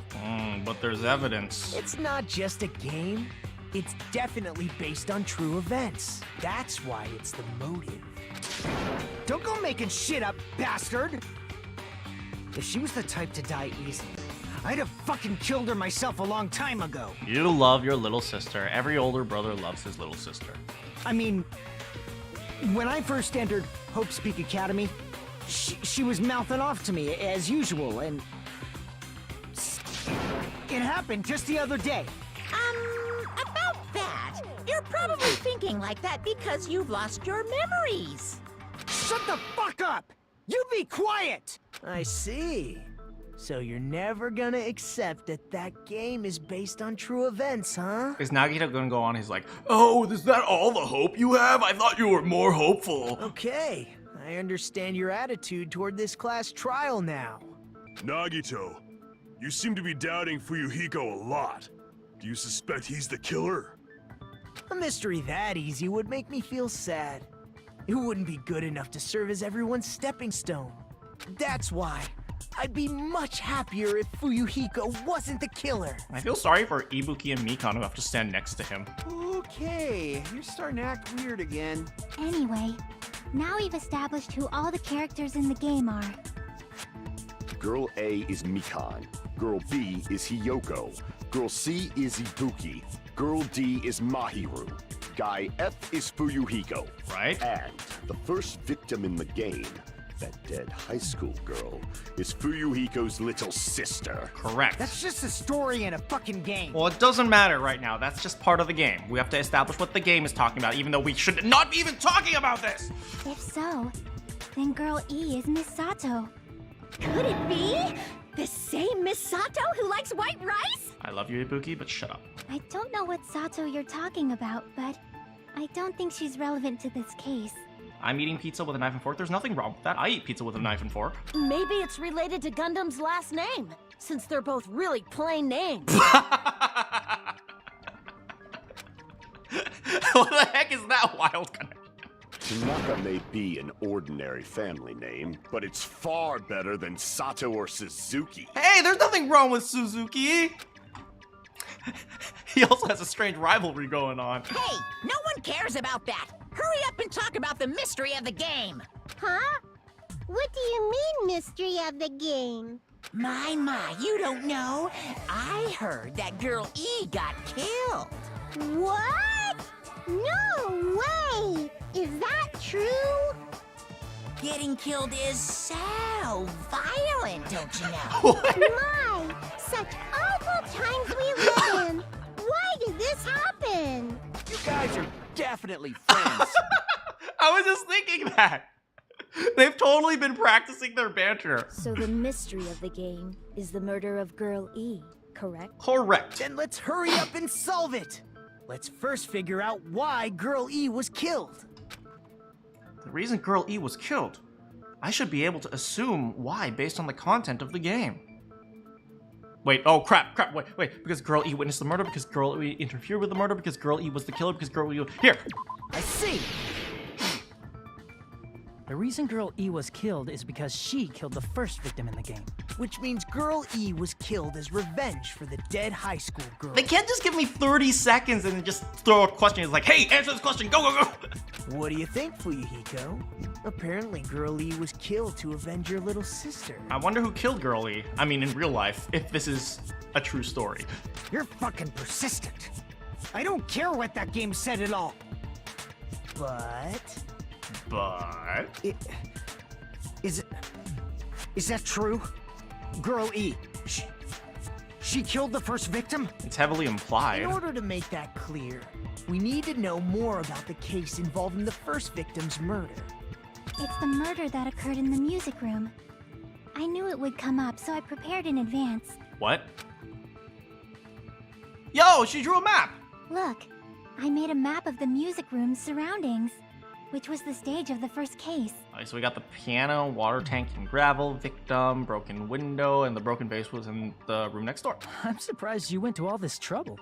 But there's evidence. It's not just a game. It's definitely based on true events. That's why it's the motive. Don't go making shit up, bastard! If she was the type to die easy, I'd have fucking killed her myself a long time ago. You love your little sister. Every older brother loves his little sister. I mean, when I first entered Hope Speak Academy, she was mouthing off to me as usual, and it happened just the other day. About that, you're probably thinking like that because you've lost your memories. Shut the fuck up! You be quiet! I see. So you're never gonna accept that that game is based on true events, huh? Is Nagito gonna go on? He's like, oh, is that all the hope you have? I thought you were more hopeful. Okay, I understand your attitude toward this class trial now. Nagito, you seem to be doubting Fuyuhiko a lot. Do you suspect he's the killer? A mystery that easy would make me feel sad. It wouldn't be good enough to serve as everyone's stepping stone. That's why I'd be much happier if Fuyuhiko wasn't the killer. I feel sorry for Ibuki and Mikan who have to stand next to him. Okay, you're starting to act weird again. Anyway, now we've established who all the characters in the game are. Girl A is Mikan. Girl B is Hiyoko. Girl C is Ibuki. Girl D is Mahiru. Guy F is Fuyuhiko. Right? And the first victim in the game, that dead high school girl, is Fuyuhiko's little sister. Correct. That's just a story in a fucking game. Well, it doesn't matter right now. That's just part of the game. We have to establish what the game is talking about, even though we should not be even talking about this. If so, then Girl E is Miss Sato. Could it be the same Miss Sato who likes white rice? I love you, Ibuki, but shut up. I don't know what Sato you're talking about, but I don't think she's relevant to this case. I'm eating pizza with a knife and fork. There's nothing wrong with that. I eat pizza with a knife and fork. Maybe it's related to Gundam's last name, since they're both really plain names. What the heck is that wild connection? Tanaka may be an ordinary family name, but it's far better than Sato or Suzuki. Hey, there's nothing wrong with Suzuki. He also has a strange rivalry going on. Hey, no one cares about that. Hurry up and talk about the mystery of the game. Huh? What do you mean, mystery of the game? My, you don't know. I heard that girl E got killed. What? No way! Is that true? Getting killed is so violent, don't you know? My, such awful times we live in. Why did this happen? You guys are definitely friends. I was just thinking that. They've totally been practicing their banter. So the mystery of the game is the murder of Girl E, correct? Correct. Then let's hurry up and solve it. Let's first figure out why Girl E was killed. The reason Girl E was killed. I should be able to assume why based on the content of the game. Wait, oh crap, wait, because Girl E witnessed the murder, because Girl E interfered with the murder, because Girl E was the killer, because Girl E... Here! I see. The reason Girl E was killed is because she killed the first victim in the game. Which means Girl E was killed as revenge for the dead high school girl. They can't just give me 30 seconds and then just throw a question. It's like, hey, answer this question, go, go, go! What do you think, Fuyuhiko? Apparently Girl E was killed to avenge your little sister. I wonder who killed Girl E. I mean, in real life, if this is a true story. You're fucking persistent. I don't care what that game said at all. But... Is that true? Girl E, she killed the first victim? It's heavily implied. In order to make that clear, we need to know more about the case involving the first victim's murder. It's the murder that occurred in the music room. I knew it would come up, so I prepared in advance. What? Yo, she drew a map! Look, I made a map of the music room's surroundings, which was the stage of the first case. Alright, so we got the piano, water tank and gravel, victim, broken window, and the broken vase was in the room next door. I'm surprised you went to all this trouble.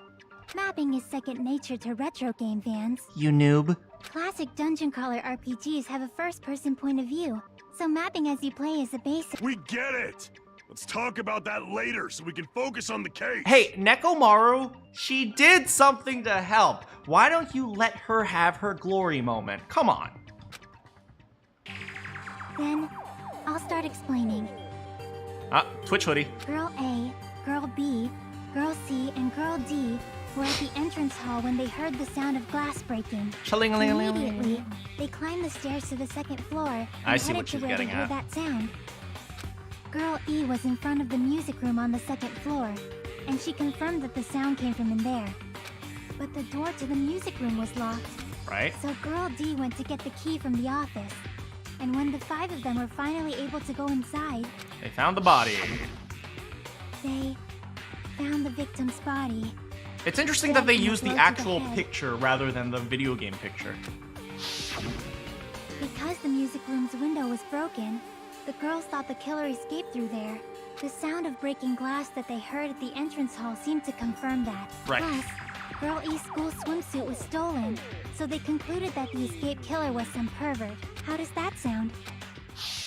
Mapping is second nature to retro game fans. You noob. Classic dungeon crawler RPGs have a first-person point of view, so mapping as you play is a basic. We get it! Let's talk about that later so we can focus on the case. Hey, Nekomaru, she did something to help. Why don't you let her have her glory moment? Come on. Then, I'll start explaining. Twitch hoodie. Girl A, Girl B, Girl C, and Girl D were at the entrance hall when they heard the sound of glass breaking. Immediately, they climbed the stairs to the second floor and headed to where they heard that sound. Girl E was in front of the music room on the second floor, and she confirmed that the sound came from in there. But the door to the music room was locked. Right. So Girl D went to get the key from the office. And when the 5 of them were finally able to go inside, They found the body. they found the victim's body. It's interesting that they use the actual picture rather than the video game picture. Because the music room's window was broken, the girls thought the killer escaped through there. The sound of breaking glass that they heard at the entrance hall seemed to confirm that. Right. Plus, Girl E's school swimsuit was stolen, so they concluded that the escaped killer was some pervert. How does that sound?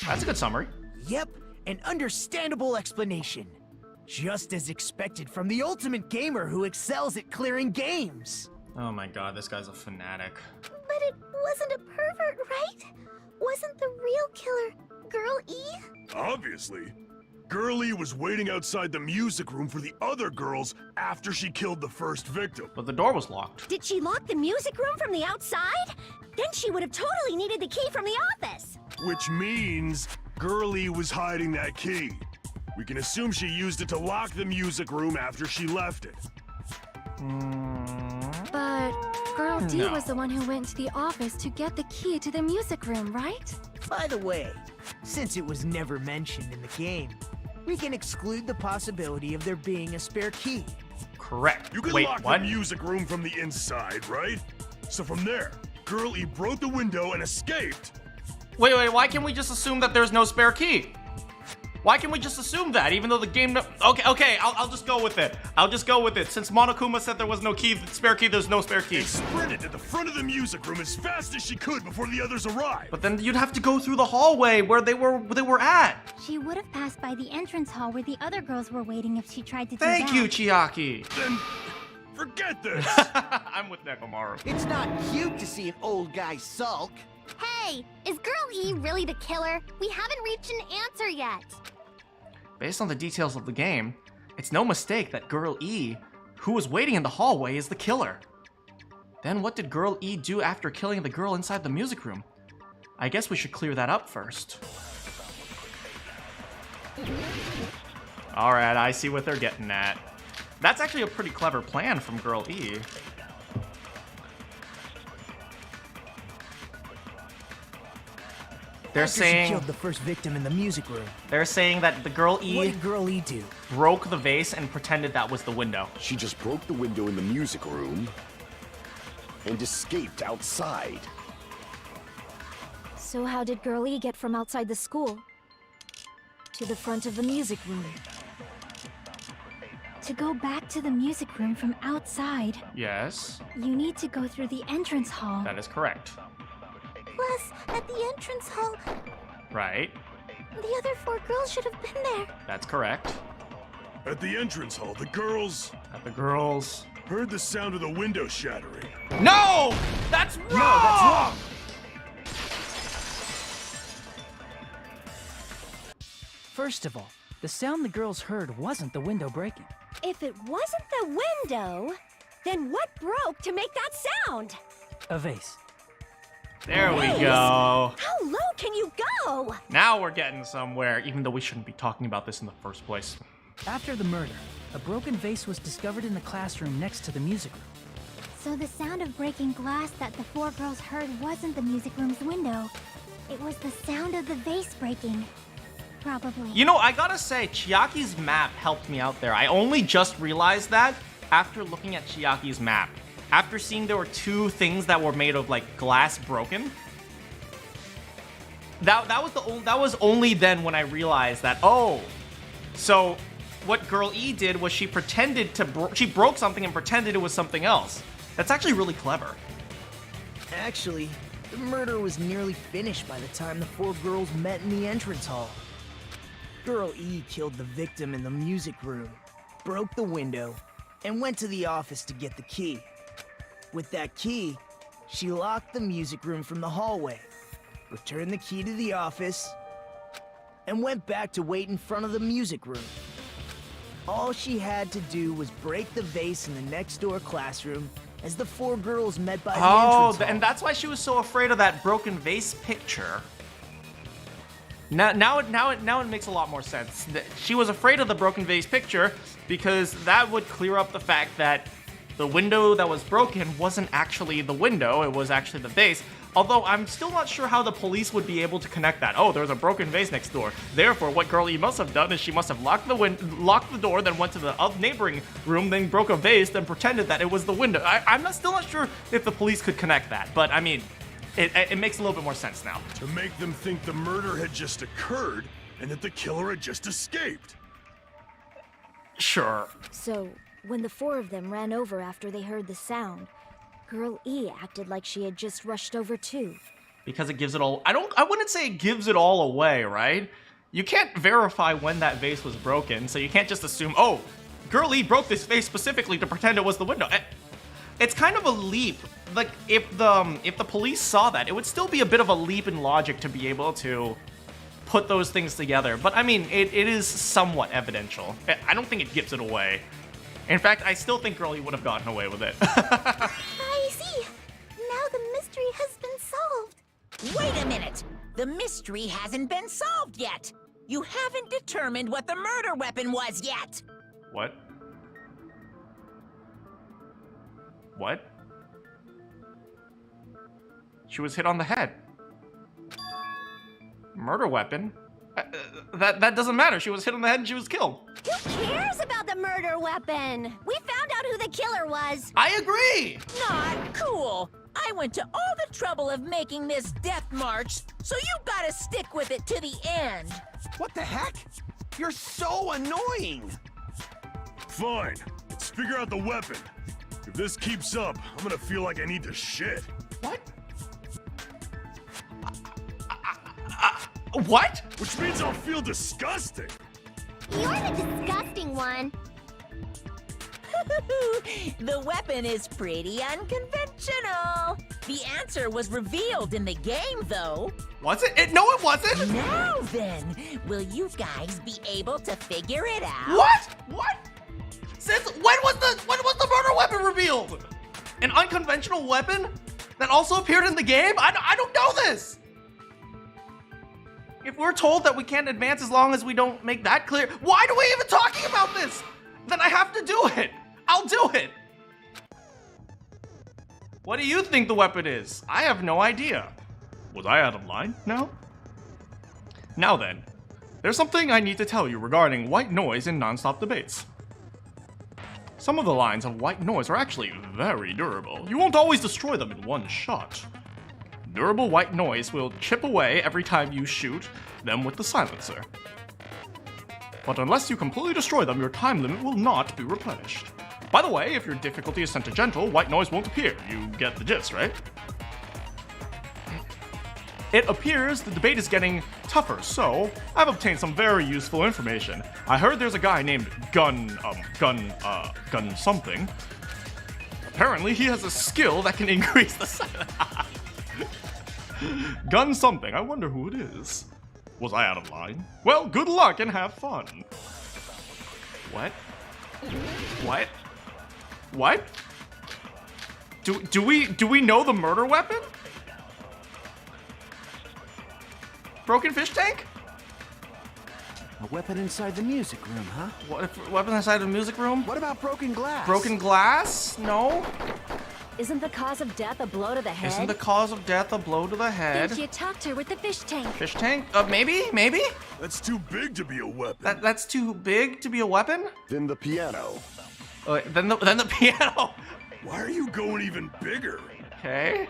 That's a good summary. Yep, an understandable explanation. Just as expected from the ultimate gamer who excels at clearing games. Oh my god, this guy's a fanatic. But it wasn't a pervert, right? Wasn't the real killer Girl E? Obviously. Girl E was waiting outside the music room for the other girls after she killed the first victim. But the door was locked. Did she lock the music room from the outside? Then she would have totally needed the key from the office. Which means Girl E was hiding that key. We can assume she used it to lock the music room after she left it. But Girl D was the one who went to the office to get the key to the music room, right? By the way, since it was never mentioned in the game, we can exclude the possibility of there being a spare key. Correct. You can lock the music room from the inside, right? So from there, Girl E broke the window and escaped. Wait, why can't we just assume that there's no spare key? Why can't we just assume that, even though the game... Okay, I'll just go with it. I'll just go with it. Since Monokuma said there was no key, spare key, there's no spare key. She sprinted to the front of the music room as fast as she could before the others arrived. But then you'd have to go through the hallway where they were at. She would have passed by the entrance hall where the other girls were waiting if she tried to do Thank that. you, Chiaki. Then forget this. I'm with Nekomaru. It's not cute to see an old guy sulk. Hey, is Girl E really the killer? We haven't reached an answer yet. Based on the details of the game, it's no mistake that Girl E, who was waiting in the hallway, is the killer. Then what did Girl E do after killing the girl inside the music room? I guess we should clear that up first. Alright, I see what they're getting at. That's actually a pretty clever plan from Girl E. They're saying she killed the first victim in the music room. They're saying that the Girl E... What did Girl E do? Broke the vase and pretended that was the window. She just broke the window in the music room and escaped outside. So how did Girl E get from outside the school to the front of the music room? To go back to the music room from outside, Yes, you need to go through the entrance hall. that is correct. Plus, at the entrance hall, Right, the other 4 girls should have been there. that's correct. At the entrance hall, the girls heard the sound of the window shattering. No! That's wrong! No, that's wrong! First of all, the sound the girls heard wasn't the window breaking. If it wasn't the window, then what broke to make that sound? A vase. There we Vase? go. How low can you go? Now we're getting somewhere, even though we shouldn't be talking about this in the first place. After the murder, a broken vase was discovered in the classroom next to the music room. So the sound of breaking glass that the 4 girls heard wasn't the music room's window. It was the sound of the vase breaking. Probably. You know, I gotta say, Chiaki's map helped me out there. I only just realized that after looking at Chiaki's map. After seeing there were 2 things that were made of, like, glass broken. That was only then when I realized that, oh, so what Girl E did was she pretended to she broke something and pretended it was something else. That's actually really clever. Actually, the murder was nearly finished by the time the 4 girls met in the entrance hall. Girl E killed the victim in the music room, broke the window, and went to the office to get the key. With that key, she locked the music room from the hallway, returned the key to the office, and went back to wait in front of the music room. All she had to do was break the vase in the next door classroom as the 4 girls met by the entrance hall. And that's why she was so afraid of that broken vase picture. Now it makes a lot more sense. She was afraid of the broken vase picture because that would clear up the fact that the window that was broken wasn't actually the window, it was actually the vase. Although I'm still not sure how the police would be able to connect that. Oh, there's a broken vase next door. Therefore, what Girl E must have done is she must have locked the door, then went to the neighboring room, then broke a vase, then pretended that it was the window. I'm still not sure if the police could connect that, but I mean, it makes a little bit more sense now. To make them think the murder had just occurred and that the killer had just escaped. Sure. So, when the 4 of them ran over after they heard the sound, Girl E acted like she had just rushed over too. Because it gives it all... I wouldn't say it gives it all away, right? You can't verify when that vase was broken, so you can't just assume, oh, Girl E broke this vase specifically to pretend it was the window. It's kind of a leap. Like, if the police saw that, it would still be a bit of a leap in logic to be able to put those things together. But, I mean, it is somewhat evidential. I don't think it gives it away. In fact, I still think Girl E would have gotten away with it. I see. Now the mystery has been solved. Wait a minute! The mystery hasn't been solved yet! You haven't determined what the murder weapon was yet! What? What? She was hit on the head. Murder weapon? That doesn't matter. She was hit on the head and she was killed. Who cares about the murder weapon? We found out who the killer was. I agree! Not cool! I went to all the trouble of making this death march, so you gotta stick with it to the end. What the heck? You're so annoying! Fine. Let's figure out the weapon. If this keeps up, I'm gonna feel like I need to shit. What? What? Which means I'll feel disgusting. You're the disgusting one. The weapon is pretty unconventional. The answer was revealed in the game, though. Was it? No, it wasn't. Now then, will you guys be able to figure it out? What? What? Since when was the murder weapon revealed? An unconventional weapon that also appeared in the game? I don't know this. If we're told that we can't advance as long as we don't make that clear, why are we even talking about this? Then I have to do it. I'll do it. What do you think the weapon is? I have no idea. Was I out of line now? Now then, there's something I need to tell you regarding white noise in non-stop debates. Some of the lines of white noise are actually very durable. You won't always destroy them in one shot. Durable white noise will chip away every time you shoot them with the silencer. But unless you completely destroy them, your time limit will not be replenished. By the way, if your difficulty is set to gentle, white noise won't appear. You get the gist, right? It appears the debate is getting tougher, so I've obtained some very useful information. I heard there's a guy named Gun something. Apparently, he has a skill that can increase the silence. Gun something. I wonder who it is. Was I out of line? Well, good luck and have fun. What? What? What? Do we know the murder weapon? Broken fish tank? A weapon inside the music room, huh? What? Weapon inside the music room? What about broken glass? Broken glass? No. Isn't the cause of death a blow to the head? Isn't the cause of death a blow to the head? Think you talked her with the fish tank. Fish tank? Maybe? That's too big to be a weapon. That's too big to be a weapon? Then the piano. Then the piano. Why are you going even bigger? Okay.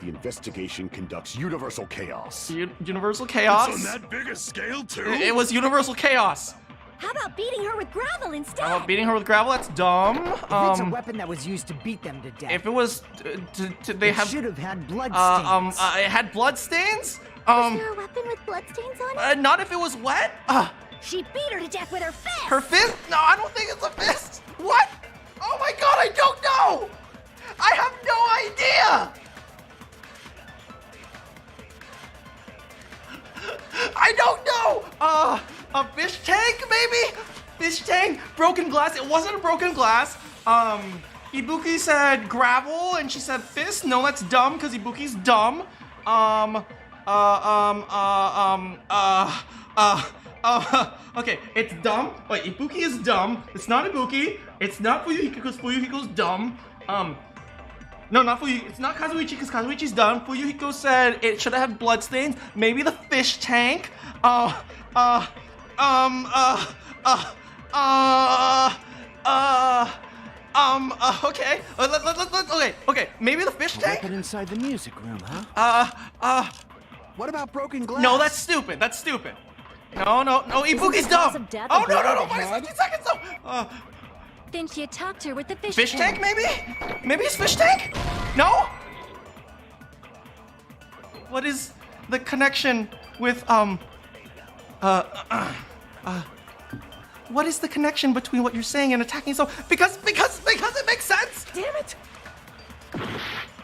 The investigation conducts universal chaos. Universal chaos? It's on that big a scale, too? It was universal chaos. How about beating her with gravel instead? How about beating her with gravel? That's dumb. If it's a weapon that was used to beat them to death. If it was, they should have had blood stains. It had blood stains? Was there a weapon with blood stains on it? Not if it was wet. She beat her to death with her fist. Her fist? No, I don't think it's a fist. What? Oh my god, I don't know. I have no idea. I don't know. A fish tank, maybe? Fish tank? Broken glass? It wasn't a broken glass. Ibuki said gravel, and she said fist. No, that's dumb, because Ibuki's dumb. Okay, it's dumb. Wait, Ibuki is dumb. It's not Ibuki. It's not Fuyuhiko, because Fuyuhiko's dumb. No, not Fuyuhiko. It's not Kazuichi, because Kazuichi's dumb. Fuyuhiko said it should have blood stains. Maybe the fish tank. Okay. Okay. Maybe the fish tank? A weapon inside the music room, huh? What about broken glass? No, that's stupid. That's stupid. No, Ibuki's dumb. Oh, no. Minus 15 seconds, though. Then she attacked her with the fish tank, maybe? Maybe it's fish tank? No? What is the connection with, what is the connection between what you're saying and attacking so? Because it makes sense! Damn it!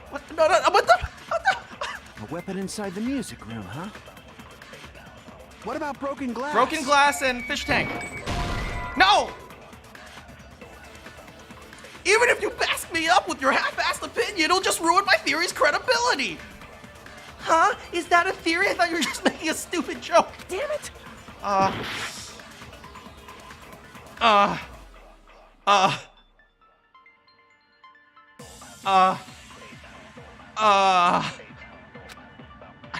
What? No, what the? A weapon inside the music room, huh? What about broken glass? Broken glass and fish tank. No! Even if you back me up with your half-assed opinion, it'll just ruin my theory's credibility. Huh? Is that a theory? I thought you were just making a stupid joke. Damn it! I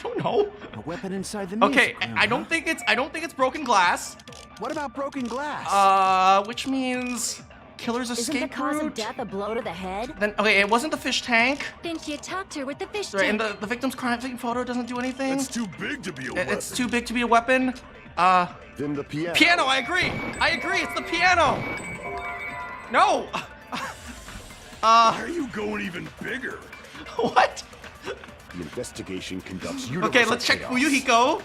don't know. A weapon inside the music room, I don't think it's broken glass. What about broken glass? Which means killer's Isn't escape the cause of route. death a blow to the head? Then okay, it wasn't the fish tank. Then she attacked her with the fish Right, and tank. the victim's crime scene photo doesn't do anything. It's too big to be a weapon. It's too big to be a weapon. Then the piano. Piano, I agree. I agree, it's the piano. No. Why are you going even bigger? What? The investigation conducts universal Okay, let's check chaos. Fuyuhiko.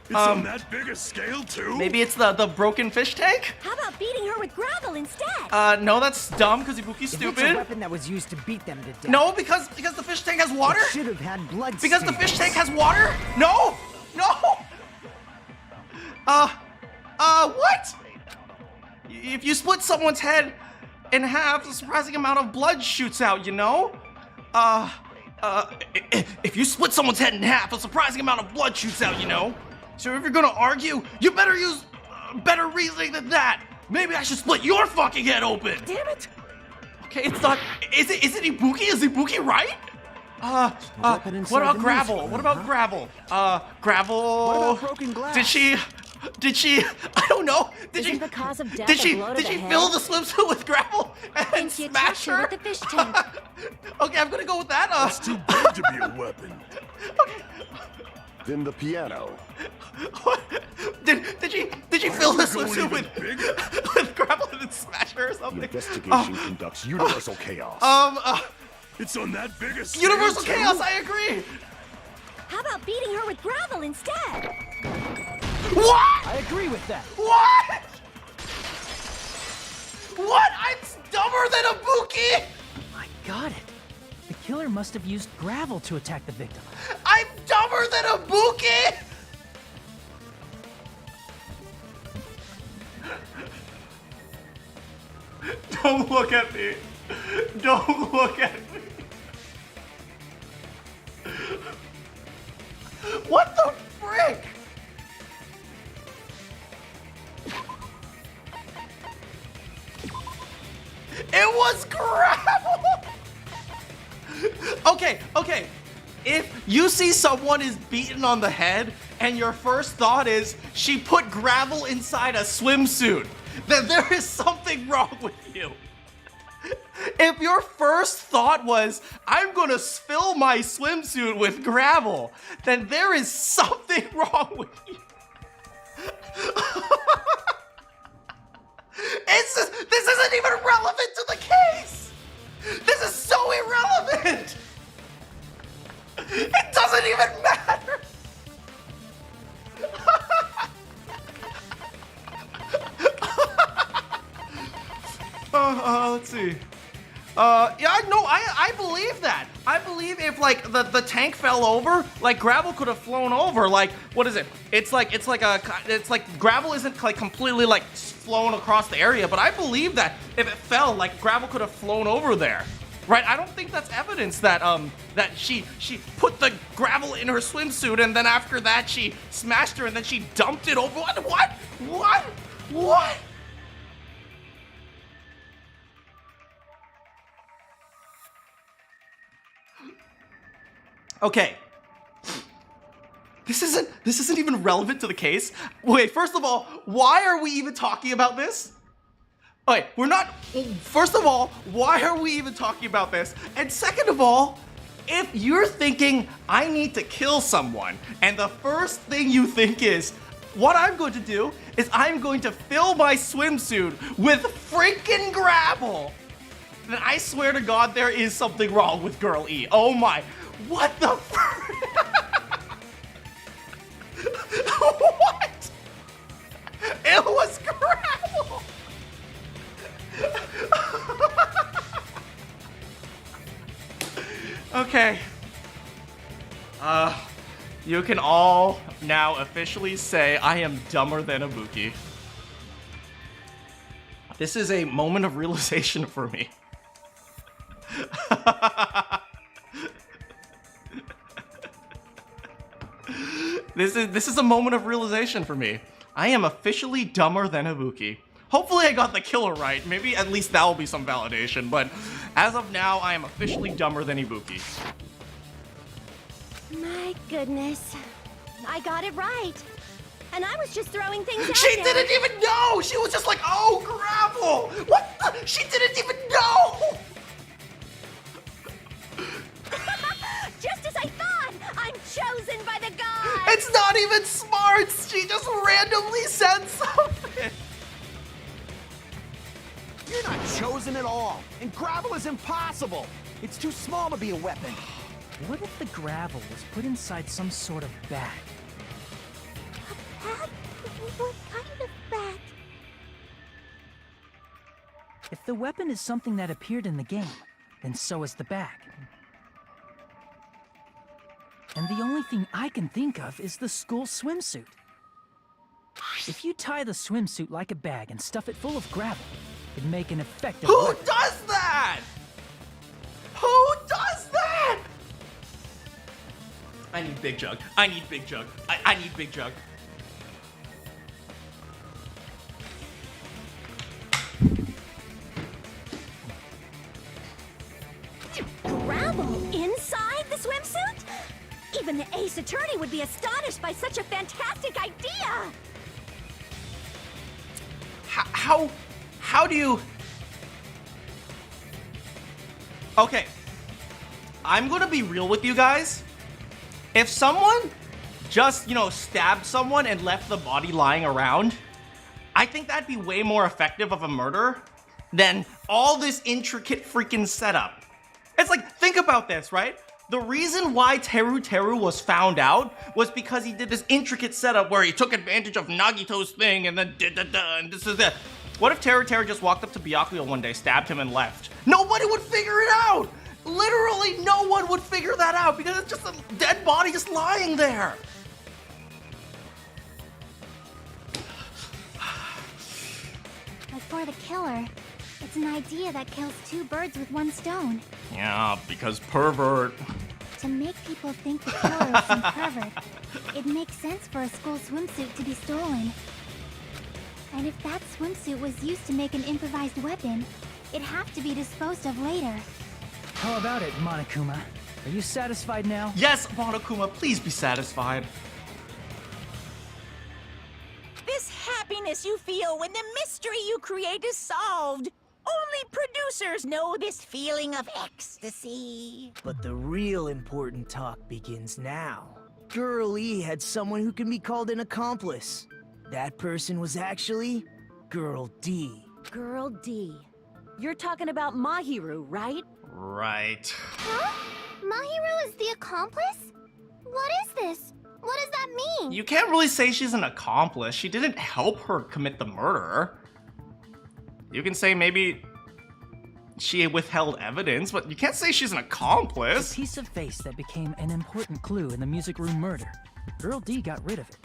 It's on that big a scale too? Maybe it's the broken fish tank? How about beating her with gravel instead? No, that's dumb because Ibuki's If it's a stupid. weapon that was used to beat them to death. No, because the fish tank has water? It should have had blood Because the fish stains. tank has water? No! No! What? If you split someone's head in half, a surprising amount of blood shoots out, you know? If you split someone's head in half, a surprising amount of blood shoots out, you know? So if you're gonna argue, you better use better reasoning than that. Maybe I should split your fucking head open. Damn it! Okay, it's not. Is it Ibuki? Is Ibuki right? weapon inside What about the gravel? music What room, about gravel? Gravel. What about broken glass? Did she? I don't know. Isn't the cause of death Did a she? blow to Did the she head? fill the swimsuit with gravel Then and she smash attacked her her? with the fish tank. Okay, I'm gonna go with that. It's too big to be a weapon. Then the piano. What? Did she fill the Going swimsuit even with bigger. with gravel and then smash her or The something? investigation conducts universal chaos. It's on that big a scale Universal too? chaos. I agree. How about beating her with gravel instead? What? I agree with that. What? What? I'm dumber than a Buki. I got it. The killer must have used gravel to attack the victim. I'm dumber than a Buki. Don't look at me. Don't look at me. What the frick? It was gravel! Okay. If you see someone is beaten on the head and your first thought is she put gravel inside a swimsuit, then there is something wrong with you. If your first thought was, I'm gonna fill my swimsuit with gravel, then there is something wrong with you. This isn't even relevant to the case! This is so irrelevant! It doesn't even matter! Let's see. I believe that. I believe if like the tank fell over, like gravel could have flown over. Like, what is it? It's like gravel isn't like completely like flown across the area, but I believe that if it fell, like gravel could have flown over there. Right? I don't think that's evidence that that she put the gravel in her swimsuit and then after that she smashed her and then she dumped it over. What? Okay. This isn't even relevant to the case. Wait, first of all, why are we even talking about this? Okay, we're not. First of all, why are we even talking about this? And second of all, if you're thinking I need to kill someone, and the first thing you think is, what I'm going to do is I'm going to fill my swimsuit with freaking gravel, then I swear to God there is something wrong with Girl E. Oh my. What the What? It was gravel! Okay. You can all now officially say I am dumber than Ibuki. This is a moment of realization for me. This is a moment of realization for me. I am officially dumber than Ibuki. Hopefully I got the killer right. Maybe at least that will be some validation, but as of now, I am officially dumber than Ibuki. My goodness. I got it right. and I was just throwing things out She there. didn't even know! She was just like, oh, gravel! What the? She didn't even know! Just as I thought! I'm chosen by the gods! It's not even smart! She just randomly said something! You're not chosen at all, and gravel is impossible. It's too small to be a weapon. What if the gravel was put inside some sort of bag? Bag? What kind of bag? If the weapon is something that appeared in the game, then so is the bag. And the only thing I can think of is the school swimsuit. If you tie the swimsuit like a bag and stuff it full of gravel, it'd make an effective Who weapon. does that? Who does that? I need Big Jug. I need Big Jug. I need Big Jug. Gravel inside the swimsuit? Even the ace attorney would be astonished by such a fantastic idea! How do you... Okay. I'm gonna be real with you guys. If someone just, stabbed someone and left the body lying around, I think that'd be way more effective of a murder than all this intricate freaking setup. It's like, think about this, right? The reason why Teru was found out was because he did this intricate setup where he took advantage of Nagito's thing and then and this is that. What if Teru just walked up to Byakuya one day, stabbed him, and left? Nobody would figure it out! Literally no one would figure that out because it's just a dead body just lying there. But for the killer, it's an idea that kills two birds with one stone. Yeah, because pervert. To make people think the killer is some pervert, it makes sense for a school swimsuit to be stolen. And if that swimsuit was used to make an improvised weapon, it'd have to be disposed of later. How about it, Monokuma? Are you satisfied now? Yes, Monokuma, please be satisfied. This happiness you feel when the mystery you create is solved. Only producers know this feeling of ecstasy. But the real important talk begins now. Girl E had someone who can be called an accomplice. That person was actually Girl D. Girl D. You're talking about Mahiru, right? Right. Huh? Mahiru is the accomplice? What is this? What does that mean? You can't really say she's an accomplice. She didn't help her commit the murder. You can say maybe she withheld evidence, but you can't say she's an accomplice. A piece of face that became an important clue in the music room murder. Girl D got rid of it.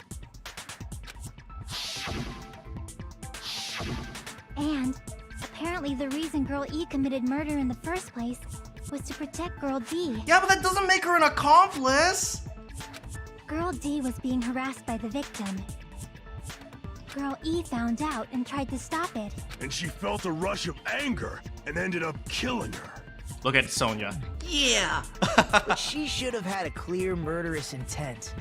And apparently the reason Girl E committed murder in the first place was to protect Girl D. Yeah, but that doesn't make her an accomplice. Girl D was being harassed by the victim. Girl E found out and tried to stop it. And she felt a rush of anger and ended up killing her. Look at Sonya. Yeah! But she should have had a clear murderous intent.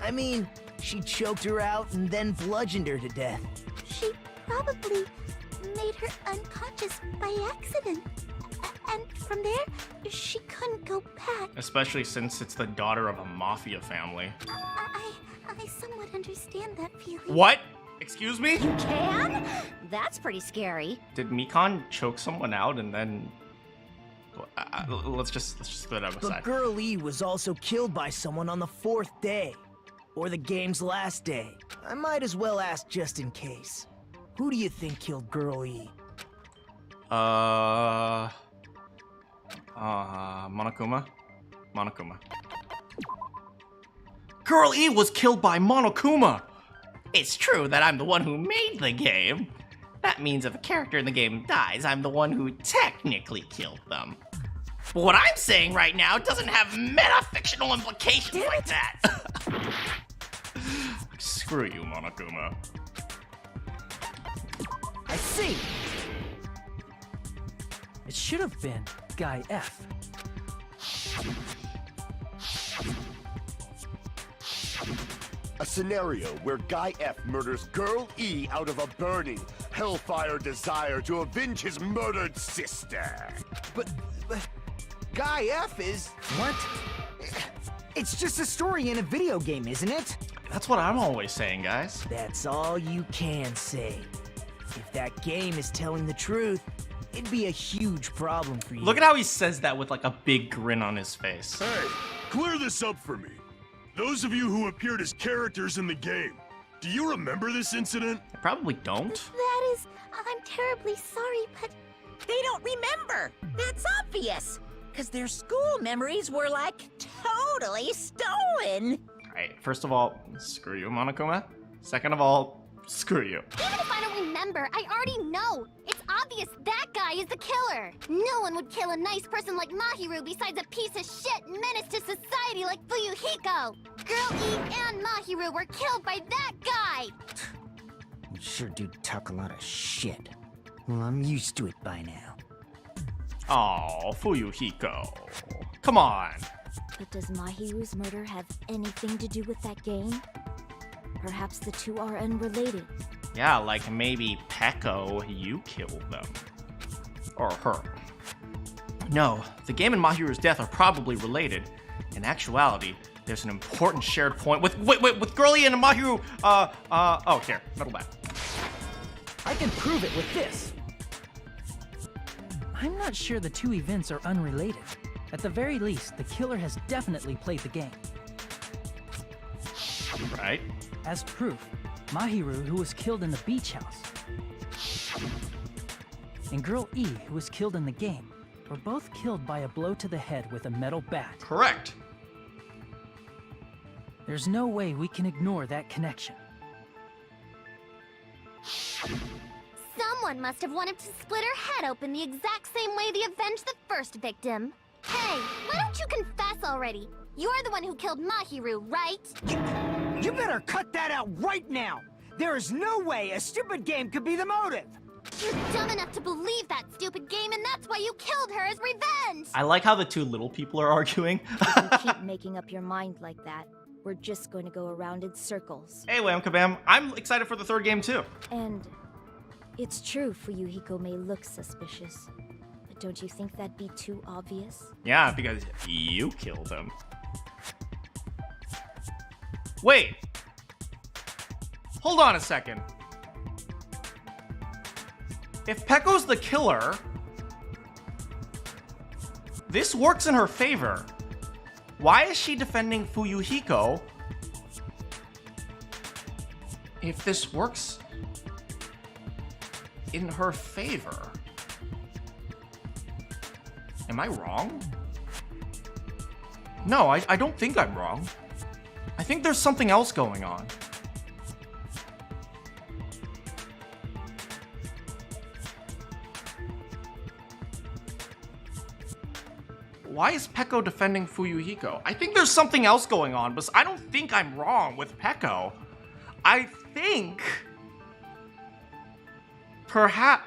I mean, she choked her out and then bludgeoned her to death. She probably made her unconscious by accident. And from there, she couldn't go back. Especially since it's the daughter of a mafia family. I somewhat understand that feeling. What? Excuse me? You can? That's pretty scary. Did Mikan choke someone out and then... let's just put that aside. But Girl E was also killed by someone on the 4th day. Or the game's last day. I might as well ask just in case. Who do you think killed Girl E? Monokuma? Monokuma. Girl E was killed by Monokuma! It's true that I'm the one who made the game. That means if a character in the game dies, I'm the one who technically killed them. But what I'm saying right now doesn't have metafictional implications like that. Screw you, Monokuma. I see. It should have been Guy F. A scenario where Guy F murders Girl E out of a burning, hellfire desire to avenge his murdered sister. But Guy F is... What? It's just a story in a video game, isn't it? That's what I'm always saying, guys. That's all you can say. If that game is telling the truth, it'd be a huge problem for you. Look at how he says that with like a big grin on his face. Hey, clear this up for me. Those of you who appeared as characters in the game, do you remember this incident? I probably don't. That is... I'm terribly sorry, but... They don't remember. That's obvious. Because their school memories were, like, totally stolen. Alright, first of all, screw you, Monokuma. Second of all, screw you. Even if I don't remember, I already know. It's obvious that guy is the killer. No one would kill a nice person like Mahiru besides a piece of shit menace to society like Fuyuhiko. Girl E and Mahiru were killed by that guy. You sure do talk a lot of shit. Well, I'm used to it by now. Oh, Fuyuhiko. Come on. But does Mahiru's murder have anything to do with that game? Perhaps the two are unrelated. Yeah, like maybe Peko, you killed them. Or her. No, the game and Mahiru's death are probably related. In actuality, there's an important shared point with Girlie and Mahiru, oh, here, metal bat. I can prove it with this. I'm not sure the two events are unrelated. At the very least, the killer has definitely played the game. Right. As proof, Mahiru, who was killed in the beach house, and Girl E, who was killed in the game, were both killed by a blow to the head with a metal bat. Correct. There's no way we can ignore that connection. Someone must have wanted to split her head open the exact same way they avenged the first victim. Hey, why don't you confess already? You're the one who killed Mahiru, right? You better cut that out right now! There is no way a stupid game could be the motive! You're dumb enough to believe that stupid game, and that's why you killed her as revenge! I like how the two little people are arguing. If you keep making up your mind like that, we're just going to go around in circles. Hey, Wham Kabam. I'm excited for the third game, too. And it's true Fuyuhiko may look suspicious, but don't you think that'd be too obvious? Yeah, because you killed him. Wait. Hold on a second. If Peko's the killer, this works in her favor. Why is she defending Fuyuhiko if this works in her favor? Am I wrong? No, I don't think I'm wrong. I think there's something else going on. Why is Peko defending Fuyuhiko? I think there's something else going on, but I don't think I'm wrong with Peko. I think... perhaps...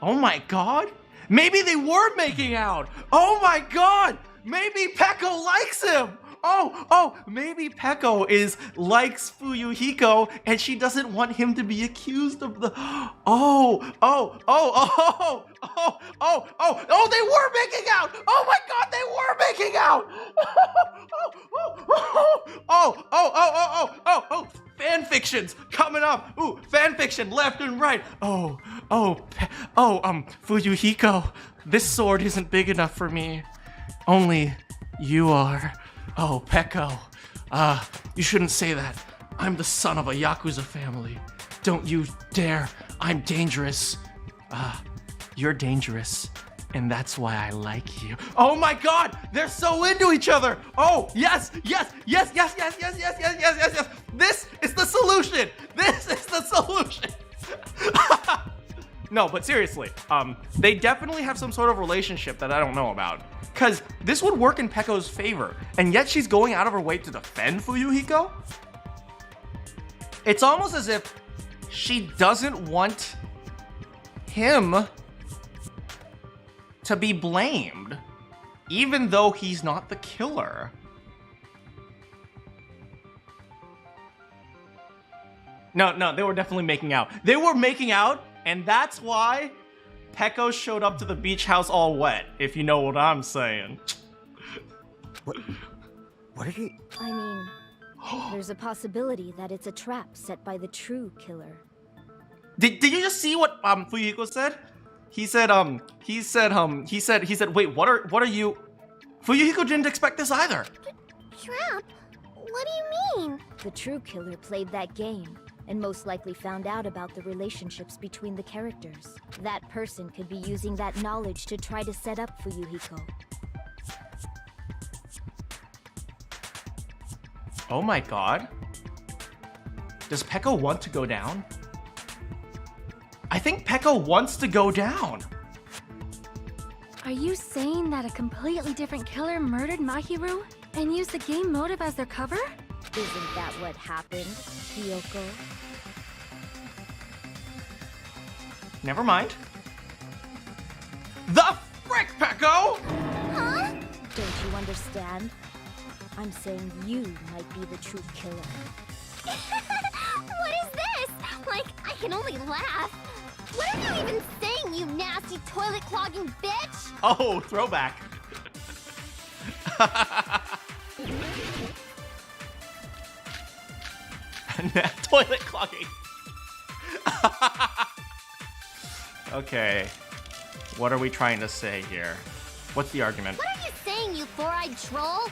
Oh my god! Maybe they were making out! Oh my god! Maybe Peko likes him! Oh, maybe Peko likes Fuyuhiko and she doesn't want him to be accused of the... they were making out! Oh my god, they were making out! Fan fictions coming up! Ooh, fan fiction left and right! Fuyuhiko, this sword isn't big enough for me. Only you are. Oh, Peko. You shouldn't say that. I'm the son of a Yakuza family. Don't you dare. I'm dangerous. You're dangerous. And that's why I like you. Oh my god! They're so into each other! Oh, yes! This is the solution! This is the solution! No, but seriously, they definitely have some sort of relationship that I don't know about. Because this would work in Peko's favor, and yet she's going out of her way to defend Fuyuhiko? It's almost as if she doesn't want him to be blamed, even though he's not the killer. No, they were definitely making out. They were making out, and that's why Peko showed up to the beach house all wet, if you know what I'm saying. What are you... I mean, there's a possibility that it's a trap set by the true killer. Did you just see what Fuyuhiko said? He said, wait, what are you... Fuyuhiko didn't expect this either. Trap? What do you mean? The true killer played that game, and most likely found out about the relationships between the characters. That person could be using that knowledge to try to set up Fuyuhiko. Oh my god. Does Peko want to go down? I think Peko wants to go down. Are you saying that a completely different killer murdered Mahiru and used the game motive as their cover? Isn't that what happened, Hiyoko? Never mind. The frick, Peko! Huh? Don't you understand? I'm saying you might be the true killer. What is this? Like, I can only laugh. What are you even saying, you nasty toilet-clogging bitch? Oh, throwback. Toilet clogging. Okay. What are we trying to say here? What's the argument? What are you saying, you four-eyed troll?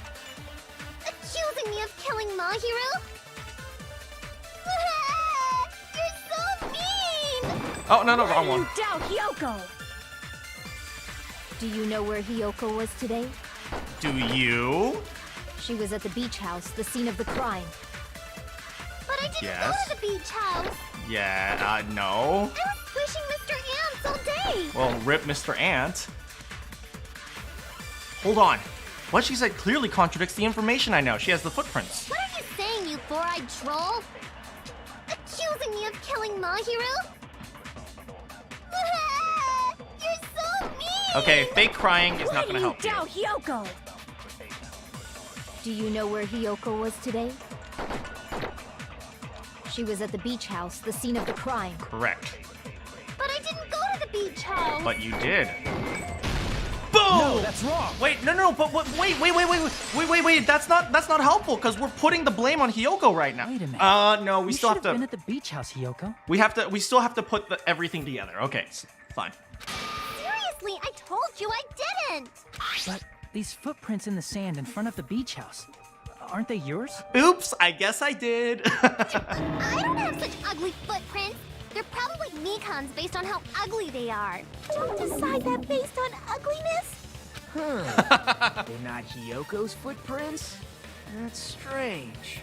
Accusing me of killing Mahiru? You're so mean! Oh, no, wrong one. You doubt Hiyoko! Do you know where Hiyoko was today? Do you? She was at the beach house, the scene of the crime. But I didn't Yes. go to the beach house. Yeah, no. I was wishing Mr. Ants all day. Well, rip Mr. Ant. Hold on. What she said clearly contradicts the information I know. She has the footprints. What are you saying, you four-eyed troll? Accusing me of killing Mahiru? You're so mean! Okay, fake crying is not gonna help you. Doubt Hiyoko! Do you know where Hiyoko was today? She was at the beach house, the scene of the crime. Correct. But I didn't go to the beach house. But you did. Boom! No, that's wrong. Wait, no, but wait. That's not helpful because we're putting the blame on Hiyoko right now. Wait a minute. No, we still have to. Been at the beach house, Hiyoko. We still have to put everything together. Okay, fine. Seriously, I told you I didn't. But these footprints in the sand in front of the beach house, aren't they yours? Oops, I guess I did. I don't have such ugly footprints. They're probably Mikan's based on how ugly they are. Don't decide that based on ugliness. Huh. They're not Hiyoko's footprints? That's strange.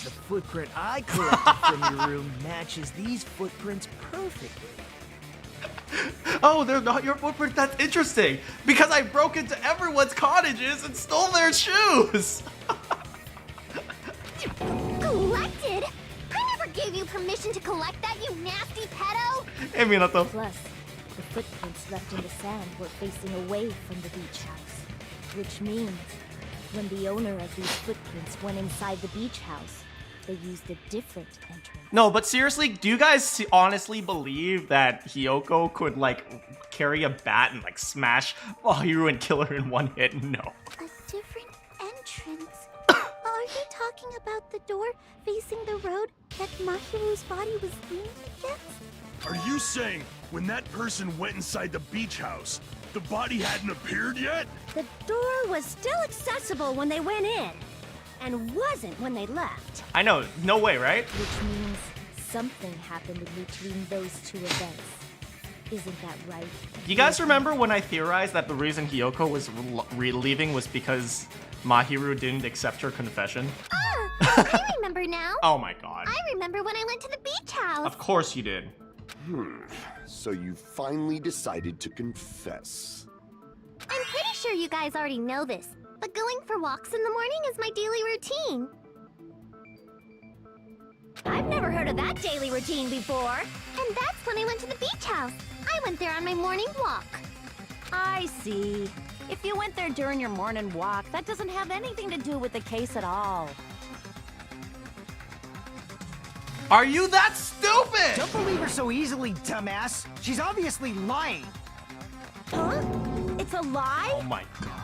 The footprint I collected from your room matches these footprints perfectly. Oh, they're not your footprints. That's interesting. Because I broke into everyone's cottages and stole their shoes. Collected? I never gave you permission to collect that, you nasty pedo! Hey, Minato. Plus, the footprints left in the sand were facing away from the beach house. Which means, when the owner of these footprints went inside the beach house, they used a different entrance. No, but seriously, do you guys honestly believe that Hiyoko could, like, carry a bat and, like, smash Mahiru and kill her in one hit? No. A different entrance? Are you talking about the door facing the road that Mahiru's body was leaning against? Are you saying when that person went inside the beach house, the body hadn't appeared yet? The door was still accessible when they went in, and wasn't when they left. I know, no way, right? Which means something happened in between those two events. Isn't that right? You guys remember when I theorized that the reason Hiyoko was leaving was because Mahiru didn't accept her confession? I remember now. Oh my god. I remember when I went to the beach house. Of course you did. So you finally decided to confess. I'm pretty sure you guys already know this, but going for walks in the morning is my daily routine. I've never heard of that daily routine before. And that's when I went to the beach house. I went there on my morning walk. I see. If you went there during your morning walk, that doesn't have anything to do with the case at all. Are you that stupid? Don't believe her so easily, dumbass. She's obviously lying. Huh? It's a lie? Oh my god.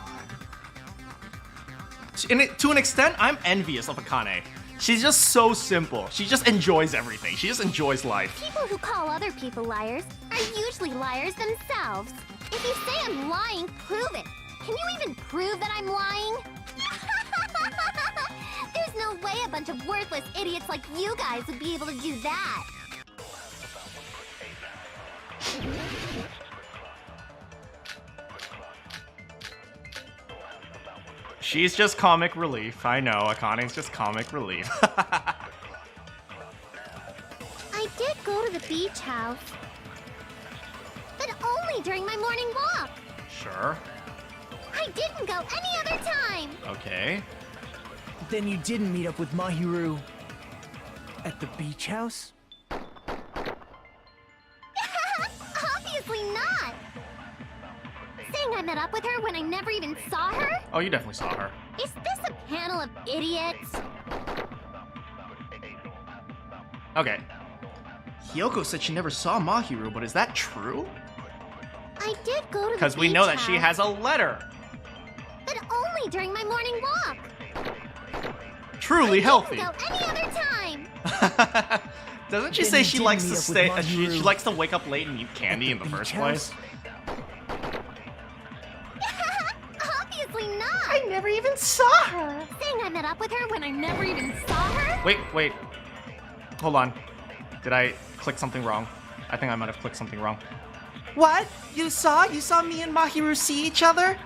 To an extent, I'm envious of Akane. She's just so simple. She just enjoys everything. She just enjoys life. People who call other people liars are usually liars themselves. If you say I'm lying, prove it. Can you even prove that I'm lying? There's no way a bunch of worthless idiots like you guys would be able to do that. She's just comic relief. I know, Akane's just comic relief. I did go to the beach house, but only during my morning walk. Sure. I didn't go any other time. Okay. Then you didn't meet up with Mahiru at the beach house? Obviously not. Saying I met up with her when I never even saw her? Oh, you definitely saw her. Is this a panel of idiots? Okay. Hiyoko said she never saw Mahiru, but is that true? I did go to the Because we beach know that she house, has a letter. but only during my morning walk. Truly healthy. Didn't go any other time. Doesn't she Then say you she did likes meet to up with stay? Mahiru She likes to wake up late and eat candy in the beach first house? place. Obviously not. I never even saw her. Saying I met up with her when I never even saw her? Wait. Hold on. Did I click something wrong? I think I might have clicked something wrong. What? You saw me and Mahiru see each other?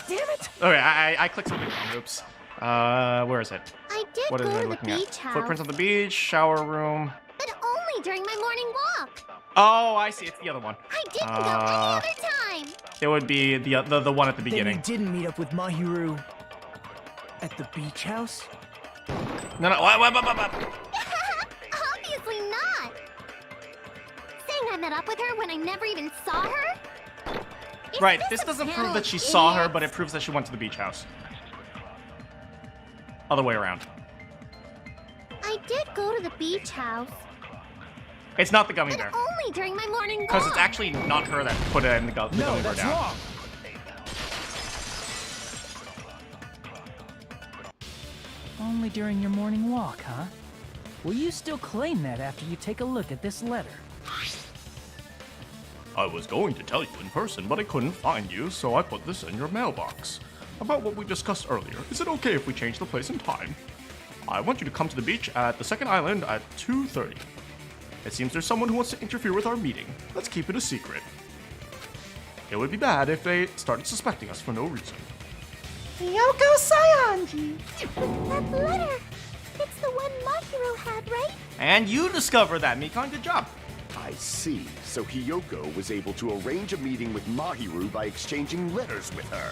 Damn it! Okay, I clicked something wrong. Oops. Where is it? I did What is go I to the looking at? beach house, Footprints on the beach, shower room. but only during my morning walk. Oh, I see. It's the other one. I didn't go any other time. It would be the one at the Then beginning. you didn't meet up with Mahiru at the beach house? No. What? Obviously not. Saying I met up with her when I never even saw her? Is Right. this This a doesn't panel prove that of she saw her, idiots? but it proves that she went to the beach house. Other way around. I did go to the beach house, It's not the gummy but bear. only during my morning walk. Because it's actually not her that put it in the gummy No, bear that's down. wrong. Only during your morning walk, huh? Will you still claim that after you take a look at this letter? I was going to tell you in person, but I couldn't find you, so I put this in your mailbox. About what we discussed earlier, is it okay if we change the place and time? I want you to come to the beach at the second island at 2:30. It seems there's someone who wants to interfere with our meeting. Let's keep it a secret. It would be bad if they started suspecting us for no reason. Yoko Sayanji. That letter, it's the one Mahiru had, right? And you discovered that, Mikan. Good job. I see. So Hiyoko was able to arrange a meeting with Mahiru by exchanging letters with her.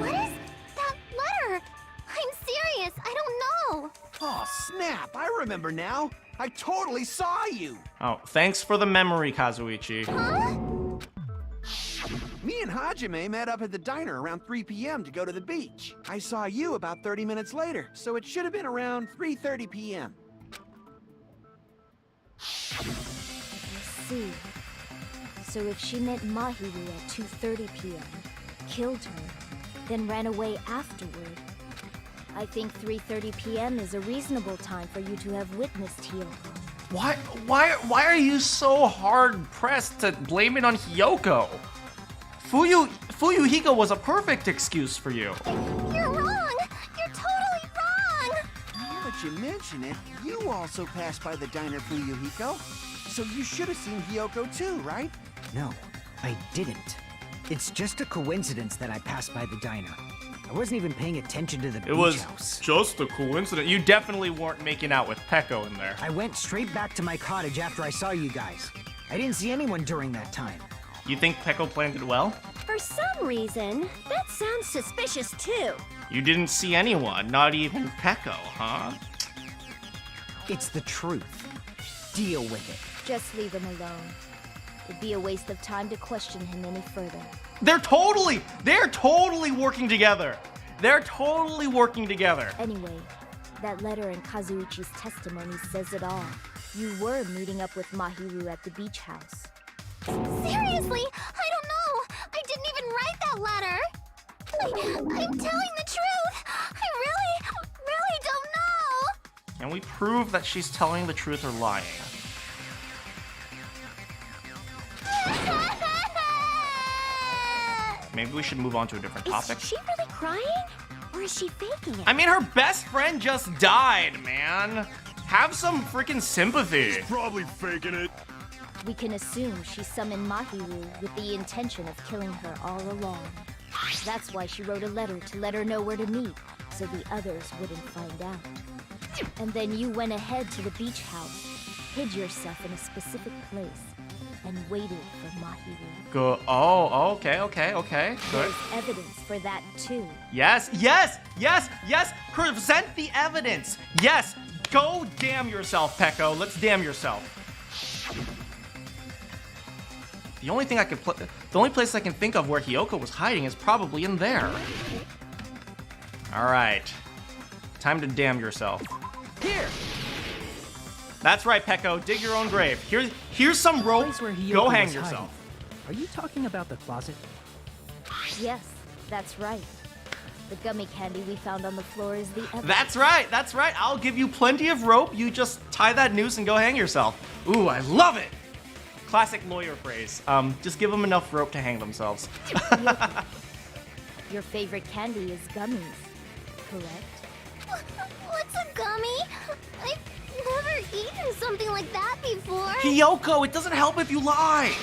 What is that letter? I'm serious, I don't know. Oh, snap! I remember now. I totally saw you. Oh, thanks for the memory, Kazuichi. Me and Hajime met up at the diner around 3 p.m. to go to the beach. I saw you about 30 minutes later, so it should have been around 3:30 p.m. See. So if she met Mahiru at 2:30 p.m., killed her, then ran away afterward, I think 3:30 p.m. is a reasonable time for you to have witnessed Hiyoko. Why are you so hard pressed to blame it on Hiyoko? Fuyuhiko was a perfect excuse for you. You're wrong! You're totally wrong! Now that you mention it, you also passed by the diner, Fuyuhiko. So you should have seen Hiyoko too, right? No, I didn't. It's just a coincidence that I passed by the diner. I wasn't even paying attention to the It beach was house. just a coincidence. You definitely weren't making out with Peko in there. I went straight back to my cottage after I saw you guys. I didn't see anyone during that time. You think Peko planned it well? For some reason, that sounds suspicious too. You didn't see anyone, not even Peko, huh? It's the truth. Deal with it. Just leave him alone. It'd be a waste of time to question him any further. They're totally working together. They're totally working together. Anyway, That letter in Kazuichi's testimony says it all. You were meeting up with Mahiru at the beach house. Seriously? I don't know. I didn't even write that letter. I'm telling the truth. I really don't know. Can we prove that she's telling the truth or lying? Maybe we should move on to a different topic. Is she really crying? Or is she faking it? I mean, her best friend just died, man. Have some freaking sympathy. She's probably faking it. We can assume she summoned Mahiru with the intention of killing her all along. That's why she wrote a letter to let her know where to meet, so the others wouldn't find out. And then you went ahead to the beach house, hid yourself in a specific place, and waited for Mahiru. Go. Oh, okay. Good. There's evidence for that too. Yes. Present the evidence. Yes. Go damn yourself, Peko. Let's damn yourself. The only place I can think of where Hiyoko was hiding is probably in there. All right. Time to damn yourself. Here. That's right, Peko. Dig your own grave. Here's some rope. Go hang yourself. Are you talking about the closet? Yes, that's right. The gummy candy we found on the floor is the evidence. That's right. I'll give you plenty of rope. You just tie that noose and go hang yourself. Ooh, I love it. Classic lawyer phrase. Just give them enough rope to hang themselves. Your favorite candy is gummies, correct? What's a gummy? I've never eaten something like that before. Hiyoko, it doesn't help if you lie.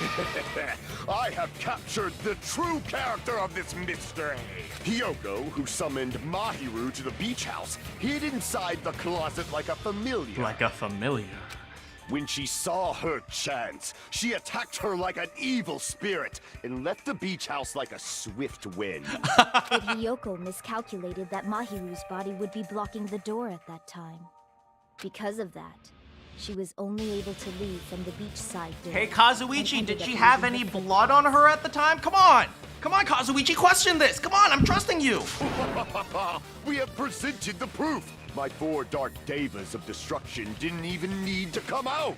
I have captured the true character of this mystery. Hiyoko, who summoned Mahiru to the beach house, hid inside the closet like a familiar. Like a familiar. When she saw her chance, she attacked her like an evil spirit and left the beach house like a swift wind. But Hiyoko miscalculated that Mahiru's body would be blocking the door at that time. Because of that, she was only able to leave from the beachside door. Hey, Kazuichi, did she have any blood on her at the time? Come on, Kazuichi, question this. Come on, I'm trusting you. We have presented the proof. My 4 dark devas of destruction didn't even need to come out.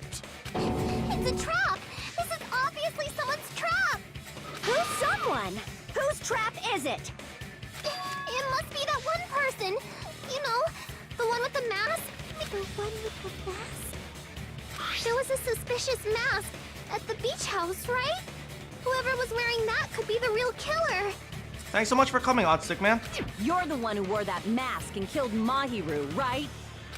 It's a trap. This is obviously someone's trap. Who's someone? Whose trap is it? It must be that one person. You know, the one with the mask. The one with the mask? There was a suspicious mask at the beach house, right? Whoever was wearing that could be the real killer. Thanks so much for coming, Oddstick Man. You're the one who wore that mask and killed Mahiru, right?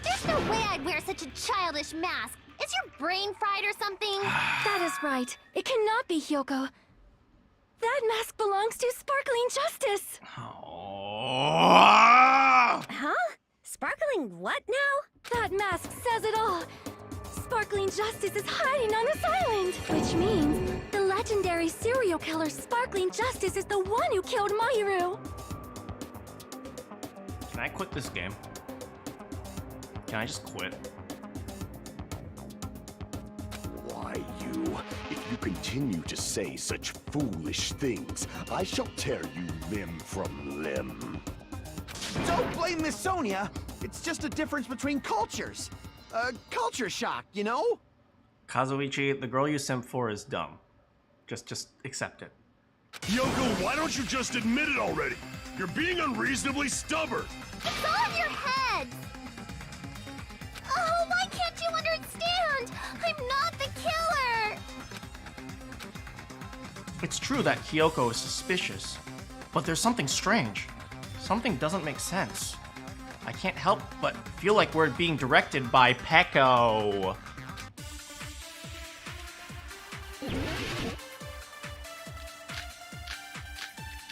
There's no way I'd wear such a childish mask. Is your brain fried or something? That is right. It cannot be Hiyoko. That mask belongs to Sparkling Justice. Huh? Sparkling what now? That mask says it all. Sparkling Justice is hiding on this island, which means the legendary serial killer Sparkling Justice is the one who killed Mahiru. Can I quit this game? Can I just quit? Why, you? If you continue to say such foolish things, I shall tear you limb from limb. Don't blame Miss Sonia. It's just a difference between cultures. Culture shock, you know? Kazuichi, the girl you simp for is dumb. Just accept it. Yoko, why don't you just admit it already? You're being unreasonably stubborn. It's all in your head. Oh, why can't you understand? I'm not the killer. It's true that Hiyoko is suspicious, but there's something strange. Something doesn't make sense. I can't help but feel like we're being directed by Peko.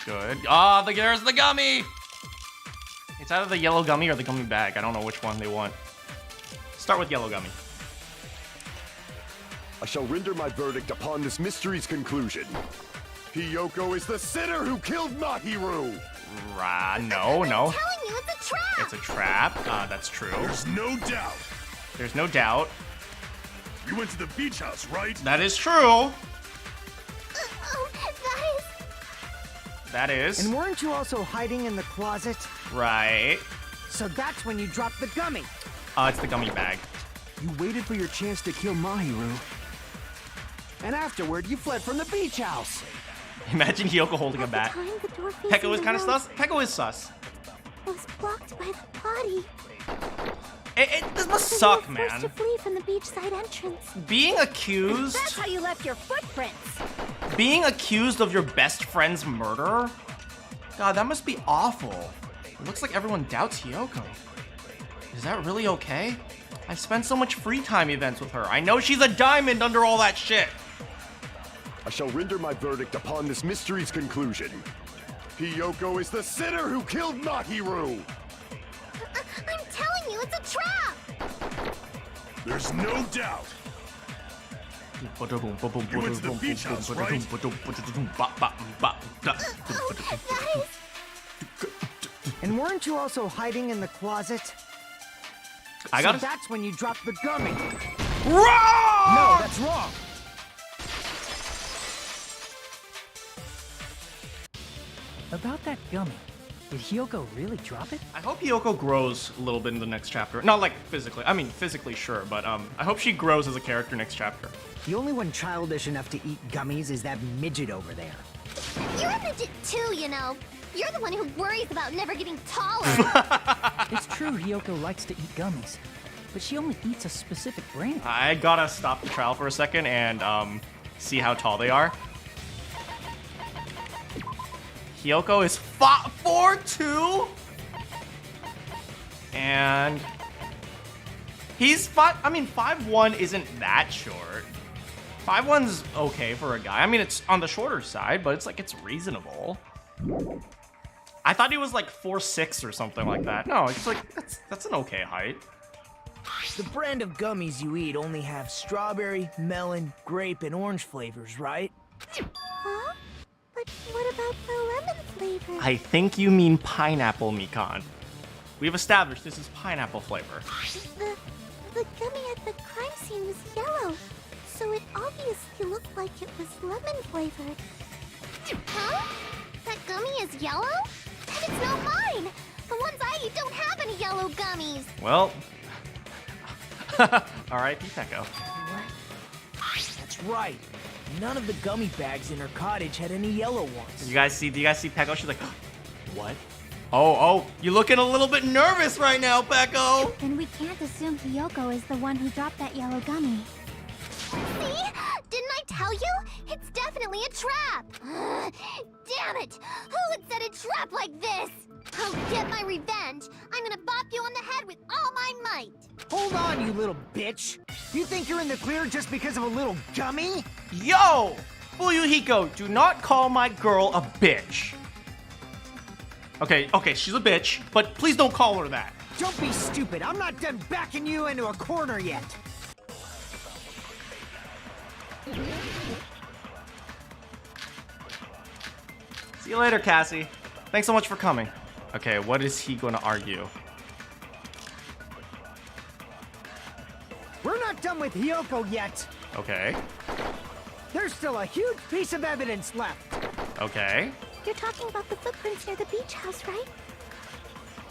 Good. There's the gummy! It's either the yellow gummy or the gummy bag. I don't know which one they want. Start with yellow gummy. I shall render my verdict upon this mystery's conclusion. Hiyoko is the sinner who killed Mahiru! No. I'm telling you, it's a trap! It's a trap. That's true. There's no doubt. There's no doubt. You went to the beach house, right? That is true. That is... That is. And weren't you also hiding in the closet? Right. So that's when you dropped the gummy. It's the gummy bag. You waited for your chance to kill Mahiru. And afterward, you fled from the beach house. Imagine Hiyoko holding a bat. Time the door facing Peko is the kind of road sus. Peko is sus. was blocked by the body. This must So suck, we were forced to man. flee from the beachside entrance. Being accused. That's how you left your footprints. Being accused of your best friend's murder? God, that must be awful. It looks like everyone doubts Hiyoko. Is that really okay? I spent so much free time events with her. I know she's a diamond under all that shit. I shall render my verdict upon this mystery's conclusion. Hiyoko is the sinner who killed Mahiru! I'm telling you, it's a trap! There's no doubt. You went to the beach house, right? And weren't you also hiding in the closet? I got So that's when you dropped the gummy. Wrong! No, that's wrong. About that gummy, did Hiyoko really drop it? I hope Hiyoko grows a little bit in the next chapter. Not like physically. I mean, physically, sure, but I hope she grows as a character next chapter. The only one childish enough to eat gummies is that midget over there. You're a midget too, you know. You're the one who worries about never getting taller. It's true Hiyoko likes to eat gummies, but she only eats a specific brand. I gotta stop the trial for a second and see how tall they are. Hiyoko is 4'2", and he's 5'1" isn't that short. 5'1's okay for a guy. I mean, it's on the shorter side, but it's reasonable. I thought he was like 4'6" or something like that. No, it's like that's an okay height. The brand of gummies you eat only have strawberry, melon, grape, and orange flavors, right? Huh? But what about the lemon flavor? I think you mean pineapple, Mikan. We've established this is pineapple flavor. The gummy at the crime scene was yellow, so it obviously looked like it was lemon flavored. Huh? That gummy is yellow? And it's not mine! The ones I eat don't have any yellow gummies! Well, R.I.P. Peko. That's right. None of the gummy bags in her cottage had any yellow ones. Do you guys see Peko? She's like, what? Oh, you're looking a little bit nervous right now, Peko. Then we can't assume Hiyoko is the one who dropped that yellow gummy. See? Didn't I tell you? It's definitely a trap! Damn it! Who would set a trap like this? I'll get my revenge! I'm gonna bop you on the head with all my might! Hold on, you little bitch! You think you're in the clear just because of a little gummy? Yo! Fuyuhiko, do not call my girl a bitch. Okay, she's a bitch, but please don't call her that. Don't be stupid. I'm not done backing you into a corner yet. See you later, Cassie. Thanks so much for coming. Okay, what is he going to argue? We're not done with Hiyoko yet. Okay. There's still a huge piece of evidence left. Okay. You're talking about the footprints near the beach house, right?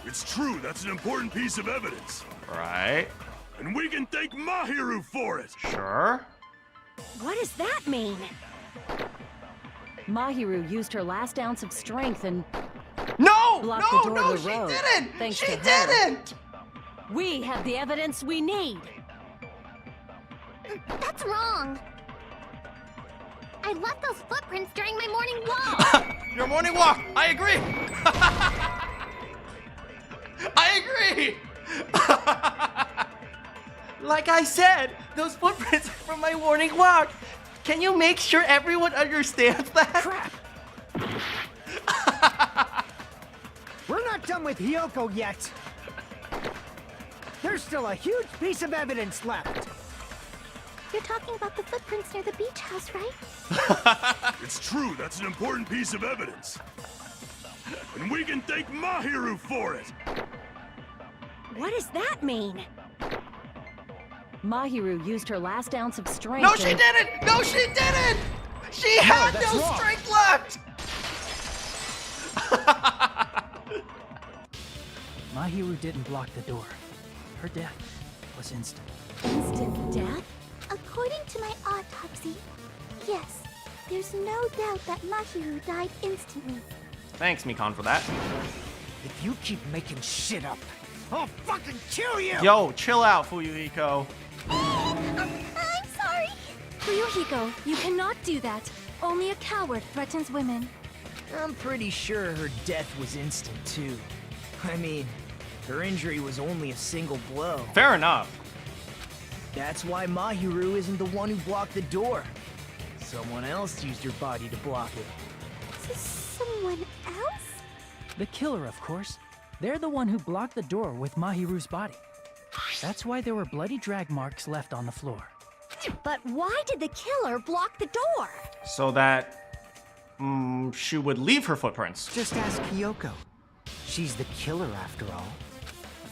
It's true, that's an important piece of evidence. Right. And we can thank Mahiru for it. Sure. What does that mean? Mahiru used her last ounce of strength and No! blocked the door to the road. Thanks to her. We have the evidence we need. That's wrong! I left those footprints during my morning walk! Your morning walk! I agree! I agree! Like I said, those footprints are from my morning walk. Can you make sure everyone understands that? Crap! We're not done with Hiyoko yet. There's still a huge piece of evidence left. You're talking about the footprints near the beach house, right? It's true, that's an important piece of evidence. And we can thank Mahiru for it. What does that mean? Mahiru used her last ounce of strength. No, she didn't! No, she didn't! She had no wrong. strength left! Mahiru didn't block the door. Her death was instant. Instant death? According to my autopsy, yes. There's no doubt that Mahiru died instantly. Thanks, Mikan, for that. If you keep making shit up, I'll fucking kill you! Yo, chill out, Fuyuhiko. I'm sorry. Fuyuhiko, you cannot do that. Only a coward threatens women. I'm pretty sure her death was instant, too. I mean, her injury was only a single blow. Fair enough. That's why Mahiru isn't the one who blocked the door. Someone else used her body to block it. Someone else? The killer, of course. They're the one who blocked the door with Mahiru's body. That's why there were bloody drag marks left on the floor. But why did the killer block the door? So that she would leave her footprints. Just ask Hiyoko. She's the killer after all.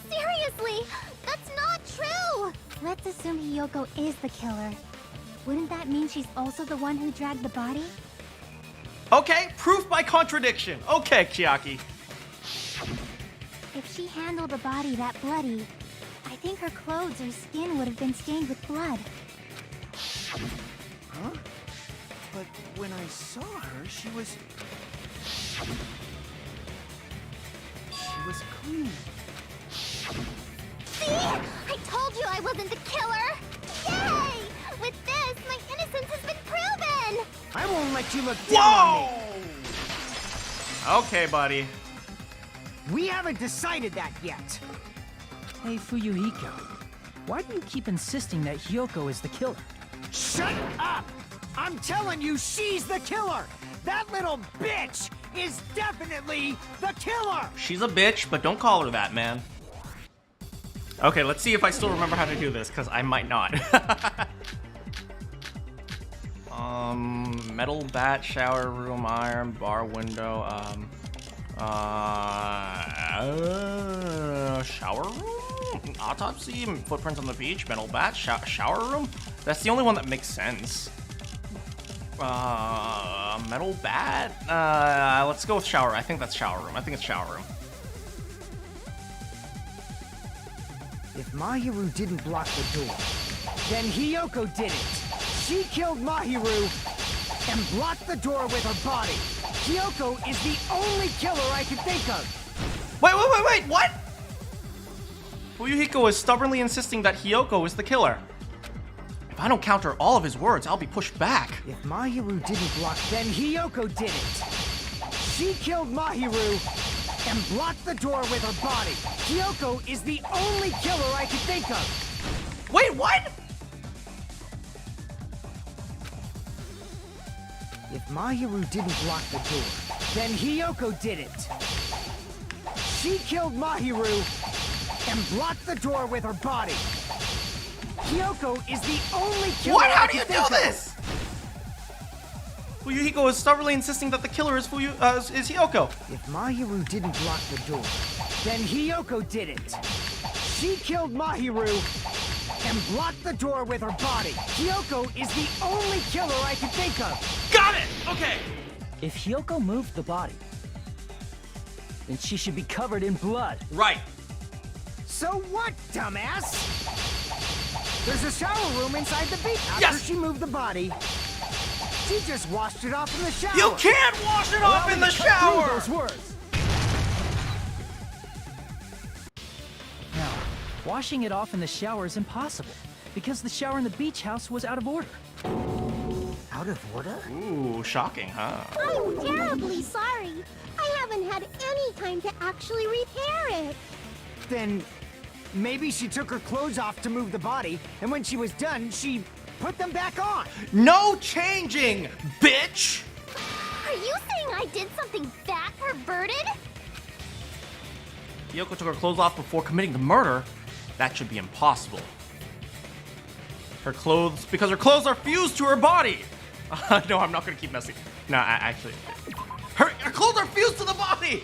Seriously, that's not true! Let's assume Hiyoko is the killer. Wouldn't that mean she's also the one who dragged the body? Okay, proof by contradiction. Okay, Chiaki. If she handled the body that bloody, I think her clothes or skin would have been stained with blood. Huh? But when I saw her, she was clean. See? I told you I wasn't the killer! Yay! With this, my innocence has been proven! I won't let you look down on me! Okay, buddy. We haven't decided that yet. Hey, Fuyuhiko. Why do you keep insisting that Hiyoko is the killer? Shut up! I'm telling you, she's the killer! That little bitch is definitely the killer! She's a bitch, but don't call her that, man. Okay, let's see if I still remember how to do this, because I might not. Metal bat, shower room, iron, bar window, shower room? Autopsy, footprints on the beach, metal bat, shower room? That's the only one that makes sense. Metal bat? Let's go with shower. I think that's shower room. I think it's shower room. If Mahiru didn't block the door, then Hiyoko did it. She killed Mahiru and blocked the door with her body. Hiyoko is the only killer I can think of. Wait, what? Fuyuhiko is stubbornly insisting that Hiyoko is the killer. If I don't counter all of his words, I'll be pushed back. If Mahiru didn't block, then Hiyoko did it. She killed Mahiru and blocked the door with her body. Hiyoko is the only killer I can think of. Wait, what? If Mahiru didn't block the door, then Hiyoko did it. She killed Mahiru and blocked the door with her body. Hiyoko is the only killer. What? How do you do this? Fuyuhiko is stubbornly insisting that the killer is Hiyoko. If Mahiru didn't block the door, then Hiyoko did it. She killed Mahiru and blocked the door with her body. Hiyoko is the only killer I can think of. Got it! Okay. If Hiyoko moved the body, then she should be covered in blood. Right. So what, dumbass? There's a shower room inside the beach. After she moved the body, she just washed it off in the shower. You can't wash it off in the shower! Those words. Now, washing it off in the shower is impossible, because the shower in the beach house was out of order. Out of order? Ooh, shocking, huh? I'm terribly sorry. I haven't had any time to actually repair it. Then maybe she took her clothes off to move the body, and when she was done, she put them back on. No changing, bitch! Are you saying I did something that perverted? Hiyoko took her clothes off before committing the murder. That should be impossible. Because her clothes are fused to her body. No, I'm not gonna keep messing. No, actually, her clothes are fused to the body.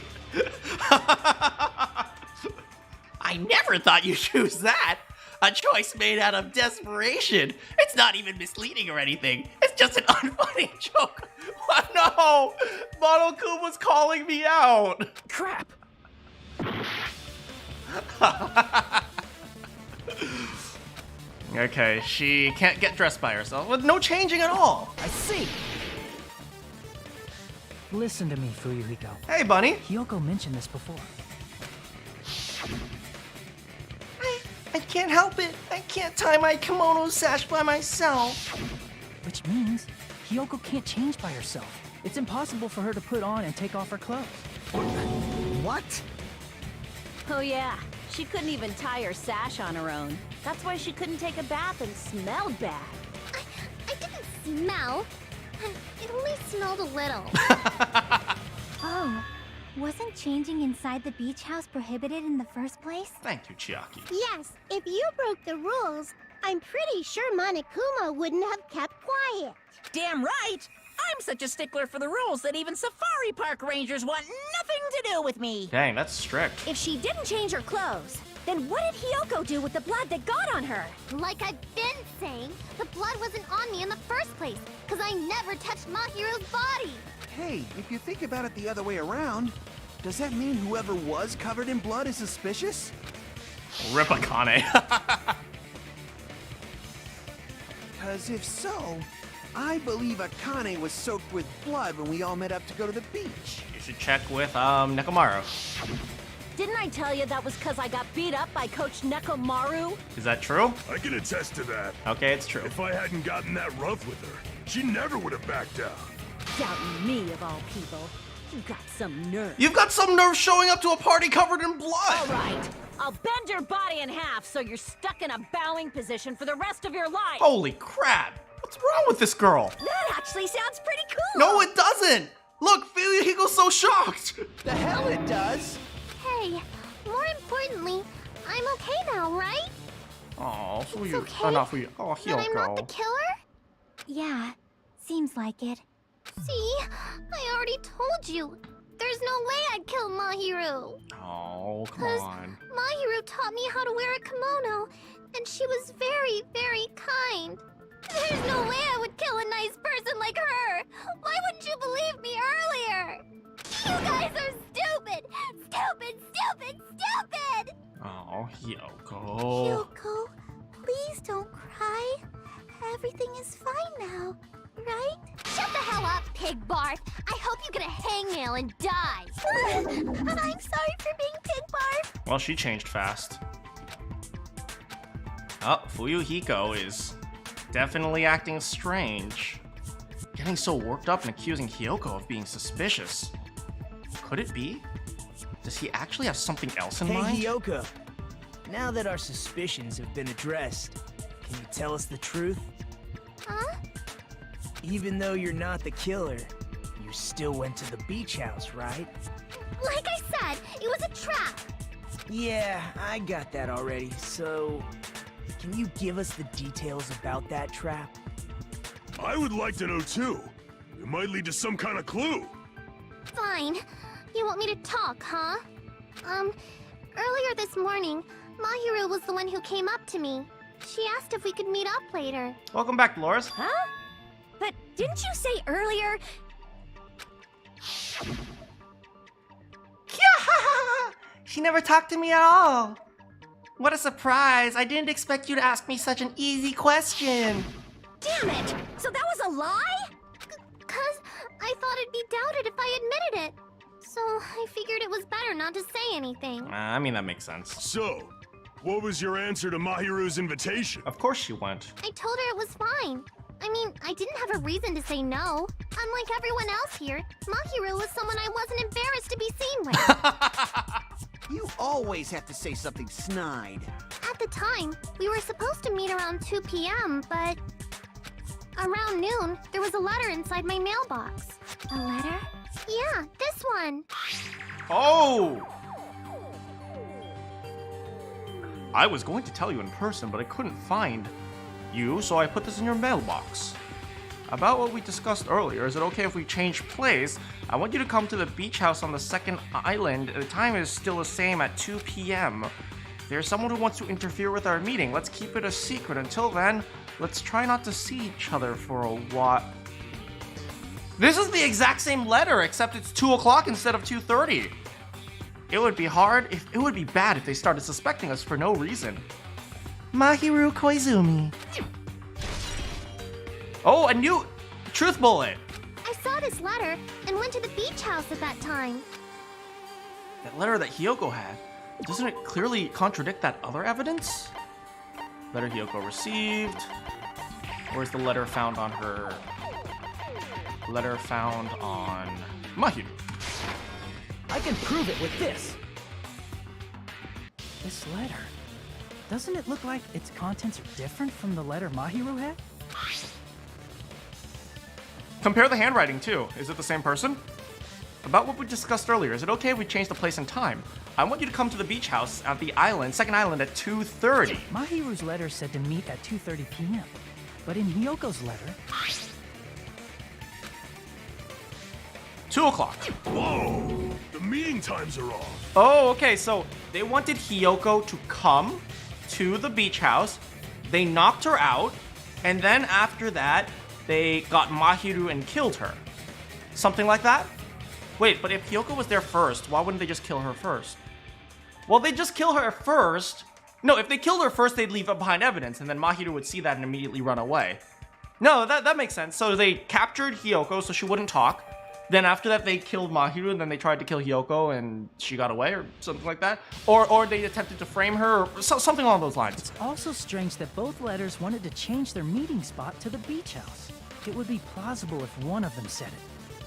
I never thought you'd choose that. A choice made out of desperation. It's not even misleading or anything. It's just an unfunny joke. No, Monokuma's calling me out. Crap. Okay, she can't get dressed by herself with no changing at all. I see. Listen to me, Fuyuhiko. Hey, Bunny. Hiyoko mentioned this before. I can't help it. I can't tie my kimono sash by myself. Which means Hiyoko can't change by herself. It's impossible for her to put on and take off her clothes. What? Oh yeah, she couldn't even tie her sash on her own. That's why she couldn't take a bath and smelled bad. I didn't smell. It only smelled a little. Oh, wasn't changing inside the beach house prohibited in the first place? Thank you, Chiaki. Yes, if you broke the rules, I'm pretty sure Monokuma wouldn't have kept quiet. Damn right! I'm such a stickler for the rules that even safari park rangers want nothing to do with me. Dang, that's strict. If she didn't change her clothes, then what did Hiyoko do with the blood that got on her? Like I've been saying, the blood wasn't on me in the first place, because I never touched Mahiru's body. Hey, if you think about it the other way around, does that mean whoever was covered in blood is suspicious? Rip Akane. Because if so, I believe Akane was soaked with blood when we all met up to go to the beach. You should check with Nekomaru. Didn't I tell you that was because I got beat up by Coach Nekomaru? Is that true? I can attest to that. Okay, it's true. If I hadn't gotten that rough with her, she never would have backed down. Doubting me, of all people. You got some nerve. You've got some nerve showing up to a party covered in blood! All right. I'll bend your body in half so you're stuck in a bowing position for the rest of your life. Holy crap! What's wrong with this girl? That actually sounds pretty cool. No, it doesn't! Look, Fuyuhiko's so shocked! The hell it does! Hey, more importantly, I'm okay now, right? Oh, Fuyu. It's okay Oh, not Fuyu. Oh, That I'm not the Hiyoko. killer? Yeah, seems like it. See? I already told you. There's no way I'd kill Mahiru. Oh, come 'Cause on. Mahiru taught me how to wear a kimono, and she was very, very kind. There's no way I would kill a nice person like her. Why wouldn't you believe me earlier? You guys are stupid! Stupid, stupid, stupid! Oh, Hiyoko. Hiyoko, please don't cry. Everything is fine now, right? Shut the hell up, pig barf! I hope you get a hangnail and die! I'm sorry for being pig barf! Well, she changed fast. Oh, Fuyuhiko is definitely acting strange. Getting so worked up and accusing Hiyoko of being suspicious. Could it be? Does he actually have something else in mind? Hey, Hiyoko. Now that our suspicions have been addressed, can you tell us the truth? Huh? Even though you're not the killer, you still went to the beach house, right? Like I said, it was a trap! Yeah, I got that already, so... Can you give us the details about that trap? I would like to know too. It might lead to some kind of clue. Fine. You want me to talk, huh? Earlier this morning, Mahiru was the one who came up to me. She asked if we could meet up later. Welcome back, Dolores. Huh? But didn't you say earlier? She never talked to me at all. What a surprise. I didn't expect you to ask me such an easy question. Damn it! So that was a lie? 'Cause I thought it'd be doubted if I admitted it. So I figured it was better not to say anything. I mean, that makes sense. So, what was your answer to Mahiru's invitation? Of course she went. I told her it was fine. I mean, I didn't have a reason to say no. Unlike everyone else here, Mahiru was someone I wasn't embarrassed to be seen with. You always have to say something snide. At the time, we were supposed to meet around 2 p.m., but... Around noon, there was a letter inside my mailbox. A letter? Yeah, this one. Oh! I was going to tell you in person, but I couldn't find you, so I put this in your mailbox. About what we discussed earlier, is it okay if we change place? I want you to come to the beach house on the second island. The time is still the same at 2 p.m. There's someone who wants to interfere with our meeting. Let's keep it a secret. Until then, let's try not to see each other for a while. This is the exact same letter, except it's 2 o'clock instead of 2:30. It would be bad if they started suspecting us for no reason. Mahiru Koizumi. Oh, a new truth bullet. I saw this letter and went to the beach house at that time. That letter that Hiyoko had, doesn't it clearly contradict that other evidence? Letter Hiyoko received. Where's the letter found on her? Letter found on Mahiru. I can prove it with this. This letter. Doesn't it look like its contents are different from the letter Mahiru had? Compare the handwriting too. Is it the same person? About what we discussed earlier, is it okay if we change the place and time? I want you to come to the beach house at the island, second island at 2:30. Mahiru's letter said to meet at 2:30 p.m. But in Hiyoko's letter... 2 o'clock. Whoa! The meeting times are off. Oh, okay, so they wanted Hiyoko to come to the beach house, they knocked her out, and then after that, they got Mahiru and killed her. Something like that? Wait, but if Hiyoko was there first, why wouldn't they just kill her first? Well, they just kill her first. No, if they killed her first, they'd leave behind evidence, and then Mahiru would see that and immediately run away. No, that makes sense. So they captured Hiyoko so she wouldn't talk. Then after that, they killed Mahiru, and then they tried to kill Hiyoko, and she got away, or something like that. Or they attempted to frame her, or something along those lines. It's also strange that both letters wanted to change their meeting spot to the beach house. It would be plausible if one of them said it.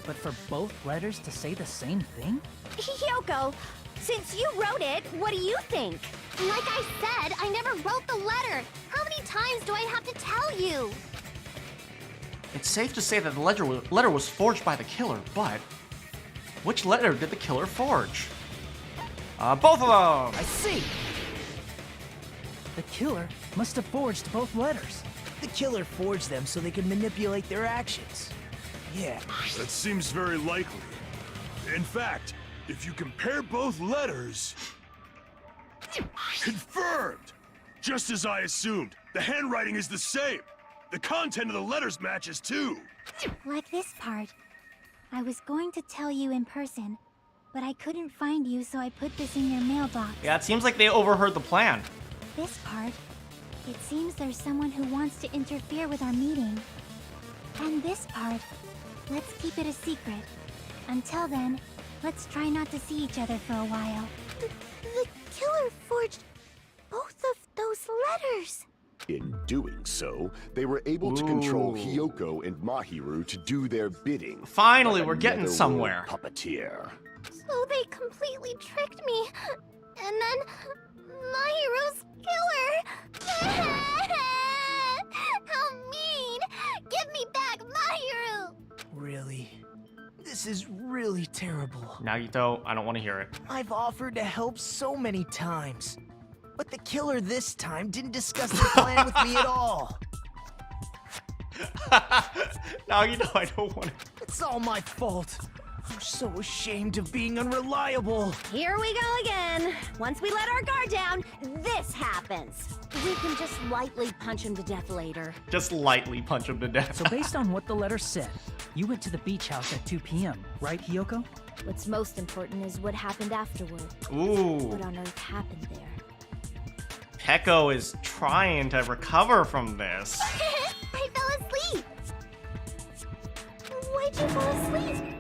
But for both letters to say the same thing? Hiyoko, since you wrote it, what do you think? Like I said, I never wrote the letter. How many times do I have to tell you? It's safe to say that the letter was forged by the killer, but which letter did the killer forge? Both of them! I see! The killer must have forged both letters. The killer forged them so they could manipulate their actions. Yeah. That seems very likely. In fact, if you compare both letters... Confirmed! Just as I assumed, the handwriting is the same. The content of the letters matches too. Like this part. I was going to tell you in person, but I couldn't find you, so I put this in your mailbox. Yeah, it seems like they overheard the plan. This part. It seems there's someone who wants to interfere with our meeting. And this part. Let's keep it a secret. Until then, let's try not to see each other for a while. The killer forged both of those letters. In doing so, they were able to control Hiyoko and Mahiru to do their bidding. Finally, like we're getting somewhere. Puppeteer. So they completely tricked me. And then Mahiru's killer. How mean! Give me back Mahiru! Really? This is really terrible. Nagito, I don't want to hear it. I've offered to help so many times. But the killer this time didn't discuss the plan with me at all. Nagito, I don't want to. It's all my fault. I'm so ashamed of being unreliable. Here we go again. Once we let our guard down, this happens. We can just lightly punch him to death later. Just lightly punch him to death. So based on what the letter said, you went to the beach house at 2 p.m., right, Hiyoko? What's most important is what happened afterward. Ooh. What on earth happened there? Peko is trying to recover from this. I fell asleep. Why'd you fall asleep?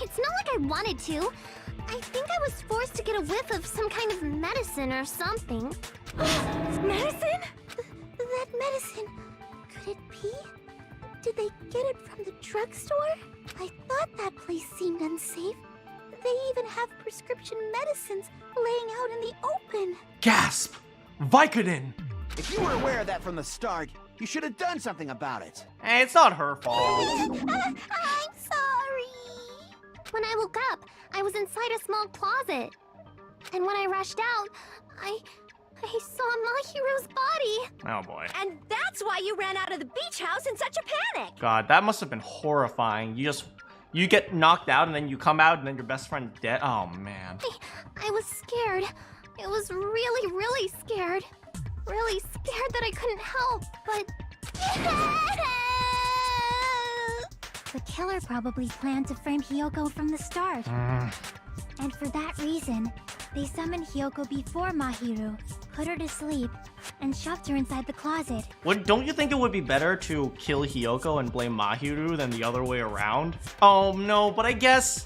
It's not like I wanted to. I think I was forced to get a whiff of some kind of medicine or something. Medicine? That medicine. Could it be? Did they get it from the drugstore? I thought that place seemed unsafe. They even have prescription medicines laying out in the open. Gasp! Vicodin! If you were aware of that from the start, you should have done something about it. Hey, it's not her fault. I'm sorry. When I woke up, I was inside a small closet. And when I rushed out, I saw Mahiru's body. Oh boy. And that's why you ran out of the beach house in such a panic. God, that must have been horrifying. You get knocked out and then you come out and then your best friend's dead. Oh man. I was scared. I was really, really scared. Really scared that I couldn't help, but... The killer probably planned to frame Hiyoko from the start. And for that reason, they summoned Hiyoko before Mahiru, put her to sleep, and shoved her inside the closet. Don't you think it would be better to kill Hiyoko and blame Mahiru than the other way around? Oh no, but I guess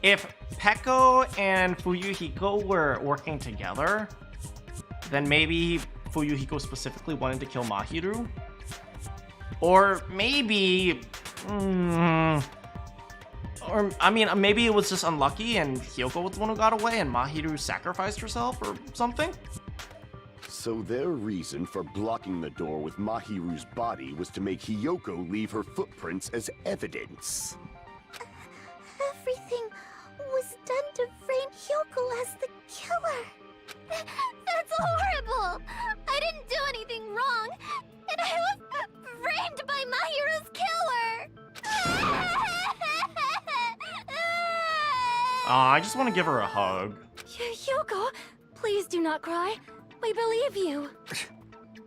if Peko and Fuyuhiko were working together, then maybe Fuyuhiko specifically wanted to kill Mahiru? Or maybe... Or, I mean, maybe it was just unlucky and Hiyoko was the one who got away and Mahiru sacrificed herself or something? So their reason for blocking the door with Mahiru's body was to make Hiyoko leave her footprints as evidence. Everything was done to frame Hiyoko as the killer. That's horrible! I didn't do anything wrong, and I was framed by Mahiru's killer! I just want to give her a hug. Hiyoko, please do not cry. We believe you.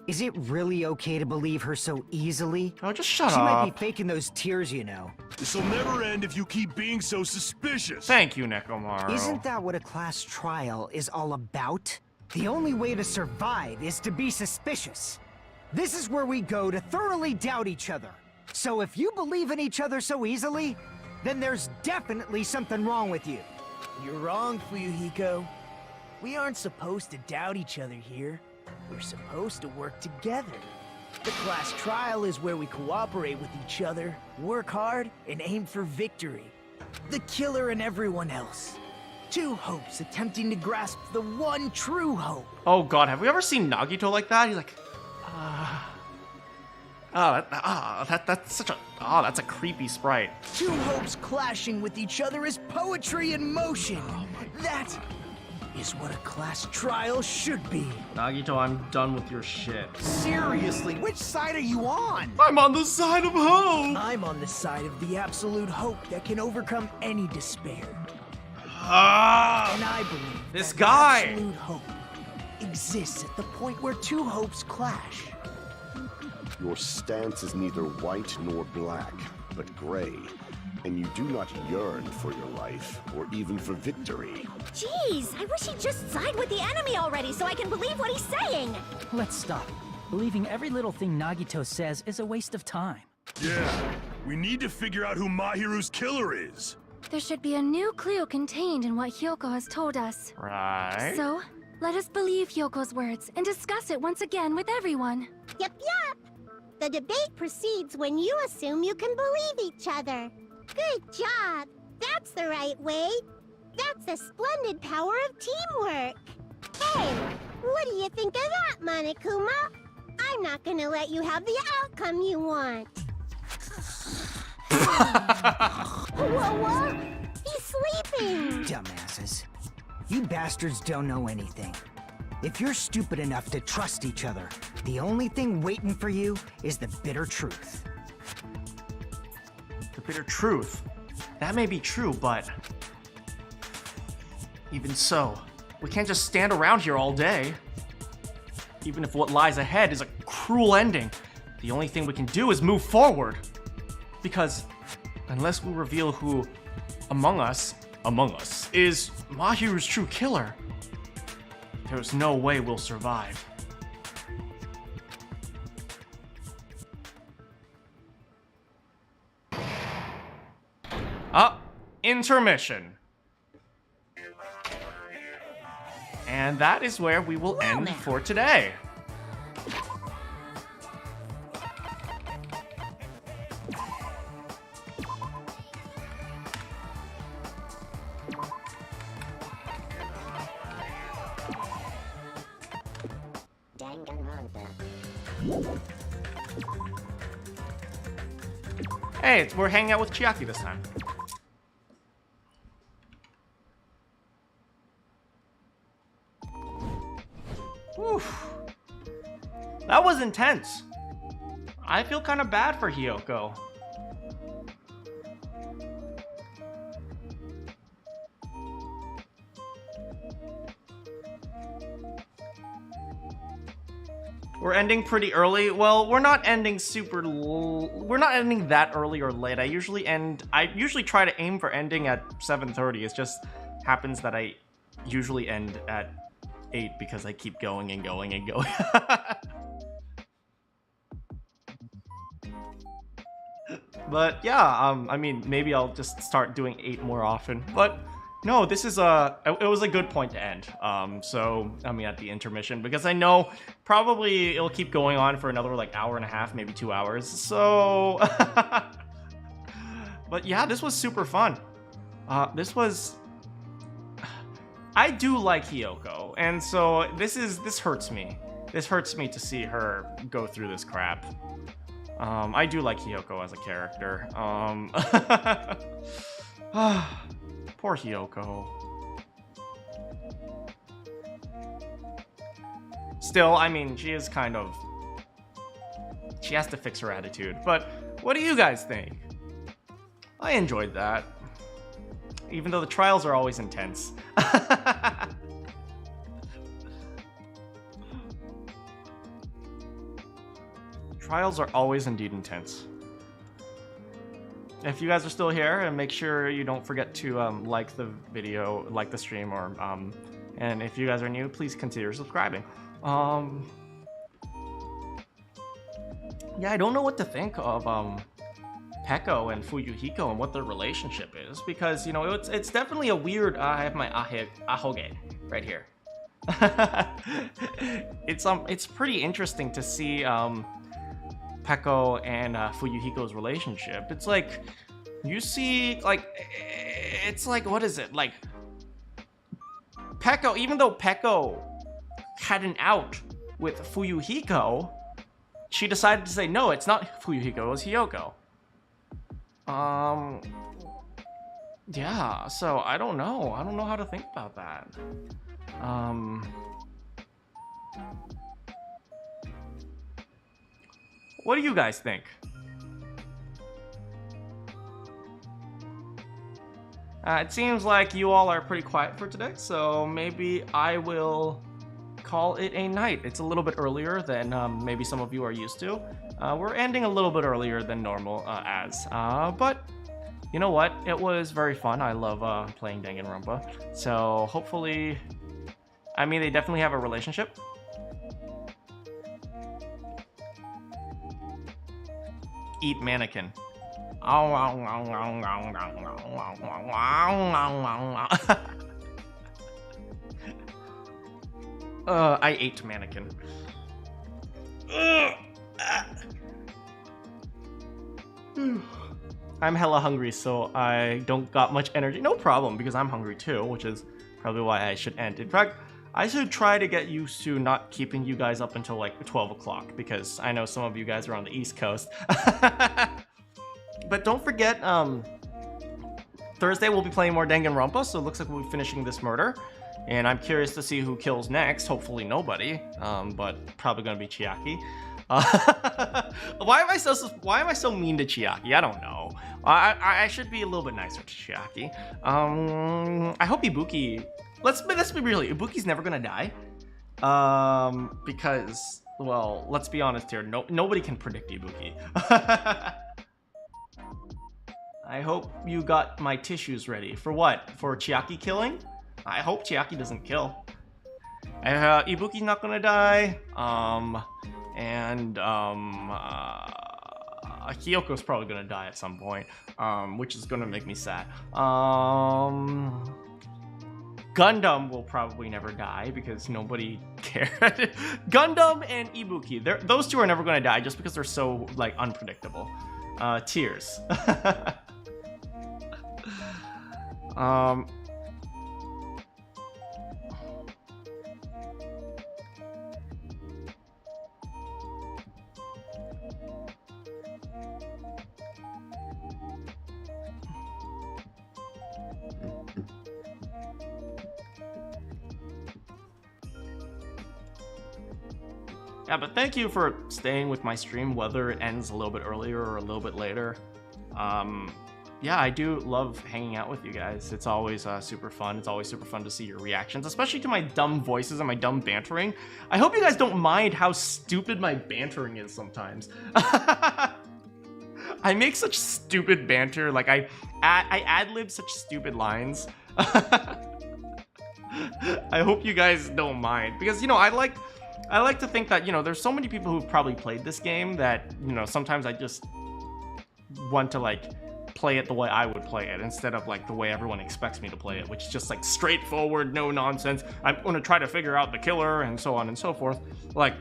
Is it really okay to believe her so easily? Oh, just shut She might up. be faking those tears, you know. This'll never end if you keep being so suspicious. Thank you, Nekomaru. Isn't that what a class trial is all about? The only way to survive is to be suspicious. This is where we go to thoroughly doubt each other. So if you believe in each other so easily, then there's definitely something wrong with you. You're wrong, Fuyuhiko. We aren't supposed to doubt each other here. We're supposed to work together. The class trial is where we cooperate with each other, work hard, and aim for victory. The killer and everyone else. Two hopes attempting to grasp the one true hope. Oh god, have we ever seen Nagito like that? He's like, that's a creepy sprite. Two hopes clashing with each other is poetry in motion. That is what a class trial should be. Nagito, I'm done with your shit. Seriously, which side are you on? I'm on the side of hope! I'm on the side of the absolute hope that can overcome any despair. And I believe this that guy! absolute hope exists at the point where two hopes clash. Your stance is neither white nor black, but gray. And you do not yearn for your life, or even for victory. Jeez, I wish he'd just side with the enemy already so I can believe what he's saying. Let's stop. Believing every little thing Nagito says is a waste of time. Yeah, we need to figure out who Mahiru's killer is. There should be a new clue contained in what Hiyoko has told us. Right. So, let us believe Hyoko's words and discuss it once again with everyone. Yep. The debate proceeds when you assume you can believe each other. Good job. That's the right way. That's the splendid power of teamwork. Hey, what do you think of that, Monokuma? I'm not gonna let you have the outcome you want. What? He's sleeping. Dumbasses. You bastards don't know anything. If you're stupid enough to trust each other, the only thing waiting for you is the bitter truth. The bitter truth. That may be true, but... even so, we can't just stand around here all day. Even if what lies ahead is a cruel ending, the only thing we can do is move forward. Because unless we reveal who among us is Mahiru's true killer, there's no way we'll survive. Intermission. And that is where we will end for today. Danganronpa. Hey, we're hanging out with Chiaki this time. Oof. That was intense. I feel kind of bad for Hiyoko. We're ending pretty early. Well, we're not ending we're not ending that early or late. I usually try to aim for ending at 7:30. It's just happens that I usually end at 8 because I keep going and going and going. But yeah, I mean, maybe I'll just start doing 8 more often. But no, this is it was a good point to end. So I mean, at the intermission, because I know probably it'll keep going on for another like hour and a half, maybe 2 hours. So, but yeah, this was super fun. I do like Hiyoko, and so this hurts me. This hurts me to see her go through this crap. I do like Hiyoko as a character. Poor Hiyoko. Still, I mean, she has to fix her attitude. But what do you guys think? I enjoyed that. Even though the trials are always intense. Trials are always indeed intense. If you guys are still here, and make sure you don't forget to like the video, like the stream, or and if you guys are new, please consider subscribing. Yeah, I don't know what to think of Peko and Fuyuhiko and what their relationship is, because you know it's definitely a weird. I have my ahoge right here. It's pretty interesting to see Peko and Fuyuhiko's relationship. It's like you see it's like, what is it, like Peko, even though Peko had an out with Fuyuhiko, she decided to say no, it's not Fuyuhiko, it's Hiyoko. Yeah, so I don't know how to think about that. What do you guys think? It seems like you all are pretty quiet for today, so maybe I will call it a night. It's a little bit earlier than maybe some of you are used to. We're ending a little bit earlier than normal, but you know what? It was very fun. I love playing Danganronpa. So hopefully, I mean, they definitely have a relationship. Eat Manakyn. I ate Manakyn. I'm hella hungry, so I don't got much energy. No problem, because I'm hungry too, which is probably why I should end. In fact, I should try to get used to not keeping you guys up until like 12 o'clock, because I know some of you guys are on the East Coast. But don't forget, Thursday we'll be playing more Danganronpa, so it looks like we'll be finishing this murder. And I'm curious to see who kills next. Hopefully nobody, but probably gonna be Chiaki. Why am I so mean to Chiaki? I don't know. I should be a little bit nicer to Chiaki. I hope Ibuki. Let's be real. Ibuki's never gonna die. Because, well, let's be honest here. Nobody can predict Ibuki. I hope you got my tissues ready. For what? For Chiaki killing? I hope Chiaki doesn't kill. Ibuki's not gonna die. Hiyoko's probably gonna die at some point, which is gonna make me sad. Gundam will probably never die because nobody cared. Gundam and Ibuki, those two are never gonna die just because they're so like unpredictable. Tears. Yeah, but thank you for staying with my stream, whether it ends a little bit earlier or a little bit later. Yeah, I do love hanging out with you guys. It's always super fun. It's always super fun to see your reactions, especially to my dumb voices and my dumb bantering. I hope you guys don't mind how stupid my bantering is sometimes. I make such stupid banter, like I ad-lib such stupid lines. I hope you guys don't mind, because, you know, I like to think that, you know, there's so many people who've probably played this game that, you know, sometimes I just want to, like, play it the way I would play it instead of, like, the way everyone expects me to play it, which is just, like, straightforward, no nonsense. I'm gonna try to figure out the killer and so on and so forth. Like,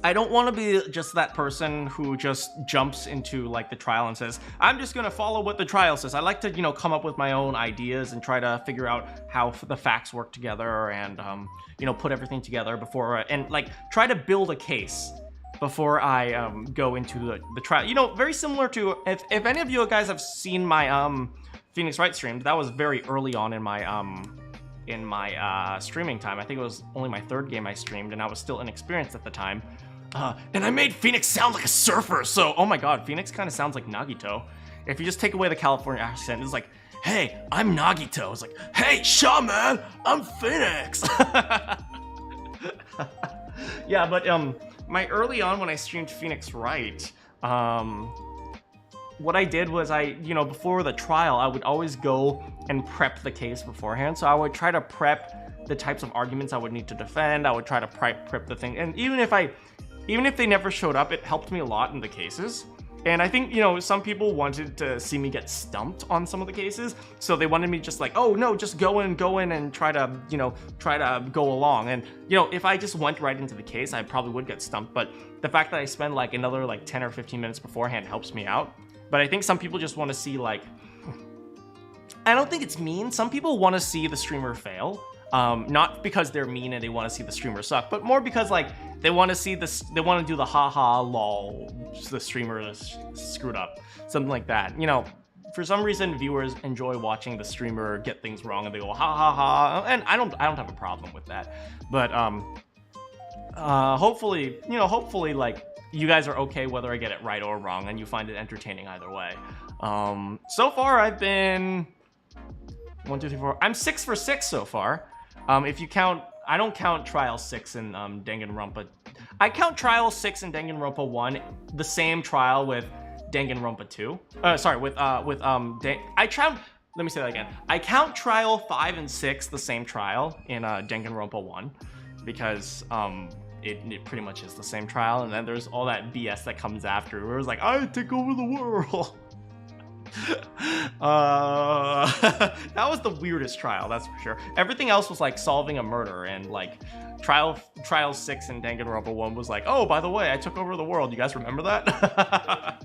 I don't want to be just that person who just jumps into, like, the trial and says, I'm just gonna follow what the trial says. I like to, you know, come up with my own ideas and try to figure out how the facts work together and, you know, put everything together before, and, like, try to build a case before I go into the trial. You know, very similar to, if any of you guys have seen my Phoenix Wright streams, that was very early on in my streaming time. I think it was only my 3rd game I streamed, and I was still inexperienced at the time. And I made Phoenix sound like a surfer, so, oh my god, Phoenix kind of sounds like Nagito. If you just take away the California accent, it's like, hey, I'm Nagito. It's like, hey, Shaman, I'm Phoenix. Yeah, but, my early on when I streamed Phoenix Wright, what I did was you know, before the trial, I would always go and prep the case beforehand. So I would try to prep the types of arguments I would need to defend. I would try to prep the thing. And even if they never showed up, it helped me a lot in the cases. And I think, you know, some people wanted to see me get stumped on some of the cases. So they wanted me just like, oh no, just go in and try to, you know, go along. And, you know, if I just went right into the case, I probably would get stumped. But the fact that I spend like another like 10 or 15 minutes beforehand helps me out. But I think some people just want to see, like, I don't think it's mean. Some people want to see the streamer fail. Not because they're mean and they want to see the streamer suck, but more because, like, they want to see this, they want to do the haha lol, the streamer is screwed up, something like that. You know, for some reason viewers enjoy watching the streamer get things wrong and they go ha ha ha, and I don't have a problem with that. But hopefully, you know, hopefully, like, you guys are okay whether I get it right or wrong and you find it entertaining either way. So far I've been 1, 2, 3, 4. I'm 6 for 6 so far. If you count, I don't count Trial 6 in Danganronpa. I count Trial 6 in Danganronpa 1, the same trial with Danganronpa 2. Let me say that again. I count Trial 5 and 6 the same trial in Danganronpa 1 because it pretty much is the same trial, and then there's all that BS that comes after where it's like, I take over the world. That was the weirdest trial, that's for sure. Everything else was like solving a murder, and like Trial 6 in Danganronpa 1 was like, oh, by the way, I took over the world. You guys remember that?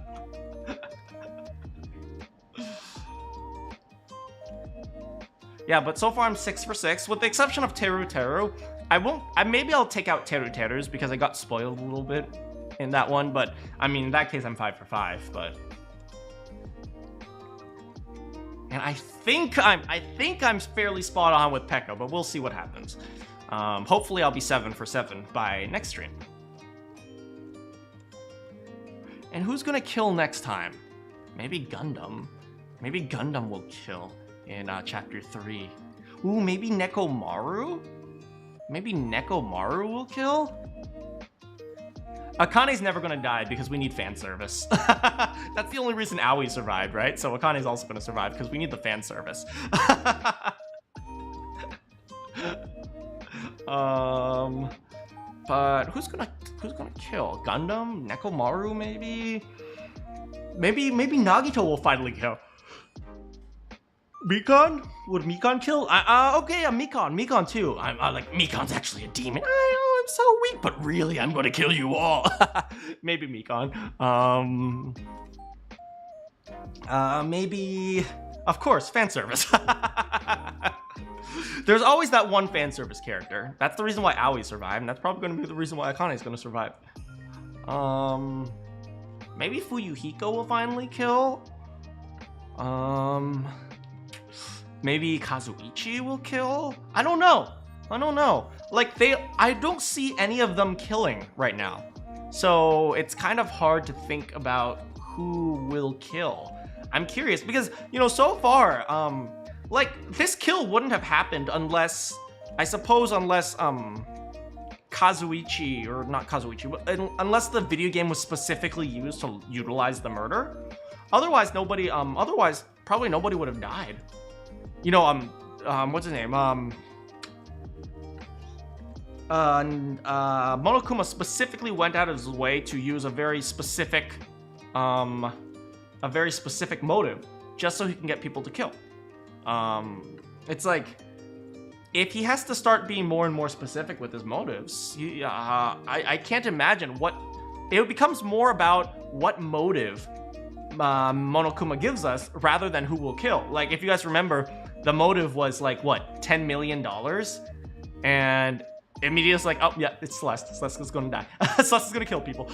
Yeah, but so far I'm 6 for 6, with the exception of Teru. Maybe I'll take out Teru's because I got spoiled a little bit in that one, but I mean, in that case I'm 5 for 5, but. And I think I'm fairly spot on with Pekka, but we'll see what happens. Hopefully I'll be 7 for 7 by next stream. And who's gonna kill next time? Maybe Gundam. Maybe Gundam will kill in chapter 3. Ooh, maybe Nekomaru? Maybe Nekomaru will kill? Akane's never gonna die because we need fan service. That's the only reason Aoi survived, right? So Akane's also gonna survive because we need the fan service. But who's gonna kill? Gundam? Nekomaru maybe? Maybe Nagito will finally kill. Mikan? Would Mikan kill? Okay, Mikan. Mikan too. I'm like, Mikan's actually a demon. I'm so weak, but really, I'm gonna kill you all. Maybe Mikan. Maybe, of course, fan service. There's always that one fan service character. That's the reason why Aoi survived, and that's probably gonna be the reason why Akane's gonna survive. Maybe Fuyuhiko will finally kill. Maybe Kazuichi will kill? I don't know. Like, I don't see any of them killing right now. So it's kind of hard to think about who will kill. I'm curious because, you know, so far, like, this kill wouldn't have happened unless Kazuichi, or not Kazuichi, but unless the video game was specifically used to utilize the murder. Otherwise, probably nobody would have died. You know, what's his name? Monokuma specifically went out of his way to use a very specific motive just so he can get people to kill. It's like, if he has to start being more and more specific with his motives, I can't imagine what... It becomes more about what motive Monokuma gives us rather than who will kill. Like, if you guys remember, the motive was like, what, $10 million? And immediately it's like, oh yeah, it's Celeste. Celeste is gonna die. Celeste is gonna kill people.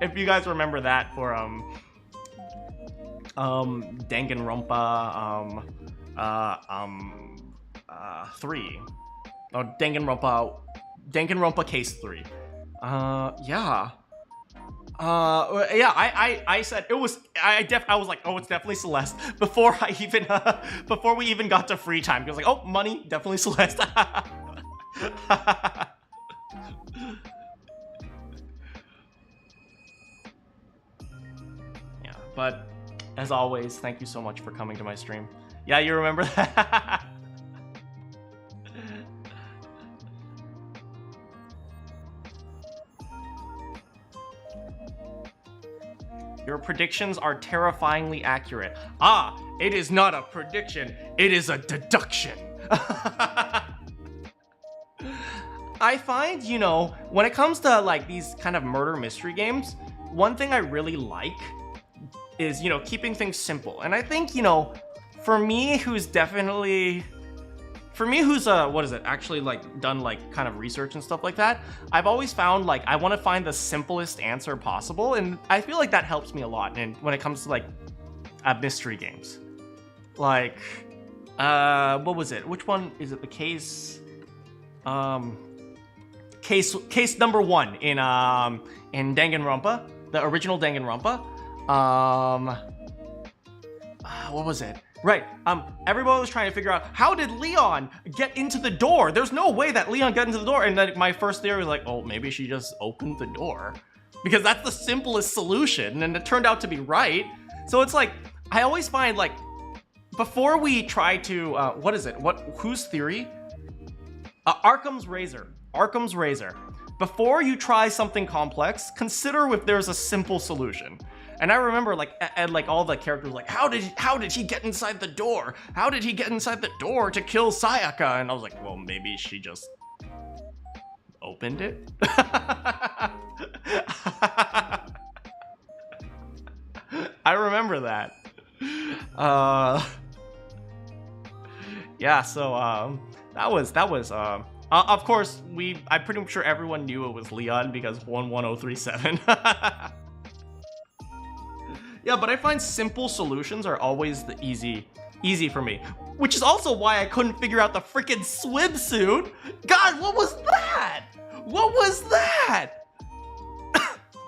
If you guys remember that for Danganronpa 3. Oh, Danganronpa Case 3. Yeah. I said it was. I was like, oh, it's definitely Celeste before we even got to free time. Because like, oh, money, definitely Celeste. Yeah, but as always, thank you so much for coming to my stream. Yeah, you remember that? Your predictions are terrifyingly accurate. Ah, it is not a prediction, it is a deduction. I find, you know, when it comes to like these kind of murder mystery games, one thing I really like is, you know, keeping things simple. And I think, you know, for me who's actually like done like kind of research and stuff like that, I've always found like I want to find the simplest answer possible, and I feel like that helps me a lot. And when it comes to like mystery games, like what was it? Which one is it? The case number 1 in Danganronpa, the original Danganronpa. What was it? Right, everybody was trying to figure out, how did Leon get into the door? There's no way that Leon got into the door. And then my first theory was like, oh, maybe she just opened the door. Because that's the simplest solution, and it turned out to be right. So it's like, I always find like, before we try to, whose theory? Arkham's Razor. Before you try something complex, consider if there's a simple solution. And I remember like, and like all the characters like, how did he get inside the door? How did he get inside the door to kill Sayaka? And I was like, well, maybe she just opened it? I remember that. Yeah, so that was of course I'm pretty sure everyone knew it was Leon because 11037. Yeah, but I find simple solutions are always the easy for me. Which is also why I couldn't figure out the freaking swimsuit. God, what was that? What was that?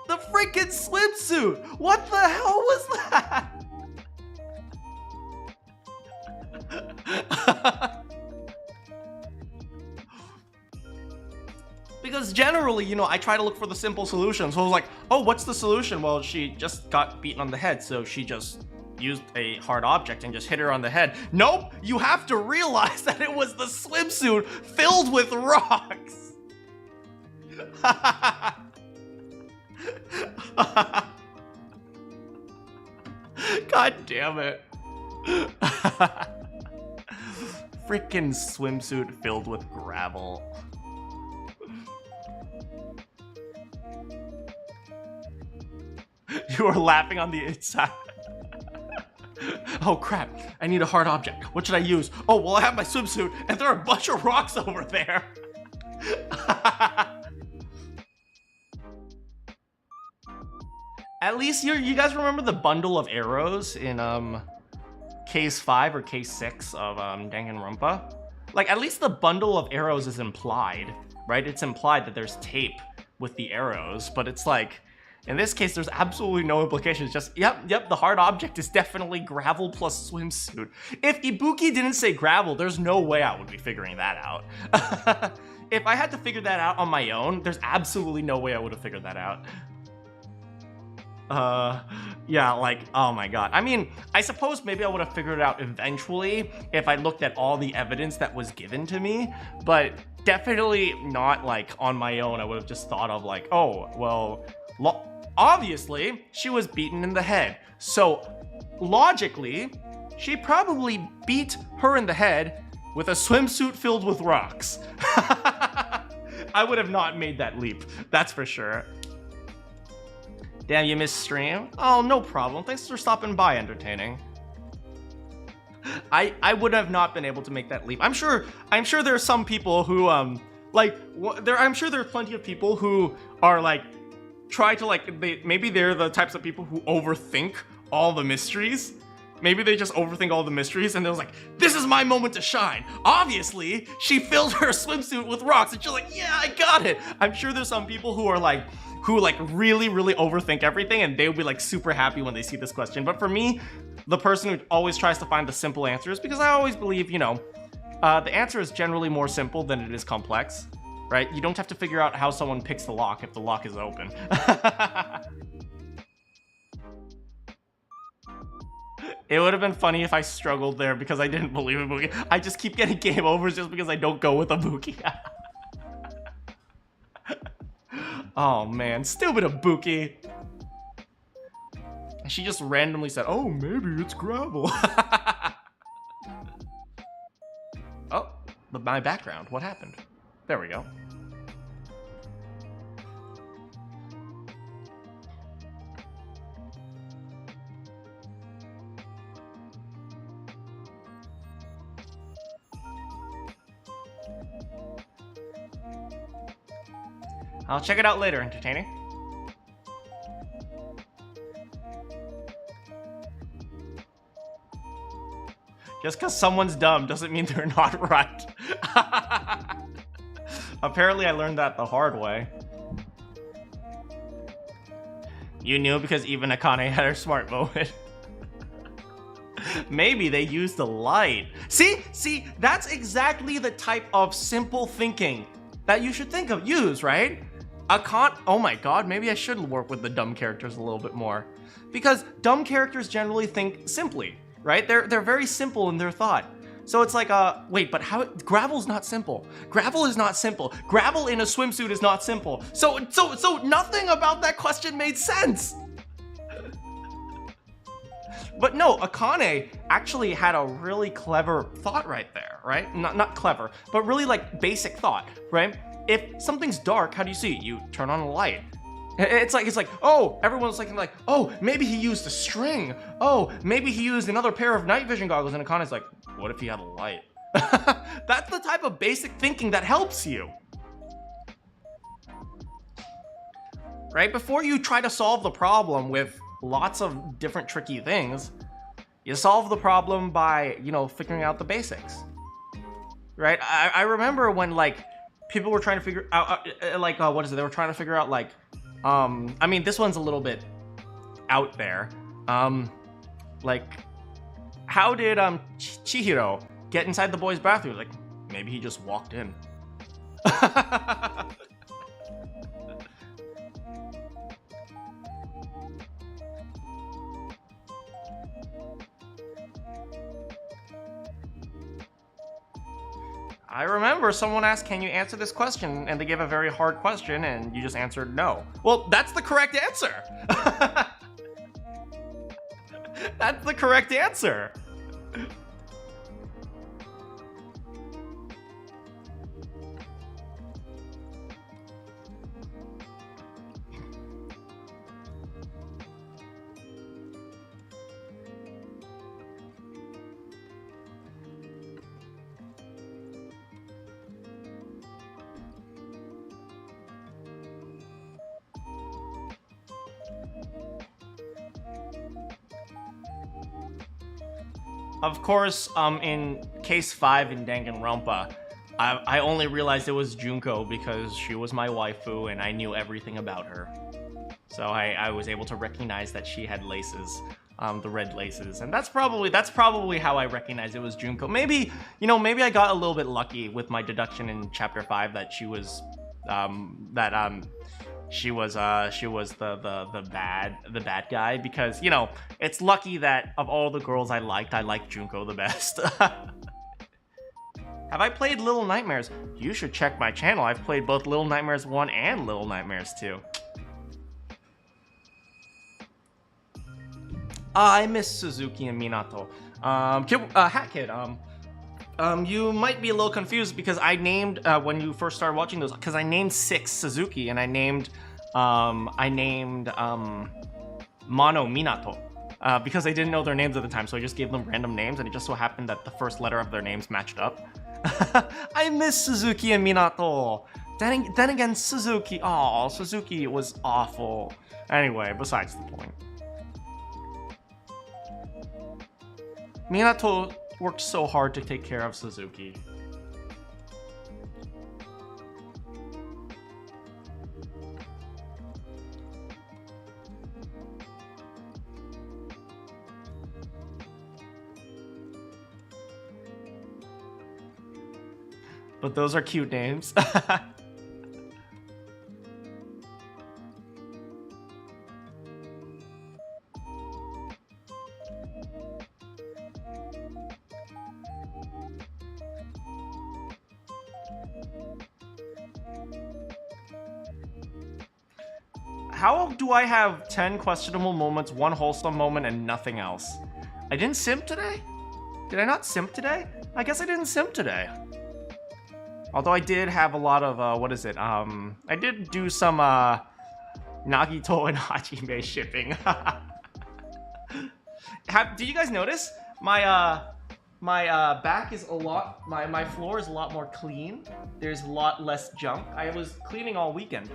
The freaking swimsuit. What the hell was that? Because generally, you know, I try to look for the simple solution. So I was like, oh, what's the solution? Well, she just got beaten on the head, so she just used a hard object and just hit her on the head. Nope, you have to realize that it was the swimsuit filled with rocks. God damn it. Freaking swimsuit filled with gravel. You are laughing on the inside. Oh crap, I need a hard object. What should I use? Oh, well, I have my swimsuit and there are a bunch of rocks over there. At least you guys remember the bundle of arrows in case 5 or case 6 of Danganronpa? Like, at least the bundle of arrows is implied, right? It's implied that there's tape with the arrows, but it's like, in this case, there's absolutely no implications. Just, yep, the hard object is definitely gravel plus swimsuit. If Ibuki didn't say gravel, there's no way I would be figuring that out. If I had to figure that out on my own, there's absolutely no way I would have figured that out. Yeah, like, oh my god. I mean, I suppose maybe I would have figured it out eventually if I looked at all the evidence that was given to me, but definitely not like on my own. I would have just thought of like, oh, well, obviously she was beaten in the head. So logically, she probably beat her in the head with a swimsuit filled with rocks. I would have not made that leap, that's for sure. Damn, you missed stream? Oh, no problem. Thanks for stopping by, entertaining. I would have not been able to make that leap. I'm sure there are some people who I'm sure there are plenty of people who are like try to like maybe they're the types of people who overthink all the mysteries. Maybe they just overthink all the mysteries and they're like, this is my moment to shine. Obviously, she filled her swimsuit with rocks and she's like, yeah, I got it. I'm sure there's some people who really, really overthink everything and they'll be like super happy when they see this question. But for me, the person who always tries to find the simple answers, because I always believe, you know, the answer is generally more simple than it is complex, right? You don't have to figure out how someone picks the lock if the lock is open. It would have been funny if I struggled there because I didn't believe in Buki. I just keep getting game overs just because I don't go with a Buki. Oh man, stupid Ibuki. She just randomly said, oh, maybe it's gravel. Oh, my background, what happened? There we go. I'll check it out later, entertaining. Just because someone's dumb doesn't mean they're not right. Apparently I learned that the hard way. You knew because even Akane had her smart moment. Maybe they used the light. See, that's exactly the type of simple thinking that you should use, right? Oh my god, maybe I should work with the dumb characters a little bit more. Because dumb characters generally think simply, right? They're very simple in their thought. So it's like, wait, but how, gravel's not simple. Gravel is not simple. Gravel in a swimsuit is not simple. So nothing about that question made sense. But no, Akane actually had a really clever thought right there, right? Not clever, but really like basic thought, right? If something's dark, how do you see it? You turn on a light. It's like, oh, everyone's like, oh, maybe he used a string. Oh, maybe he used another pair of night vision goggles. And Akane's like, what if he had a light? That's the type of basic thinking that helps you. Right? Before you try to solve the problem with lots of different tricky things, you solve the problem by, you know, figuring out the basics. Right? I remember when, like, people were trying to figure out, what is it? They were trying to figure out, like, I mean, this one's a little bit out there. Like, how did, Chihiro get inside the boys' bathroom? Like, maybe he just walked in. I remember someone asked, can you answer this question? And they gave a very hard question and you just answered no. Well, that's the correct answer. That's the correct answer. Of course, in case 5 in Danganronpa, I only realized it was Junko because she was my waifu and I knew everything about her. So I was able to recognize that she had laces, the red laces, and that's probably how I recognized it was Junko. Maybe, you know, maybe I got a little bit lucky with my deduction in chapter 5 that she was, she was the bad guy, because, you know, it's lucky that of all the girls I liked Junko the best. Have I played Little Nightmares? You should check my channel. I've played both Little Nightmares 1 and Little Nightmares 2. I miss Suzuki and Minato. Hat Kid, you might be a little confused because I named, when you first started watching those, because I named 6 Suzuki and I named Mono Minato. Because I didn't know their names at the time, so I just gave them random names, and it just so happened that the first letter of their names matched up. I miss Suzuki and Minato. Then again, Suzuki. Oh, Suzuki was awful. Anyway, besides the point. Minato worked so hard to take care of Suzuki. But those are cute names. How do I have 10 questionable moments, 1 wholesome moment, and nothing else? I didn't simp today? Did I not simp today? I guess I didn't simp today. Although I did have a lot of, what is it? I did do some, Nagito and Hajime shipping. Do you guys notice? My back is a lot, my floor is a lot more clean. There's a lot less junk. I was cleaning all weekend.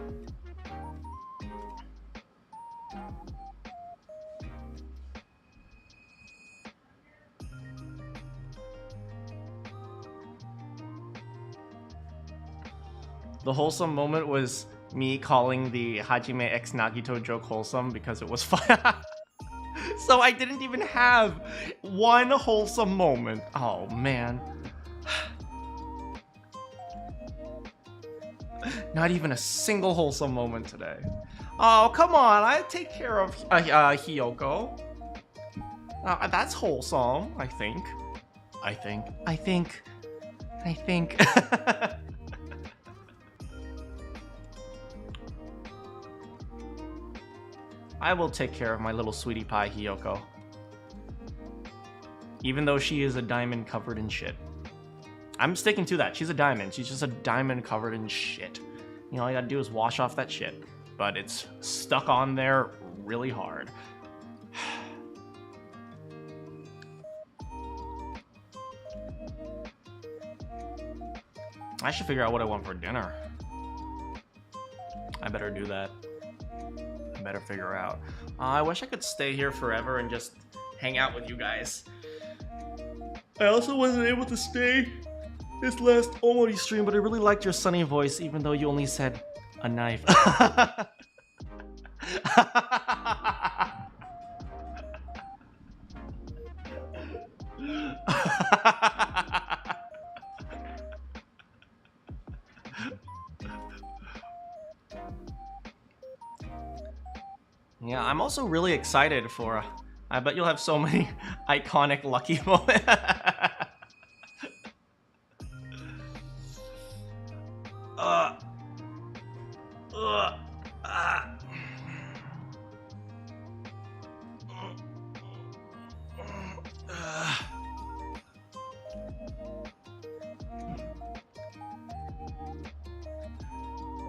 The wholesome moment was me calling the Hajime x Nagito joke wholesome because it was fun. So I didn't even have 1 wholesome moment. Oh, man. Not even a single wholesome moment today. Oh, come on. I take care of Hiyoko. That's wholesome, I think. I think. I will take care of my little sweetie pie, Hiyoko. Even though she is a diamond covered in shit. I'm sticking to that. She's a diamond. She's just a diamond covered in shit. You know, all you gotta do is wash off that shit. But it's stuck on there really hard. I should figure out what I want for dinner. I better do that. I better figure out. I wish I could stay here forever and just hang out with you guys. I also wasn't able to stay this last Omori stream, but I really liked your sunny voice, even though you only said a knife. Yeah, I'm also really excited for, I bet you'll have so many iconic lucky moments.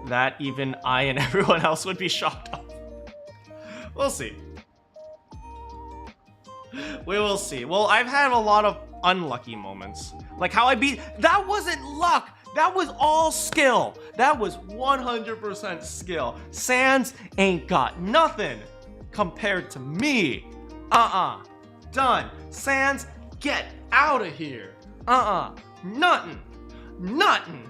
That even I and everyone else would be shocked of. We'll see. We will see. Well, I've had a lot of unlucky moments. Like how I beat... That wasn't luck! That was all skill! That was 100% skill. Sans ain't got nothing compared to me. Done. Sans, get out of here. Nothing. Nothing.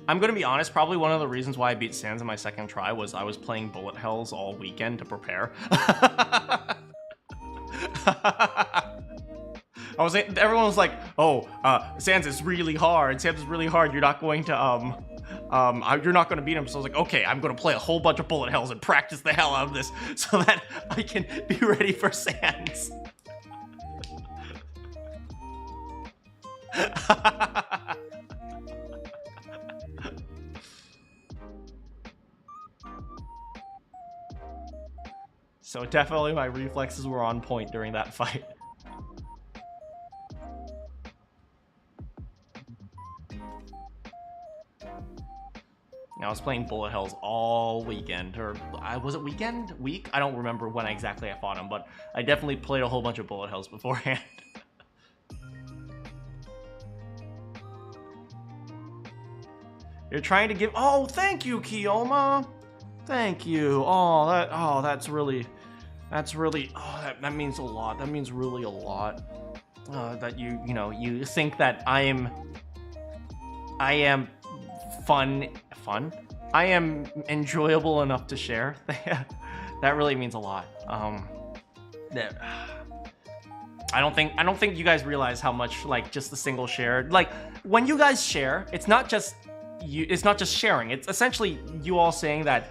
I'm gonna be honest, probably one of the reasons why I beat Sans in my second try was I was playing bullet hells all weekend to prepare. Everyone was like, oh, Sans is really hard. Sans is really hard. You're not going to You're not gonna beat him. So I was like, okay, I'm gonna play a whole bunch of bullet hells and practice the hell out of this so that I can be ready for Sans. So definitely my reflexes were on point during that fight. I was playing bullet hells all weekend, or was it weekend? Week? I don't remember when exactly I fought him, but I definitely played a whole bunch of bullet hells beforehand. You're trying to give. Oh, thank you, Kiyoma. Thank you. Oh, that's really. Oh, that means a lot. That means really a lot. That you think that I am fun. I am enjoyable enough to share. That really means a lot. I don't think you guys realize how much, like, just the single share. Like, when you guys share, it's not just sharing. It's essentially you all saying that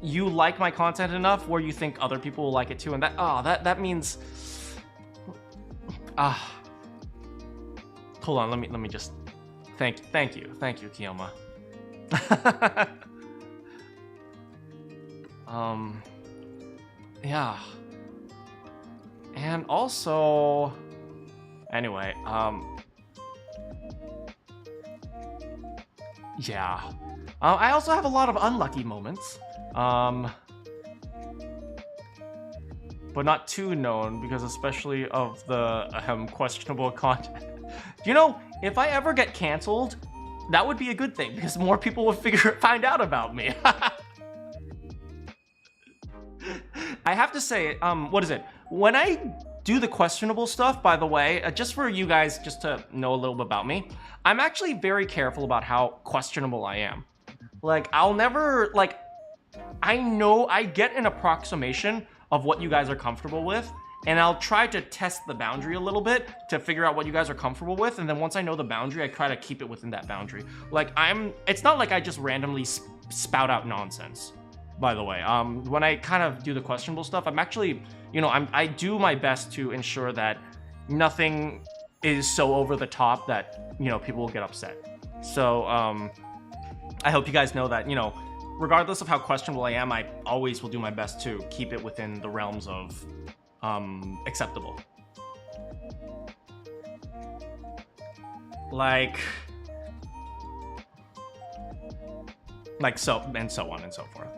you like my content enough where you think other people will like it too, and that means hold on, let me just thank you, Kiyoma. Yeah. And also, anyway, yeah. I also have a lot of unlucky moments. But not too known, because especially of the questionable content. You know, if I ever get canceled, that would be a good thing, because more people would find out about me. I have to say, what is it? When I do the questionable stuff, by the way, just for you guys, just to know a little bit about me, I'm actually very careful about how questionable I am. Like, I'll never, like, I know I get an approximation of what you guys are comfortable with, and I'll try to test the boundary a little bit to figure out what you guys are comfortable with, and then once I know the boundary, I try to keep it within that boundary. Like, it's not like I just randomly spout out nonsense, by the way. When I kind of do the questionable stuff, I'm actually, I do my best to ensure that nothing is so over the top that, people will get upset. So, I hope you guys know that, regardless of how questionable I am, I always will do my best to keep it within the realms of acceptable. Like so, and so on and so forth.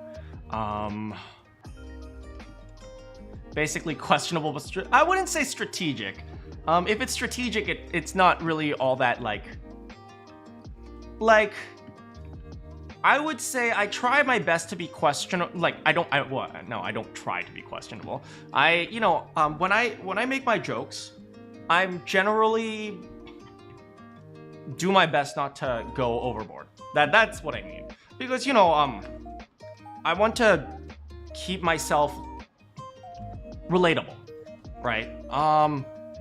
Basically questionable, but I wouldn't say strategic. If it's strategic, it's not really all that like I would say I try my best to be questionable. Like, I don't try to be questionable. When I make my jokes, I'm generally do my best not to go overboard. That's what I mean. Because, I want to keep myself relatable, right?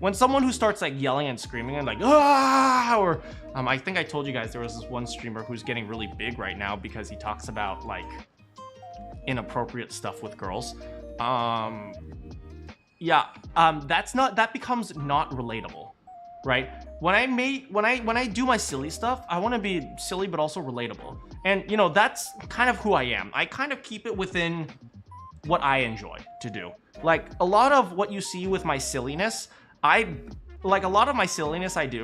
When someone who starts like yelling and screaming and like, or I think I told you guys there was this one streamer who's getting really big right now because he talks about like inappropriate stuff with girls. That becomes not relatable, right? When I do my silly stuff, I want to be silly but also relatable. And that's kind of who I am. I kind of keep it within what I enjoy to do. Like a lot of what you see with my silliness, I do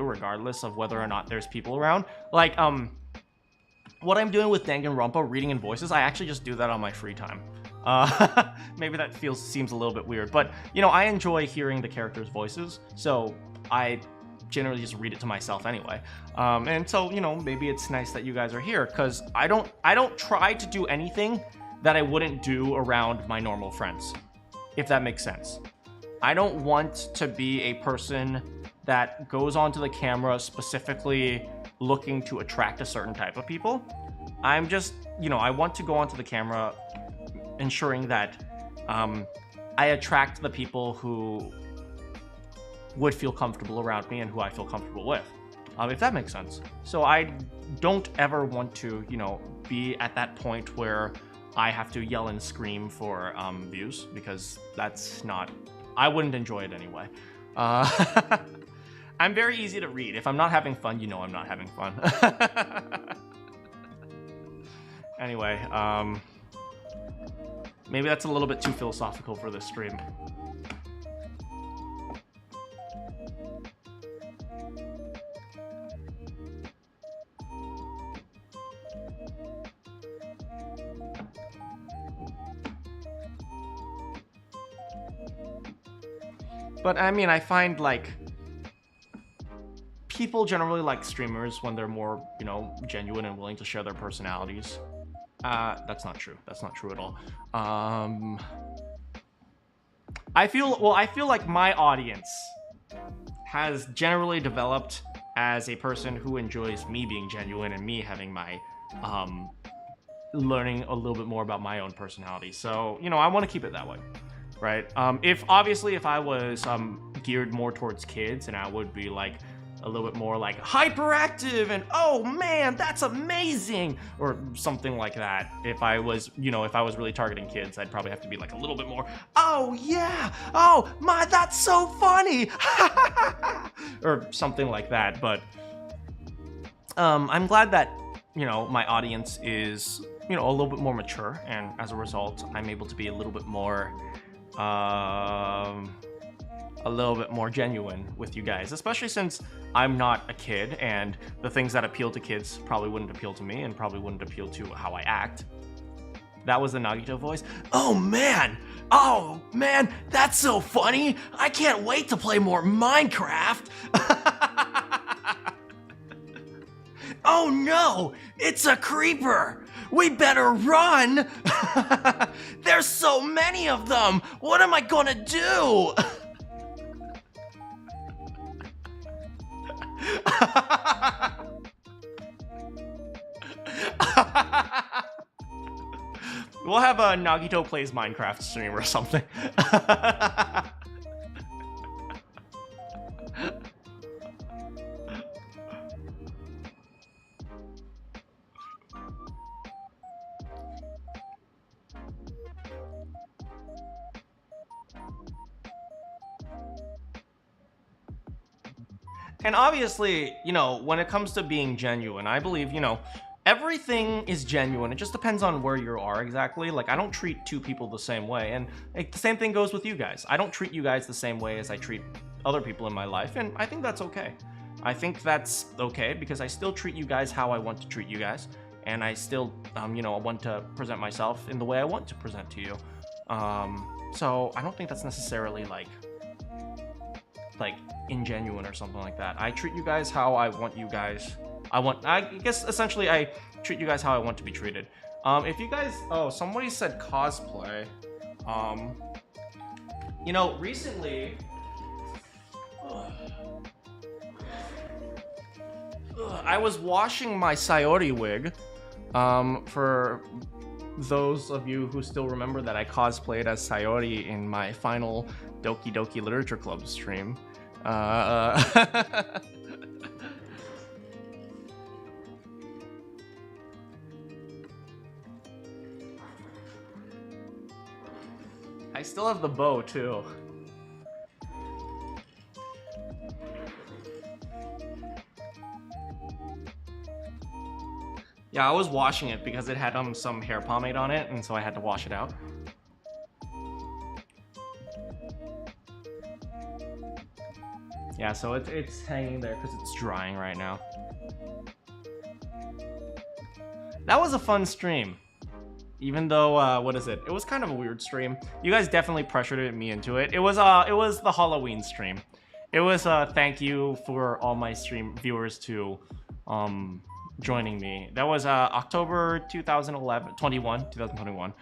regardless of whether or not there's people around. Like, what I'm doing with Danganronpa, reading in voices, I actually just do that on my free time. Maybe that seems a little bit weird, but I enjoy hearing the characters' voices, so I generally just read it to myself anyway. And so, maybe it's nice that you guys are here, because I don't try to do anything that I wouldn't do around my normal friends, if that makes sense. I don't want to be a person that goes onto the camera specifically looking to attract a certain type of people. I'm just, I want to go onto the camera ensuring that I attract the people who would feel comfortable around me and who I feel comfortable with. if that makes sense. So I don't ever want to, you know, be at that point where I have to yell and scream for views, because that's not, I wouldn't enjoy it anyway. I'm very easy to read. If I'm not having fun, you know I'm not having fun. Anyway, maybe that's a little bit too philosophical for this stream. But I mean, I find like people generally like streamers when they're more, you know, genuine and willing to share their personalities. That's not true. That's not true at all. I feel like my audience has generally developed as a person who enjoys me being genuine and me having my, learning a little bit more about my own personality. So, you know, I want to keep it that way. Right? If I was geared more towards kids, and I would be like a little bit more like hyperactive and oh man, that's amazing, or something like that. If I was, you know, if I was really targeting kids, I'd probably have to be like a little bit more, oh yeah, oh my, that's so funny, or something like that. But I'm glad that, you know, my audience is, you know, a little bit more mature, and as a result, I'm able to be a little bit more genuine with you guys, especially since I'm not a kid, and the things that appeal to kids probably wouldn't appeal to me and probably wouldn't appeal to how I act. That was the Nagito voice. Oh man, that's so funny. I can't wait to play more Minecraft. Oh no, it's a creeper. We better run! There's so many of them! What am I gonna do? We'll have a Nagito Plays Minecraft stream or something. And obviously, you know, when it comes to being genuine, I believe, you know, everything is genuine. It just depends on where you are exactly. Like, I don't treat two people the same way. And like, the same thing goes with you guys. I don't treat you guys the same way as I treat other people in my life. And I think that's okay. I think that's okay because I still treat you guys how I want to treat you guys. And I still, you know, want to present myself in the way I want to present to you. So I don't think that's necessarily like ingenuine or something like that. I treat you guys how I want you guys. I guess essentially I treat you guys how I want to be treated. If you guys, oh, somebody said cosplay. You know, recently, I was washing my Sayori wig. For those of you who still remember that I cosplayed as Sayori in my final Doki Doki Literature Club stream. I still have the bow too. Yeah, I was washing it because it had some hair pomade on it, and so I had to wash it out. Yeah, so it's hanging there because it's drying right now. That was a fun stream. Even though, what is it? It was kind of a weird stream. You guys definitely pressured me into it. It was the Halloween stream. It was thank you for all my stream viewers to joining me. That was October 2021.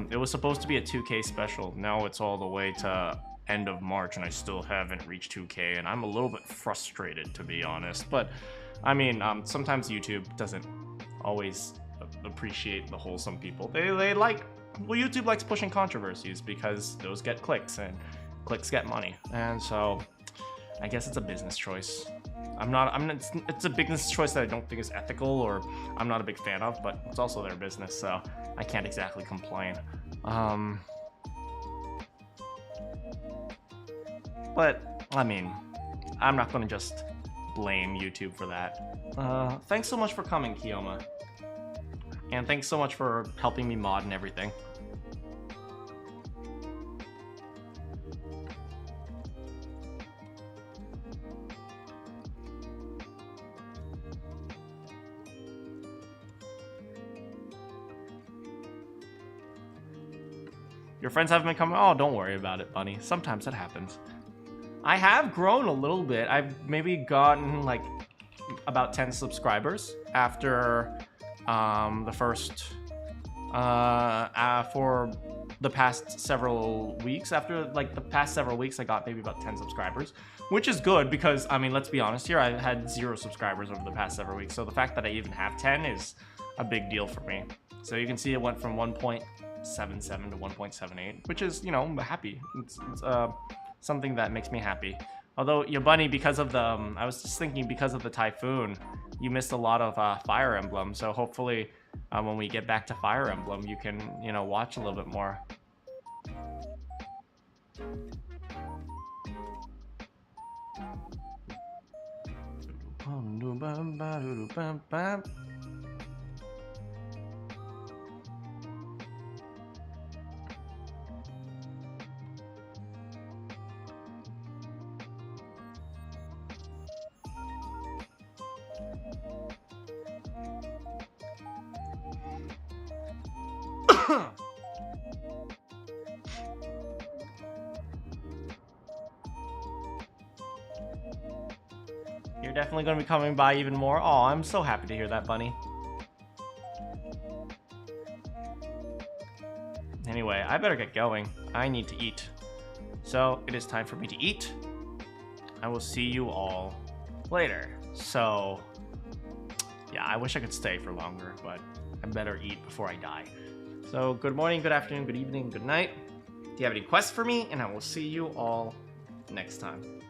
It was supposed to be a 2K special. Now it's all the way to end of March and I still haven't reached 2K, and I'm a little bit frustrated, to be honest. But I mean, sometimes YouTube doesn't always appreciate the wholesome people. They like, well, YouTube likes pushing controversies because those get clicks and clicks get money, and so I guess it's a business choice. it's a business choice that I don't think is ethical or I'm not a big fan of, but it's also their business, so I can't exactly complain. But, I mean, I'm not gonna just blame YouTube for that. Thanks so much for coming, Kiyoma. And thanks so much for helping me mod and everything. Your friends haven't been coming? Oh, don't worry about it, Bunny. Sometimes that happens. I have grown a little bit. I've maybe gotten like about 10 subscribers after the first for the past several weeks. After like the past several weeks, I got maybe about 10 subscribers, which is good because, I mean, let's be honest here, I had 0 subscribers over the past several weeks. So the fact that I even have 10 is a big deal for me. So you can see it went from 1.77 to 1.78, which is, you know, happy. It's something that makes me happy. Although, your Bunny, because of the, I was just thinking because of the typhoon, you missed a lot of Fire Emblem. So hopefully, when we get back to Fire Emblem, you can, you know, watch a little bit more. You're definitely going to be coming by even more. Oh, I'm so happy to hear that, Bunny. Anyway, I better get going. I need to eat. So, it is time for me to eat. I will see you all later. So, yeah, I wish I could stay for longer, but I better eat before I die. So, good morning, good afternoon, good evening, good night. Do you have any quests for me? And I will see you all next time.